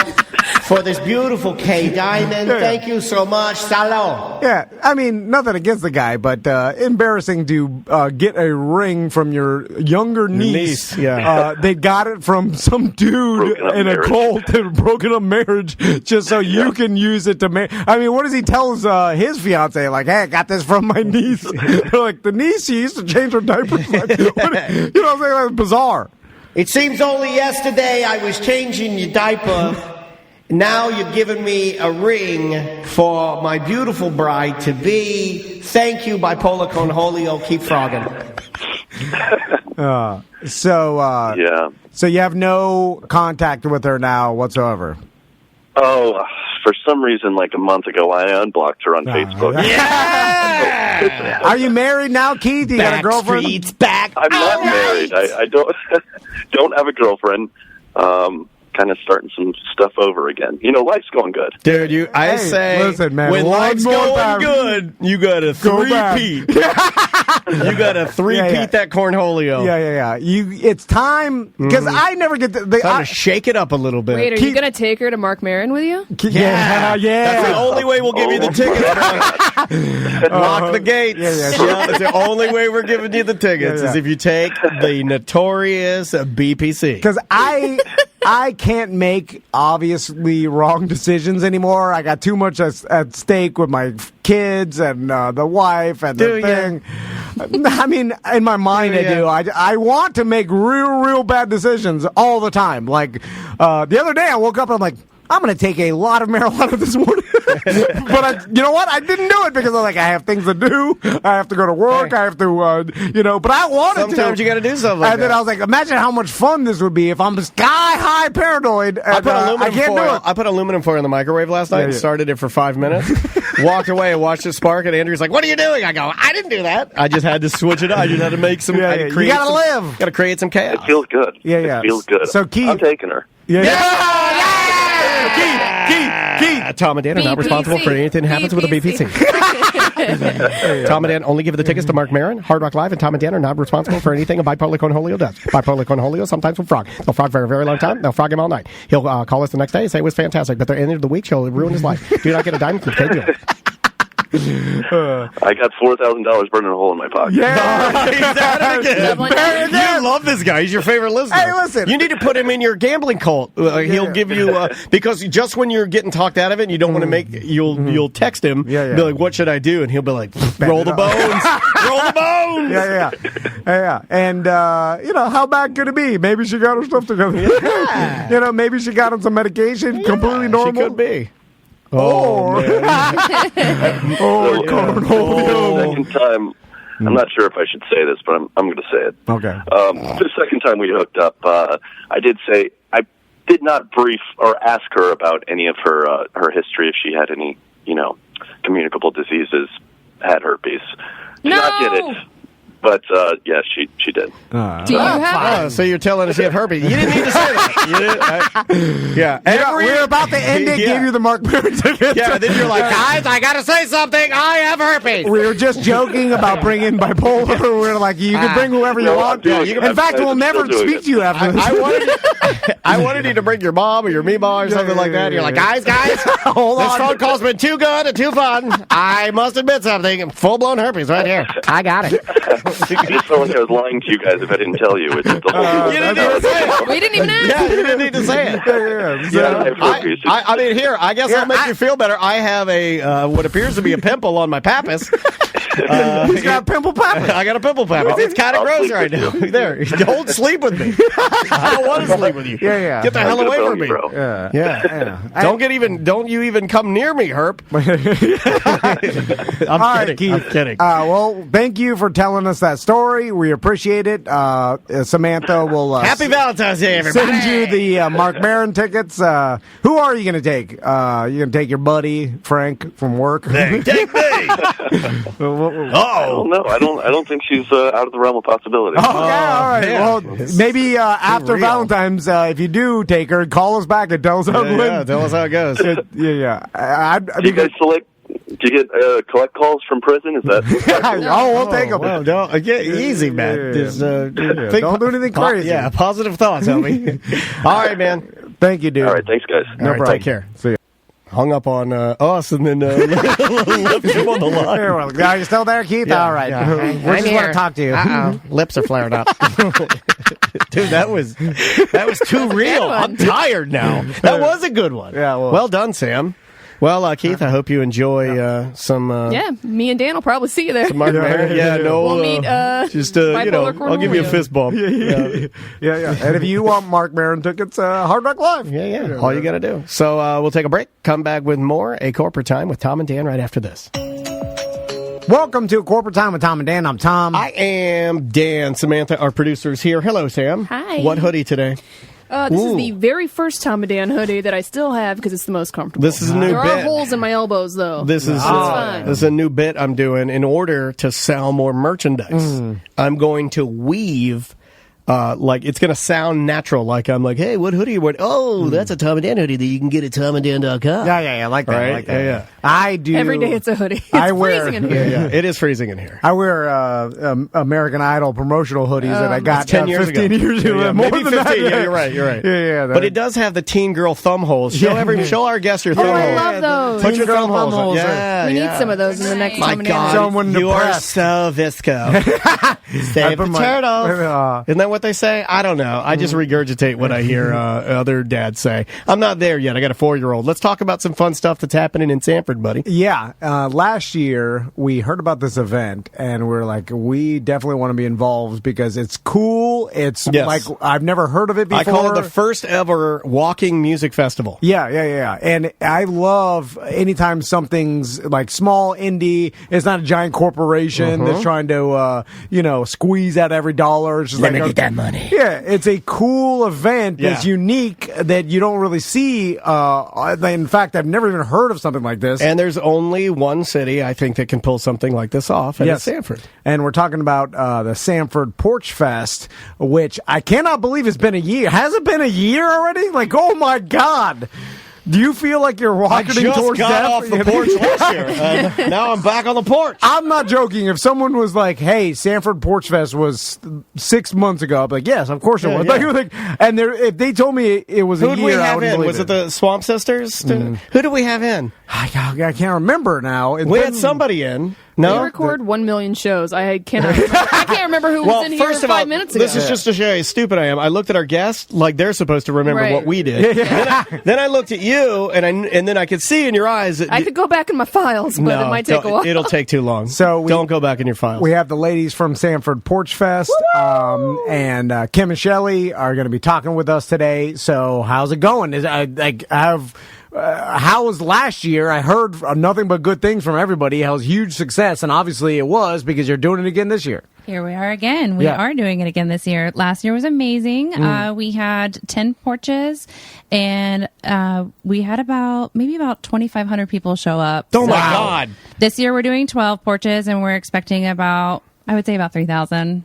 for this beautiful K Diamond. Thank you so much. Salud. Yeah, I mean, nothing against the guy, but embarrassing to get a ring from your younger niece. They got it from some dude in a cult and broken up marriage just so you can use it to marry. I mean, what does he tell his fiance? Like, hey, I got this from my niece. They're like, the niece, she used to change her diapers. Like, you know what I'm saying? That's bizarre. It seems only yesterday I was changing your diaper. Now you're giving me a ring for my beautiful bride-to-be. Thank you, Bipolar Cornholio. Keep frogging. So you have no contact with her now whatsoever? Oh, for some reason, like a month ago, I unblocked her on Facebook. Yeah! Are you married now, Keith? You got a girlfriend? Streets back. I'm not married. I don't have a girlfriend. Kind of starting some stuff over again. You know, life's going good. Dude, I say, listen, man, when life's going good, you got to three-peat. You got to three-peat that Cornholio. Yeah. It's time, because I never get time to shake it up a little bit. Wait, are you going to take her to Mark Maron with you? Yeah. That's the only way we'll give you the tickets. Lock the gates. It's the only way we're giving you the tickets is if you take the notorious BPC. Because I can't make obviously wrong decisions anymore. I got too much at stake with my kids and the wife and the thing. I mean, in my mind, I do. I want to make real bad decisions all the time. Like the other day, I woke up and I'm like, I'm going to take a lot of marijuana this morning. But you know what? I didn't do it because I'm like, I have things to do. I have to go to work. I have to, but I wanted to. Sometimes you got to do something like that. And then I was like, imagine how much fun this would be if I'm sky-high paranoid. And, I can't do it. I put aluminum foil in the microwave last night and started it for 5 minutes. Walked away and watched it spark, and Andrew's like, what are you doing? I go, I didn't do that. I just had to switch it up. I just had to make some. You got to live. Got to create some chaos. It feels good. Yeah. It feels good. So, Keith, I'm taking her. Keith. Tom and Dan are not responsible for anything that happens with a BPC. Tom and Dan only give the tickets to Mark Maron, Hard Rock Live, and Tom and Dan are not responsible for anything a Bipolar Cornholio does. Bipolar Cornholio sometimes will frog. They'll frog for a very long time. They'll frog him all night. He'll call us the next day and say it was fantastic, but at the end of the week, she'll ruin his life. Do not get a diamond from K-Deal. I got $4,000 burning a hole in my pocket. Yeah, he's at it again. You love this guy. He's your favorite listener. Hey, listen. You need to put him in your gambling cult. He'll give you because just when you're getting talked out of it, and you don't want to make you'll text him. Be like, "What should I do?" And he'll be like, "Roll the bones, roll the bones." Yeah. And how bad could it be? Maybe she got her stuff together. Yeah. Maybe she got on some medication. Completely normal. She could be. Second time, I'm not sure if I should say this, but I'm going to say it. Okay. The second time we hooked up, I did say I did not brief or ask her about any of her history, if she had any, communicable diseases, had herpes. Did not get it. But, she did. Do you have it? So you're telling us you have herpes. You didn't need to say that. We're about to end it, give you the Mark Maron ticket. Yeah, then you're like, guys, I got to say something. I have herpes. We were just joking about bringing bipolar. We're like, you can bring whoever you want. In fact, we'll never speak to you after this. I wanted you to bring your mom or your meemaw or something like that. And you're like, guys, hold on. This phone call's been too good and too fun. I must admit something. Full-blown herpes right here. I got it. I just felt like I was lying to you guys if I didn't tell you. It's the whole You didn't even say it. We didn't even ask. Yeah, you didn't need to say it. I mean, here, I guess I'll make you feel better. I have a what appears to be a pimple on my pappus. He's got a pimple pappus. I got a pimple pappus. It's kind of I'll gross sleep right with now. There, don't sleep with me. I don't want to sleep with you. Yeah. Get the hell I'm away gonna from me. bone you, bro. Yeah. Don't you even come near me, Herp. I'm All right, kidding. Keith. I'm kidding. Well, thank you for telling us that story. We appreciate it. Samantha will Happy Valentine's Day, everybody. send you the Mark Maron tickets. Who are you going to take? You going to take your buddy Frank from work? Take me. I don't know. I don't think she's out of the realm of possibility. Okay, all right. man. Well, maybe after real. Valentine's, if you do take her, call us back and tell us how it Yeah, went. tell us how it goes. Yeah. Do you guys do you get collect calls from prison? Is that? Oh, we'll take them. Well, don't easy, man. Yeah. Just, Don't do anything crazy. Yeah, positive thoughts, homie. All right, man. Thank you, dude. All right, thanks, guys. All right, take care. See ya. Hung up on us and then left him on the line. Here, well, are you still there, Keith? Yeah, All right. yeah. We just want to talk to you. Lips are flared up. Dude, that was too real. I'm tired now. That was a good one. Yeah, well done, Sam. Well, Keith, I hope you enjoy some. Yeah, me and Dan will probably see you there. Some Mark Maron. Yeah, no. We'll meet. Just I'll give you a fist bump. Yeah. And if you want Mark Maron tickets, Hard Rock Live. Yeah. All you got to do. So we'll take a break. Come back with more A Corporate Time with Tom and Dan right after this. Welcome to Corporate Time with Tom and Dan. I'm Tom. I am Dan. Samantha, our producer's here. Hello, Sam. Hi. What hoodie today? This is the very first Tom and Dan hoodie that I still have because it's the most comfortable. This is a new There bit. are holes in my elbows, though. This is fine. this is a new bit I'm doing in order to sell more merchandise. I'm going to weave. Like it's gonna sound natural. Like I'm like, hey, what hoodie you wearing? Oh, that's a Tom and Dan hoodie that you can get at tomanddan.com. Yeah, like that. Right? Like that. Yeah. I do. Every day it's a hoodie. It's I wear- freezing in here. Yeah, it is freezing in here. I wear American Idol promotional hoodies that I got 10 years 15 ago. years ago. Yeah, More maybe than 15. that. Yeah, you're right. Yeah. But it does have the teen girl thumb holes. Show our guests your thumb I holes. love those. Put your thumb holes. holes. Yeah, We yeah. need some of those in the next My Tom and Dan God, hoodie. Someone you are depressed. so visco. Save the put my- turtles. Isn't that what they say? I don't know. I just regurgitate what I hear other dads say. I'm not there yet. I got a 4-year-old. Let's talk about some fun stuff that's happening in Sanford, buddy. Yeah, last year we heard about this event and we're like, we definitely want to be involved because it's cool. It's Yes. like I've never heard of it before. I call it the first ever walking music festival. Yeah. And I love anytime something's like small indie. It's not a giant corporation that's trying to, squeeze out every dollar. It's just Let me like get that money. Yeah, it's a cool event that's Yeah. unique that you don't really see. In fact, I've never even heard of something like this. And there's only one city, I think, that can pull something like this off, and it's Sanford. And we're talking about the Sanford Porch Fest, which I cannot believe it's been a year. Has it been a year already? Like, oh my God. Do you feel like you're I walking just towards got death? off the porch last year, and now I'm back on the porch. I'm not joking. If someone was like, "Hey, Sanford Porch Fest was 6 months ago," I'd be like, "Yes, of course it was." Yeah. And if they told me it was Who a did we year, I have wouldn't in? believe Was it the Swamp Sisters? Who did we have in? I can't remember now. It's We been- had somebody in. We No? record 1 million shows. I can't remember who was in here first of all, 5 minutes ago. this is just to show you how stupid I am. I looked at our guests like they're supposed to remember Right. what we did. Then I looked at you, and then I could see in your eyes. That I could go back in my files, but it might take a while. It'll take too long. So don't go back in your files. We have the ladies from Sanford Porch Fest, and Kim and Shelley are going to be talking with us today. So how's it going? How was last year? I heard nothing but good things from everybody. How it was huge success, and obviously it was because you're doing it again this year. Here we are again. We Yeah. are doing it again this year. Last year was amazing. We had 10 porches, and we had maybe about 2,500 people show up. Oh my So God! This year we're doing 12 porches, and we're expecting about 3,000.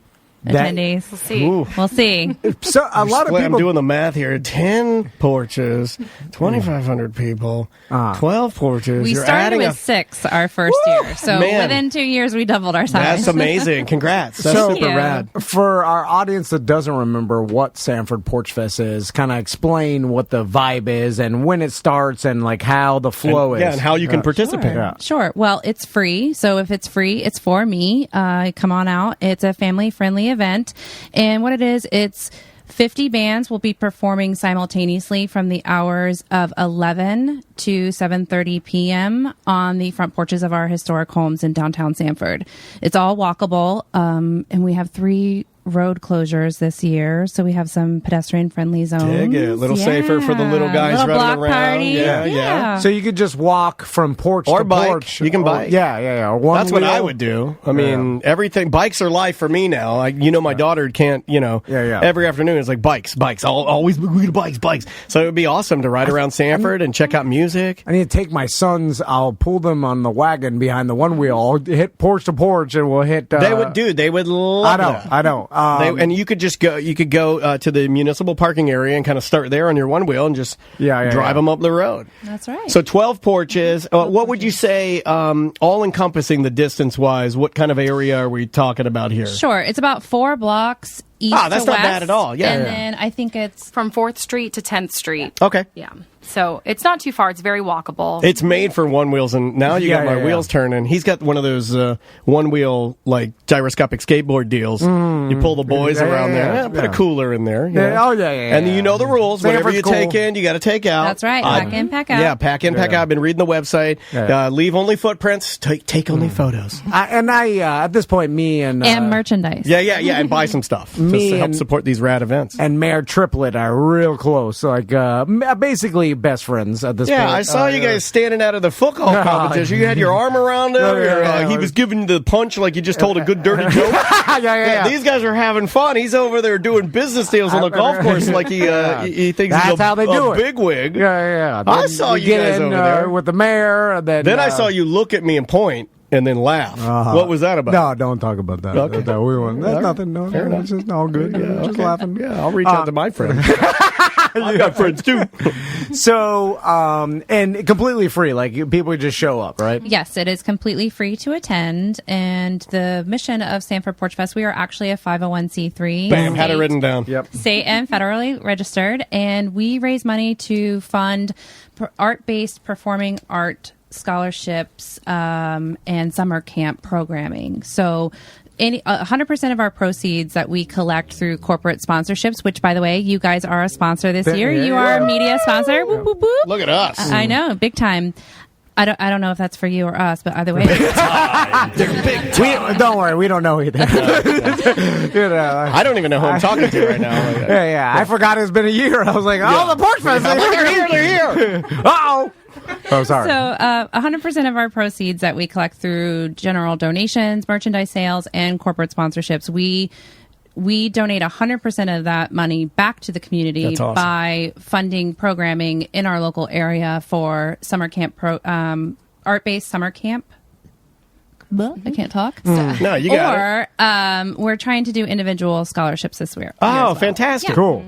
attendees. We'll see. Ooh. We'll see. So a lot of I'm people doing the math here. 10 porches, 2,500 people, 12 porches. We You're started adding with 6 our first year. So Man. within 2 years, we doubled our size. That's amazing. Congrats. That's So- super Yeah. rad. For our audience that doesn't remember what Sanford Porch Fest is, kind of explain what the vibe is and when it starts and like how the flow is. Yeah, and how you can participate. Yeah. Sure. Well, it's free. So if it's free, it's for me. Come on out. It's a family-friendly event. And what it is, it's 50 bands will be performing simultaneously from the hours of 11 to 7:30 p.m. on the front porches of our historic homes in downtown Sanford. It's all walkable, and we have 3 road closures this year, so we have some pedestrian-friendly zones. Dig it. A little safer for the little guys little running block around. Party. Yeah. So you could just walk from porch Or to bike. porch. You can Or- bike. Yeah. Or one That's what I wheel. would do. I mean, everything. Bikes are life for me now. My daughter can't. Yeah. Every afternoon it's like bikes. Always we do bikes. So it would be awesome to ride around Sanford and check out music. I need to take my sons. I'll pull them on the wagon behind the one wheel. I'll hit porch to porch, and we'll hit. They would do. They would love that. I know. And you could just go. You could go to the municipal parking area and kind of start there on your one wheel and just drive them up the road. That's right. So 12 porches. What would you say, all encompassing the distance wise? What kind of area are we talking about here? Sure. It's about 4 blocks east that's to not west. bad at all. Yeah. And then I think it's From 4th Street to 10th Street. Okay. Yeah. So it's not too far. It's very walkable. It's made for one wheels, and now you got my Yeah. wheels turning. He's got one of those one wheel like gyroscopic skateboard deals. You pull the boys around there. Put a cooler in there. you Yeah, know. oh, yeah. And you know the rules. Whatever Sanford's you cool. take in, you got to take out. That's right. Pack in, pack out. Yeah, pack in, pack out. I've been reading the website. Yeah. Leave only footprints. Take only photos. At this point, me and merchandise. Yeah, and buy some stuff just Me to help and- support these rad events. and Mayor Triplet are real close, like basically best friends at this point. Yeah, I saw you guys standing out of the football competition. You had your arm around him. Yeah. He was giving you the punch like you just told a good dirty joke. Yeah. These guys are having fun. He's over there doing business deals on the golf course like he thinks That's he's how they do a it. bigwig. Yeah. I Then saw we you get guys in, over there. with the mayor. And Then I saw you look at me and point and then laugh. What was that about? No, don't talk about that. Okay. That we won't. That's All right. nothing. No, Fair enough. it's just all good. Just laughing. Yeah, I'll reach out to my friends. I got friends too. So, and completely free. Like people just show up, right? Yes, it is completely free to attend. And the mission of Sanford Porch Fest, we are actually a 501c3. Bam, had it written down. Yep. State and federally registered. And we raise money to fund art-based performing art scholarships and summer camp programming. So 100% of our proceeds that we collect through corporate sponsorships, which, by the way, you guys are a sponsor this year. You are a media sponsor. Whoop, whoop, whoop. Look at us. I know, big time. I don't know if that's for you or us, but either way. Don't worry, we don't know either. I don't even know who I'm talking to right now. Yeah. I forgot it's been a year. I was like, the Porch Fest. They're here. Uh-oh. Oh, sorry. So 100% of our proceeds that we collect through general donations, merchandise sales, and corporate sponsorships, we donate 100% of that money back to the community. That's awesome. By funding programming in our local area for summer camp, art-based summer camp. I can't talk. No, you got it. Or we're trying to do individual scholarships this year. Oh, fantastic. Cool.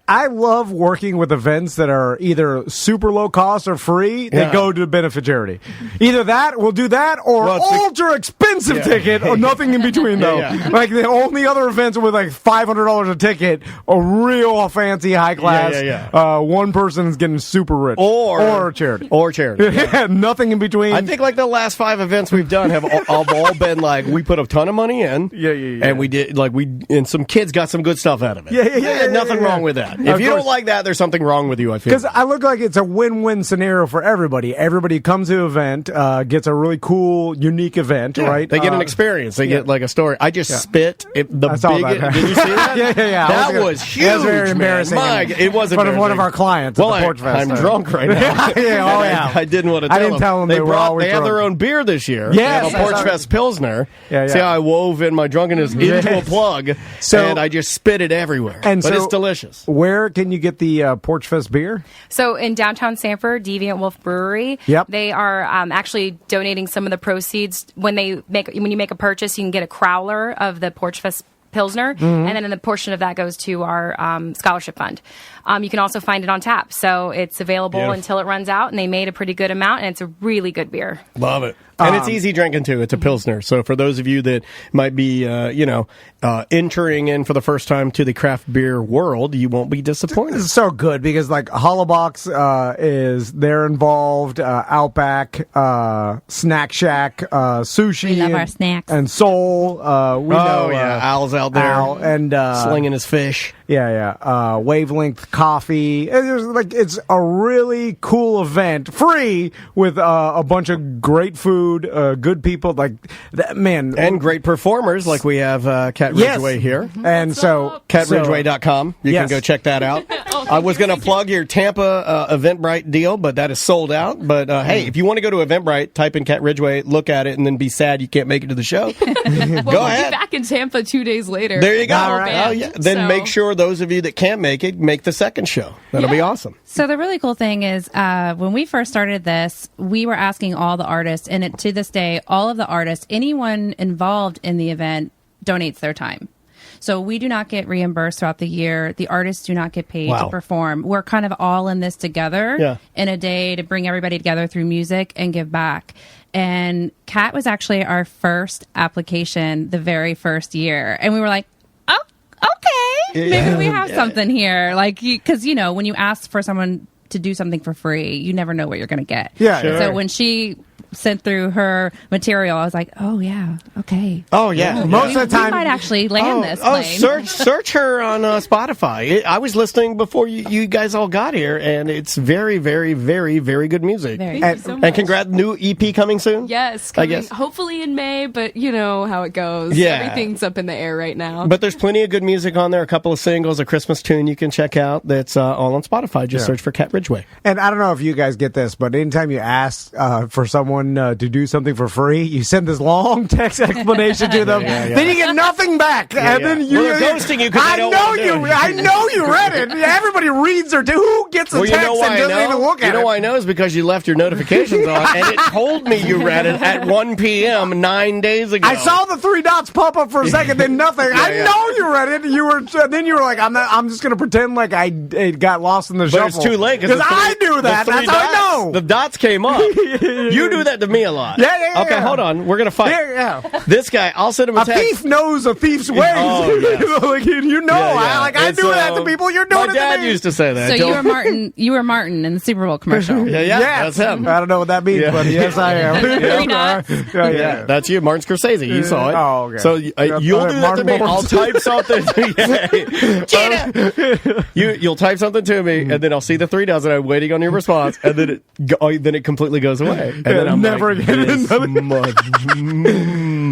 I love working with events that are either super low cost or free that go to benefit charity. Either that, we'll do that, or ultra expensive ticket, or nothing in between, though. Yeah. Like the only other events with like $500 a ticket, a real fancy high class. One person is getting super rich. Or charity. Or charity. Nothing in between. I think like the last 5 events we've done have all been like we put a ton of money in. And we did and some kids got some good stuff out of it. Nothing wrong with that. If you don't like that, there's something wrong with you, I feel. Because I look like it's a win-win scenario for everybody. Everybody comes to an event, gets a really cool, unique event, right? They get an experience. They get like a story. I just spit. I saw that. Did you see that? Yeah. That was huge. That was very embarrassing. It was in front of one of embarrassing. our clients. Well, at the Porch Fest. I'm drunk right now. I didn't want to tell I didn't tell them they were always They have their drunk. own beer this year. Yes, They have a Porch Fest Pilsner. Yeah. See how I wove in my drunkenness into a plug, and I just spit it everywhere. And but so- it's delicious. Where can you get the Porch Fest beer? So in downtown Sanford, Deviant Wolf Brewery, Yep. they are actually donating some of the proceeds when you make a purchase. You can get a crowler of the Porch Fest Pilsner, and then the portion of that goes to our scholarship fund. You can also find it on tap, so it's available until it runs out, and they made a pretty good amount, and it's a really good beer. Love it. And it's easy drinking, too. It's a Pilsner. So for those of you that might be, entering in for the first time to the craft beer world, you won't be disappointed. This is so good because, like, Hollabox they're involved, Outback, Snack Shack, Sushi. We love our snacks. And Soul. We know, Al's out there. Al and slinging his fish. Yeah. Wavelength Coffee. It's a really cool event, free, with a bunch of great food, good people, man. And great performers, like we have Cat Ridgway here. And so CatRidgway.com. You can go check that out. I was going to plug your Tampa Eventbrite deal, but that is sold out. But hey, if you want to go to Eventbrite, type in Cat Ridgway, look at it, and then be sad you can't make it to the show. Go ahead. We'll be back in Tampa 2 days later. There you go. All right. Then make sure those of you that can't make it, make the second show. That'll be awesome. So the really cool thing is when we first started this, we were asking all the artists, and to this day, all of the artists, anyone involved in the event donates their time. So we do not get reimbursed throughout the year. The artists do not get paid to perform. We're kind of all in this together in a day to bring everybody together through music and give back. And Cat was actually our first application the very first year. And we were like, oh, okay, maybe we have something here. Like, because, when you ask for someone to do something for free, you never know what you're going to get. Yeah. Sure. So when she sent through her material, I was like, oh yeah, okay. Oh yeah. Most of the time, we might actually land this plane. Search her on Spotify. I was listening before you guys all got here, and it's very, very, very, very good music. Very. Thank you so much. And congrats, new EP coming soon. Yes, I guess hopefully in May, but you know how it goes. Yeah. Everything's up in the air right now. But there's plenty of good music on there. A couple of singles, a Christmas tune you can check out. That's all on Spotify. Just search for Cat Ridgway. And I don't know if you guys get this, but anytime you ask for someone to do something for free, you send this long text explanation to them. Then you get nothing back, and then they're ghosting you. I know you read it. Everybody reads or who gets a text and doesn't even look at it. You know why I know is because you left your notifications on, and it told me you read it at 1 p.m. 9 days ago. I saw the 3 dots pop up for a second, then nothing. I know you read it. Then you were like, I'm just going to pretend like it got lost in the shuffle. But it's too late because I do that. That's how I know. The dots came up. You do that to me a lot. Yeah. Okay, hold on. We're gonna fight. Yeah. This guy, I'll send him a text. Thief knows a thief's ways. Oh, yes. I do that to people. You're doing it to me. My dad used to say that. So you were Martin in the Super Bowl commercial. That's him. I don't know what that means, but yes, I am. Yeah, that's you, Martin Scorsese. You saw it. Oh, okay. So you'll do that to me. I'll type something. You'll type something to me, and then I'll see the 3 dots, and I'm waiting on your response, and then it completely goes away. And then I'm never like, again.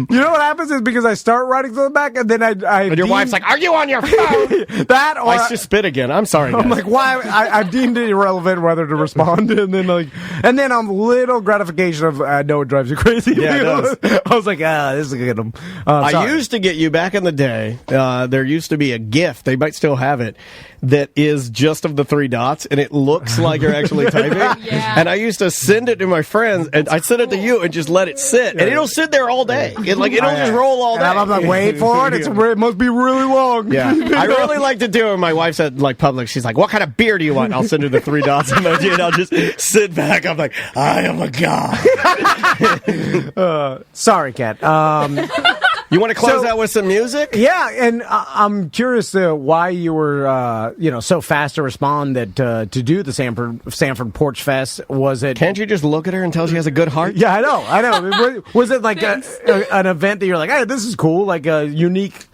You know what happens is because I start writing to the back, and then and your wife's like, "Are you on your phone?" I just spit again. I'm sorry. I'm like, why? I've deemed it irrelevant whether to respond, and then I'm little gratification of I know it drives you crazy. Yeah, it does. I was like, this is good. I used to get you back in the day. There used to be a GIF. They might still have it. That is just of the 3 dots, and it looks like you're actually typing. And I used to send it to my friends, and I'd send it to you and just let it sit, and it'll sit there all day. It'll just roll all day. And I'm like, wait for it. It must be really long. Yeah, I really like to do it. My wife's at Publix. She's like, "What kind of beer do you want?" I'll send her the 3 dots emoji, and I'll just sit back. I'm like, I am a god. Sorry, Kat. You want to close out with some music? Yeah, and I'm curious why you were, so fast to respond that to do the Sanford Porch Fest. Was it? Can't you just look at her and tell she has a good heart? Yeah, I know. Was it like an event that you're like, hey, this is cool, like a unique?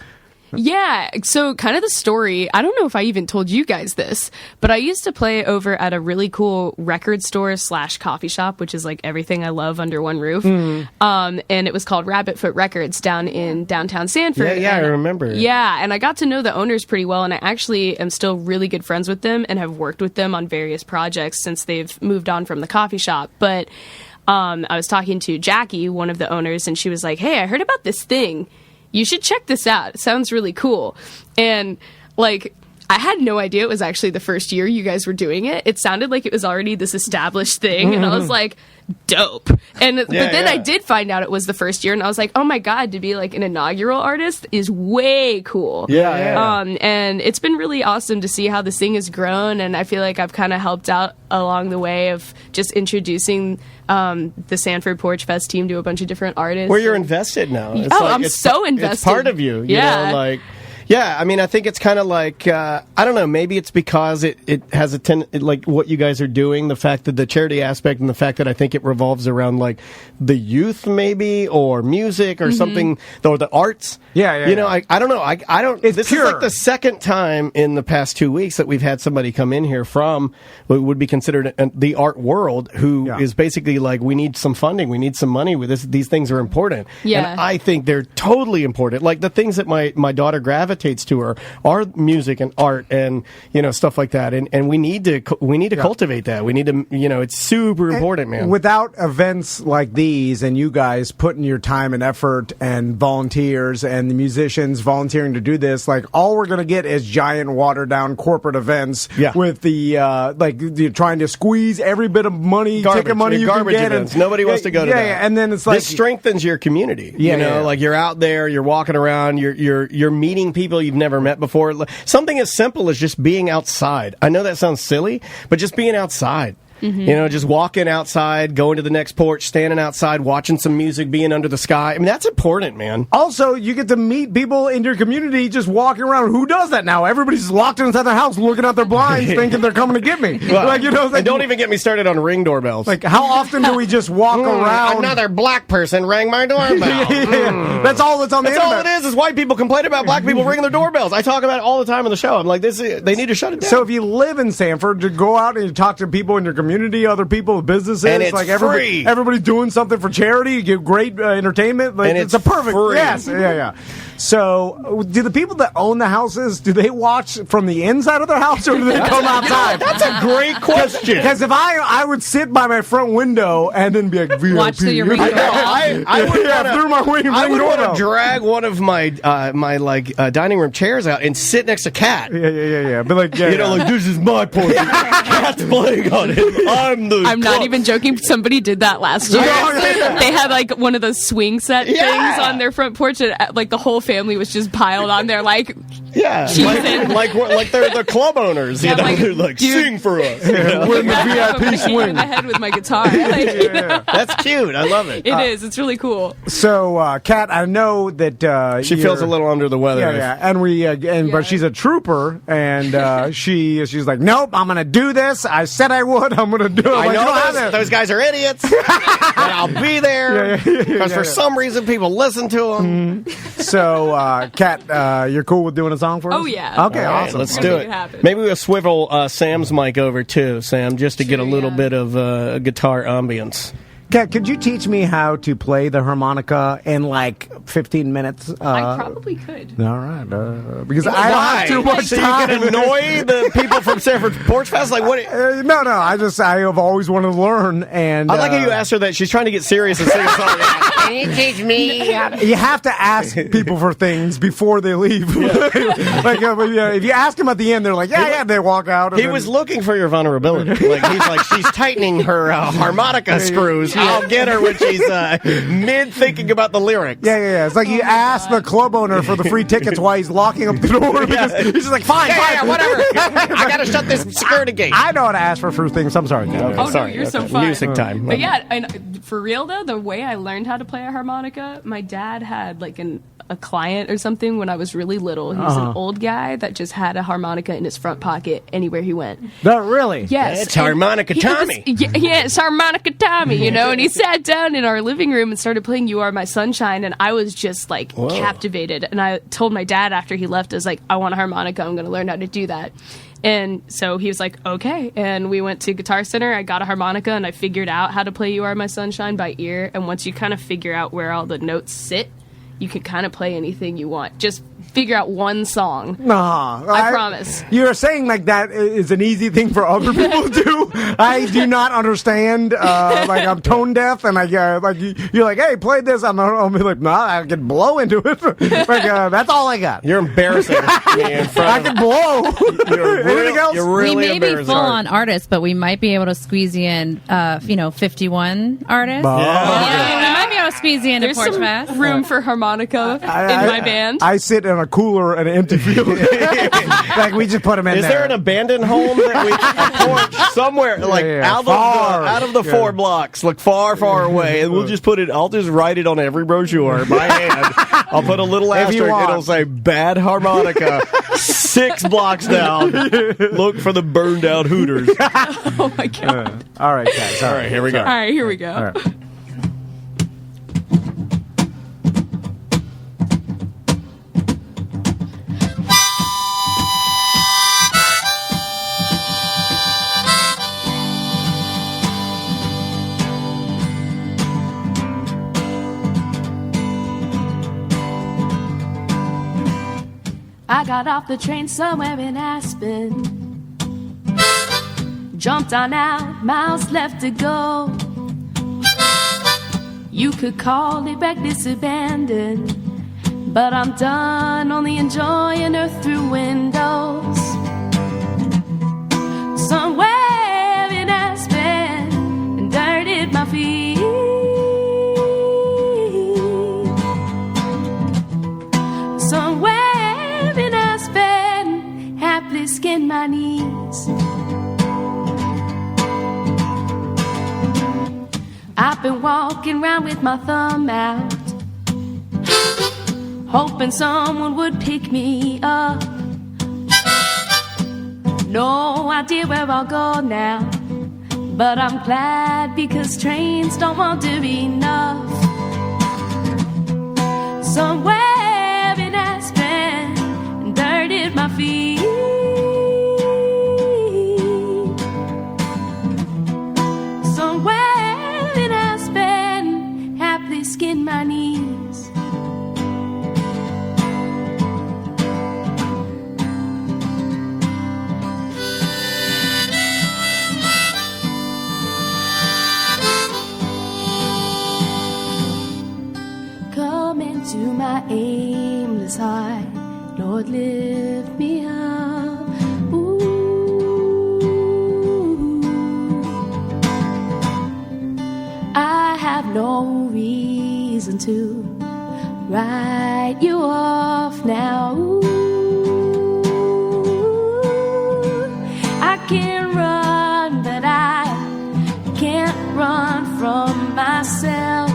Yeah, so kind of the story, I don't know if I even told you guys this, but I used to play over at a really cool record store / coffee shop, which is like everything I love under one roof. And it was called Rabbit Foot Records down in downtown Sanford. Yeah, I remember. Yeah, and I got to know the owners pretty well, and I actually am still really good friends with them and have worked with them on various projects since they've moved on from the coffee shop. But I was talking to Jackie, one of the owners, and she was like, hey, I heard about this thing. You should check this out. It sounds really cool. And, I had no idea it was actually the first year you guys were doing it. It sounded like it was already this established thing, and I was like, dope. And but then I did find out it was the first year, and I was like, oh my god, to be like an inaugural artist is way cool. And it's been really awesome to see how this thing has grown, and I feel like I've kind of helped out along the way of just introducing the Sanford Porch Fest team to a bunch of different artists. Where you're invested now. I'm so invested. It's part of you. You know, like. Yeah, I mean, I think it's kind of like, I don't know, maybe it's because it has like what you guys are doing, the fact that the charity aspect and the fact that I think it revolves around like the youth maybe, or music or something, or the arts. You know, I don't know. I don't, this is like the second time in the past 2 weeks that we've had somebody come in here from what would be considered the art world who is basically like, we need some funding, we need some money with this. These things are important. And I think they're totally important. Like the things that my daughter gravitates to are music and art and, you know, stuff like that. And we need to cultivate that. We need to, you know, it's super important, man. Without events like these and you guys putting your time and effort and volunteers and the musicians volunteering to do this, like all we're going to get is giant watered down corporate events with the, trying to squeeze every bit of money, ticket money you can get. Events. Nobody wants to go to that. And then it's like, this strengthens your community. You know, like you're out there, you're walking around, you're meeting people you've never met before. Something as simple as just being outside. I know that sounds silly, but just being outside. You know, just walking outside, going to the next porch, standing outside, watching some music, being under the sky. I mean, that's important, man. Also, you get to meet people in your community just walking around. Who does that now? Everybody's locked inside their house, looking out their blinds, thinking they're coming to get me. Well, like, you know, and don't even get me started on Ring doorbells. Like, how often do we just walk around? Another black person rang my doorbell. That's all that's on the internet. That's all it is white people complain about black people ringing their doorbells. I talk about it all the time on the show. I'm like, they need to shut it down. So if you live in Sanford, you go out and you talk to people in your community, other people, businesses, and it's like free. Everybody's doing something for charity. You get great entertainment. Like, and it's a perfect. Free. Yes, So, do the people that own the houses, do they watch from the inside of their house, or do they come outside? That's a great question. Because if I would sit by my front window and then be like, VIP. Watch through your ring doorbell. I would through my ring I would doorbell. want to drag one of my dining room chairs out and sit next to Kat. Yeah. But like, like, this is my porch. Kat's playing on it. I'm not even joking. Somebody did that last year. They had like one of those swing set things on their front porch, and like the whole family was just piled on there, like like they're the club owners. You know, they're like, sing for us. We're in the VIP swing. In the head with my guitar. Like, that's cute. I love it. It is. It's really cool. So, Kat, I know that she feels a little under the weather. And but she's a trooper, and she's like, nope, I'm gonna do this. I said I would. I'm gonna do it. I know those guys are idiots, but I'll be there because for some reason people listen to them. So, Kat, you're cool with doing a song for us? Oh yeah. Okay, awesome. Let's do it. Maybe we'll swivel Sam's mic over too, Sam, just to get a little bit of guitar ambience. Kat, could you teach me how to play the harmonica in like 15 minutes? I probably could. All right. Because I don't have too much time. So you can annoy the people from Sanford Porch Fest? Like, what? No. I have always wanted to learn. And I like how you asked her that. She's trying to get serious and sing a song. Can you teach me how to... You have to ask people for things before they leave. If you ask them at the end, they're like, they walk out. He was looking for your vulnerability. Like, he's like, she's tightening her harmonica screws. I'll get her when she's mid-thinking about the lyrics. Yeah. It's like you ask the club owner for the free tickets while he's locking up the door. Because he's just like, fine. Whatever. I got to shut this security gate. I know how to ask for free things. I'm sorry. Sorry. No, you're so fun. Music time. But yeah, and for real though, the way I learned how to play a harmonica, my dad had like a client or something when I was really little. He was an old guy that just had a harmonica in his front pocket anywhere he went. No, really? Yes. It's Harmonica Tommy. It's Harmonica Tommy, you know, and he sat down in our living room and started playing You Are My Sunshine, and I was just like captivated. And I told my dad after he left, I was like, I want a harmonica. I'm going to learn how to do that. And so he was like, okay. And we went to Guitar Center. I got a harmonica, and I figured out how to play You Are My Sunshine by ear. And once you kind of figure out where all the notes sit, you can kind of play anything you want. Just figure out one song. Nah, I promise. You're saying like that is an easy thing for other people to do. I do not understand. Like I'm tone deaf, and you're like, hey, play this. I'll be like, nah, I can blow into it. That's all I got. You're embarrassing me in front I can blow. Anything else? You're really we may be embarrassing. full on artists, but we might be able to squeeze you in, 51 artists. Oh. Yeah, we might be able to squeeze you into There's Porch some Fest. room for harmonica in my band. I sit in a cooler in an empty field. Like we just put them in Is there an abandoned home that we a porch somewhere like out of the 4 blocks, like far away, and we'll just put it. I'll just write it on every brochure by hand. I'll put a little asterisk. It'll say "bad harmonica." 6 blocks down. Look for the burned out Hooters. Oh my god! All right, guys. All right, here we go. All right, here we go. All right. I got off the train somewhere in Aspen, jumped on out, miles left to go. You could call it reckless abandon, but I'm done only enjoying Earth through windows. Somewhere in Aspen, and dirt at my feet. Somewhere in Aspen, happily skin my knees. I've been walking around with my thumb out, hoping someone would pick me up. No idea where I'll go now, but I'm glad because trains don't want to be enough. Somewhere in Aspen, and dirt at my feet. Somewhere in Aspen, happily skin my knees. Come into my aimless heart, Lord, lift me up. Ooh. I have no reason to write you off now. Ooh. I can run, but I can't run from myself.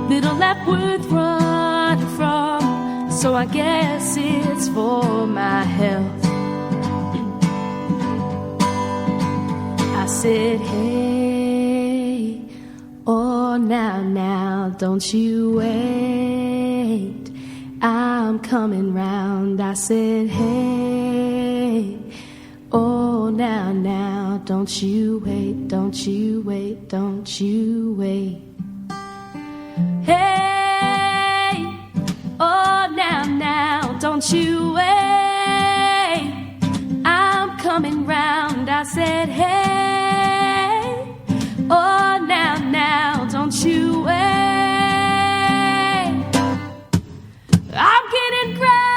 Little left worth running from, so I guess it's for my health. I said, hey, oh, now, don't you wait, I'm coming round. I said, hey, oh, now, don't you wait, don't you wait, don't you wait. Hey, oh, now, don't you wait, I'm coming round. I said, hey, oh, now, don't you wait, I'm getting ground.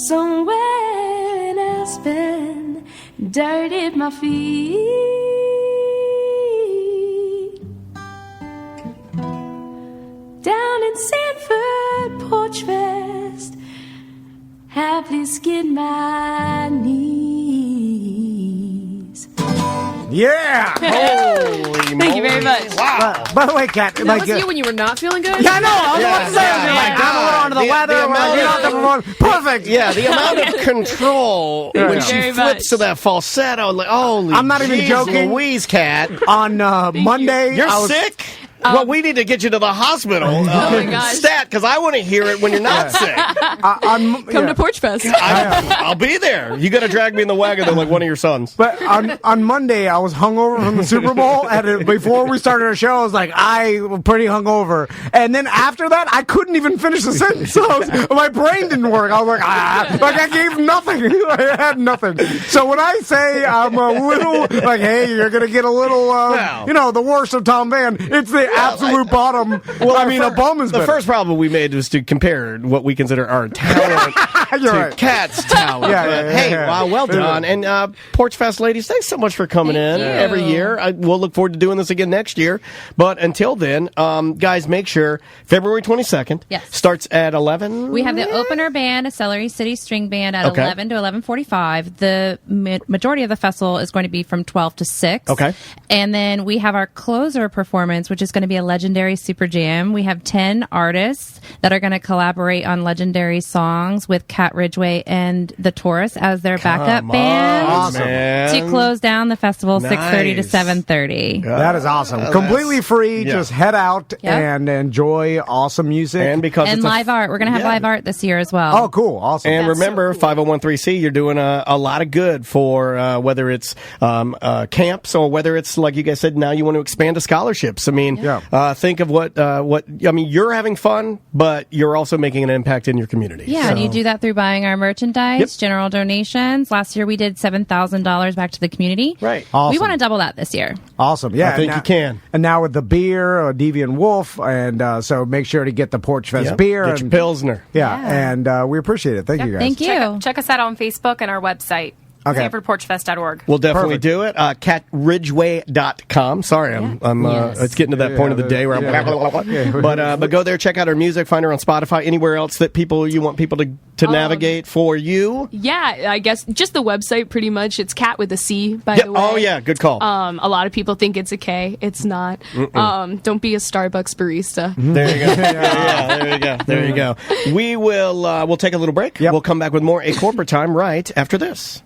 somewhere in Aspen, dirt at my feet. Down in Sanford, Porch Fest, happily skid my knees. Yeah! Holy Thank you very much. Wow. By the way, Kat, That like, was you when you were not feeling good? yeah, I know. I was about to say, Yeah, like, yeah. I'm a little under the The weather. amount of- Perfect. Yeah, the amount of control Yeah, when yeah. she Very flips much. to that falsetto, like, holy I'm not even jeez joking. Louise, Cat. On Monday, You're I was, sick? Well, we need to get you to the hospital. Oh my gosh. Stat, because I want to hear it when you're not sick. Come to Porch Fest. I'll be there. You got to drag me in the wagon though, like one of your sons. But on Monday, I was hungover from the Super Bowl, and before we started our show, I was like, I was pretty hungover. And then after that, I couldn't even finish the sentence. So my brain didn't work. I was like, I gave nothing. I had nothing. So when I say I'm a little, like, hey, you're going to get a little, the worst of Tom Van, it's the absolute bottom. Well, I mean, a bum is the better. first problem we made was to compare what we consider our talent You're to right. Cat's talent. Yeah, But, yeah, hey, yeah. wow, well done. And Porch Fest ladies, thanks so much for coming in you. every year. We'll look forward to doing this again next year. But until then, guys, make sure February 22nd Yes. starts at 11. We have the opener band, a Celery City String Band, at Okay. 11 to 11:45. The majority of the festival is going to be from 12 to 6. Okay. And then we have our closer performance, which is going to be a legendary super jam. We have 10 artists that are going to collaborate on legendary songs with Cat Ridgway and the Taurus as their backup band Awesome. Man. to close down the festival 6:30 to Nice. 7:30. That is awesome. That's- Completely free. yeah. Just head out and enjoy awesome music. And because And it's live art. We're going to have Yeah. live art this year as well. Oh, cool. Awesome. And That's remember, so cool. 5013C, you're doing a lot of good for whether it's camps or whether it's, like you guys said, now you want to expand to scholarships. I mean, think of what you're having fun, but you're also making an impact in your community. Yeah, and you do that through buying our merchandise, Yep. general donations. Last year we did $7,000 back to the community. Right. We Awesome. want to double that this year. Awesome. Yeah. I think and you can. And now with the beer, Deviant Wolf, and so make sure to get the Porch Fest Yep. beer. Get your and, Pilsner. Yeah, and we appreciate it. Thank you, guys. Thank you. Check us out on Facebook and our website, Okay. SanfordPorchFest.org. We'll definitely Perfect. do it. CatRidgway.com. Sorry, I'm Yes. it's getting to that point of the day where I'm but go there, check out our music, find her on Spotify, anywhere else that you want people to navigate for you. Yeah, I guess just the website pretty much. It's Cat with a C, by Yeah, the way. oh yeah, good call. A lot of people think it's a K. It's not. Don't be a Starbucks barista. There you go. There you go. There you go. We will we'll take a little break. Yep. We'll come back with more A Corporate Time right after this.